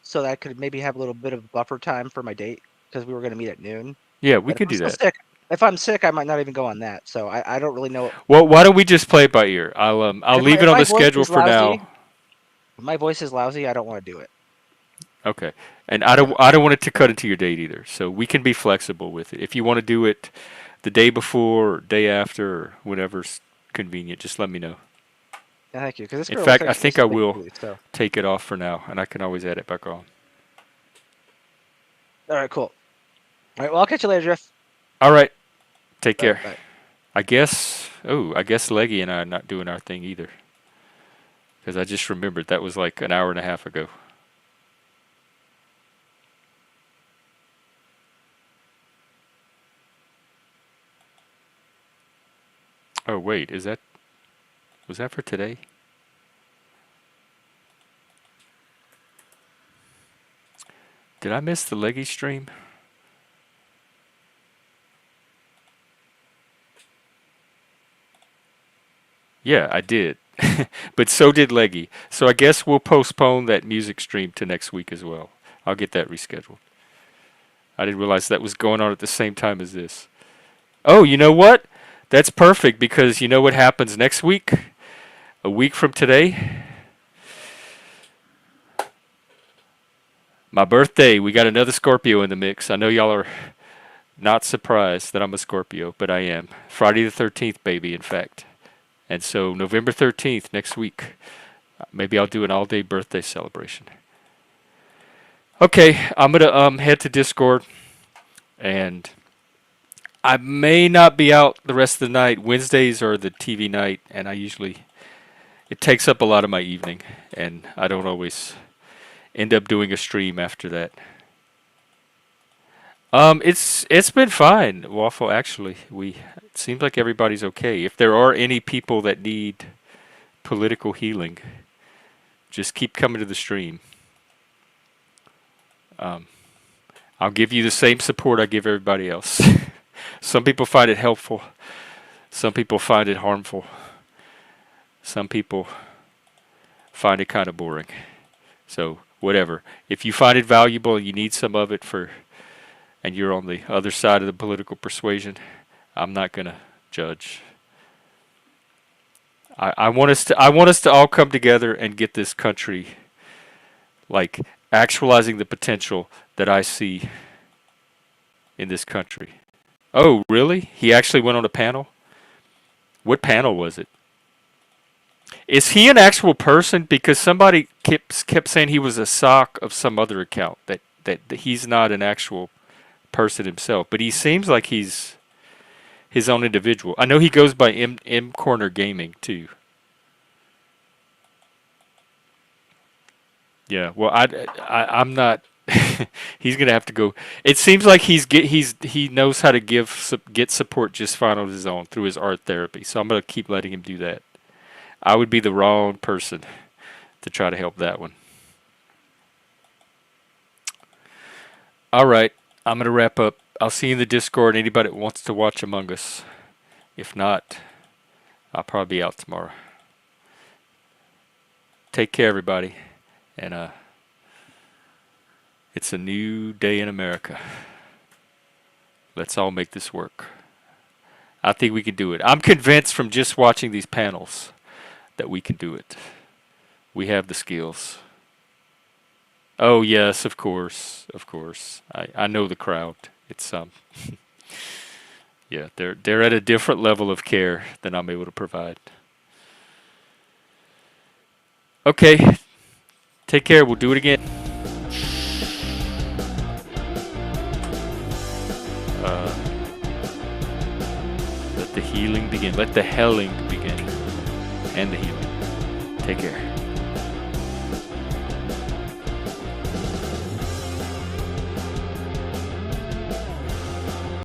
so that I could maybe have a little bit of buffer time for my date, because we were gonna meet at noon. Yeah, we But could do that. if I'm sick, I might not even go on that. So I don't really know. Well, why don't we just play it by ear? I'll leave it If on my the voice schedule is for lousy, now. if my voice is lousy, I don't want to do it. Okay. And I don't want it to cut into your date either. So we can be flexible with it. If you want to do it the day before or day after or whenever's convenient, just let me know. Yeah, thank you. Because this In girl fact, looks I like think she's I will sleepy, so. take it off for now, and I can always add it back on. All right, cool. All right, well, I'll catch you later, Jeff. All right. Take All right, care. bye. I guess Leggy and I are not doing our thing either. Because I just remembered that was like an hour and a half ago. Oh, wait. Was that for today? Did I miss the Leggy stream? Yeah, I did. But so did Leggy. So I guess we'll postpone that music stream to next week as well. I'll get that rescheduled. I didn't realize that was going on at the same time as this. Oh, you know what? That's perfect because you know what happens next week? A week from today? My birthday. We got another Scorpio in the mix. I know y'all are not surprised that I'm a Scorpio, but I am. Friday the 13th, baby, in fact. And so November 13th, next week, maybe I'll do an all-day birthday celebration. Okay, I'm gonna head to Discord, and I may not be out the rest of the night. Wednesdays are the TV night, and it takes up a lot of my evening, and I don't always end up doing a stream after that. It's been fine, Waffle. Actually, it seems like everybody's okay. If there are any people that need political healing, just keep coming to the stream. Um, I'll give you the same support I give everybody else. Some people find it helpful. Some people find it harmful. Some people find it kind of boring. So whatever. If you find it valuable and you need some of it and you're on the other side of the political persuasion, I'm not gonna judge. I want us to all come together and get this country, like, actualizing the potential that I see in this country. Oh, really? He actually went on a panel? What panel was it? Is he an actual person? Because somebody kept saying he was a sock of some other account, that he's not an actual person himself, but he seems like he's his own individual. I know he goes by M Corner Gaming too. Yeah, well, I'm not. He's gonna have to go. It seems like he knows how to get support just fine on his own through his art therapy. So I'm gonna keep letting him do that. I would be the wrong person to try to help that one. All right, I'm gonna wrap up. I'll see you in the Discord. Anybody that wants to watch Among Us. If not, I'll probably be out tomorrow. Take care, everybody, and it's a new day in America. Let's all make this work. I think we can do it. I'm convinced from just watching these panels that we can do it. We have the skills. Oh yes, of course, of course. I know the crowd. It's yeah, they're at a different level of care than I'm able to provide. Okay, take care. We'll do it again. Let the healing begin. Let the helling begin, and the healing. Take care.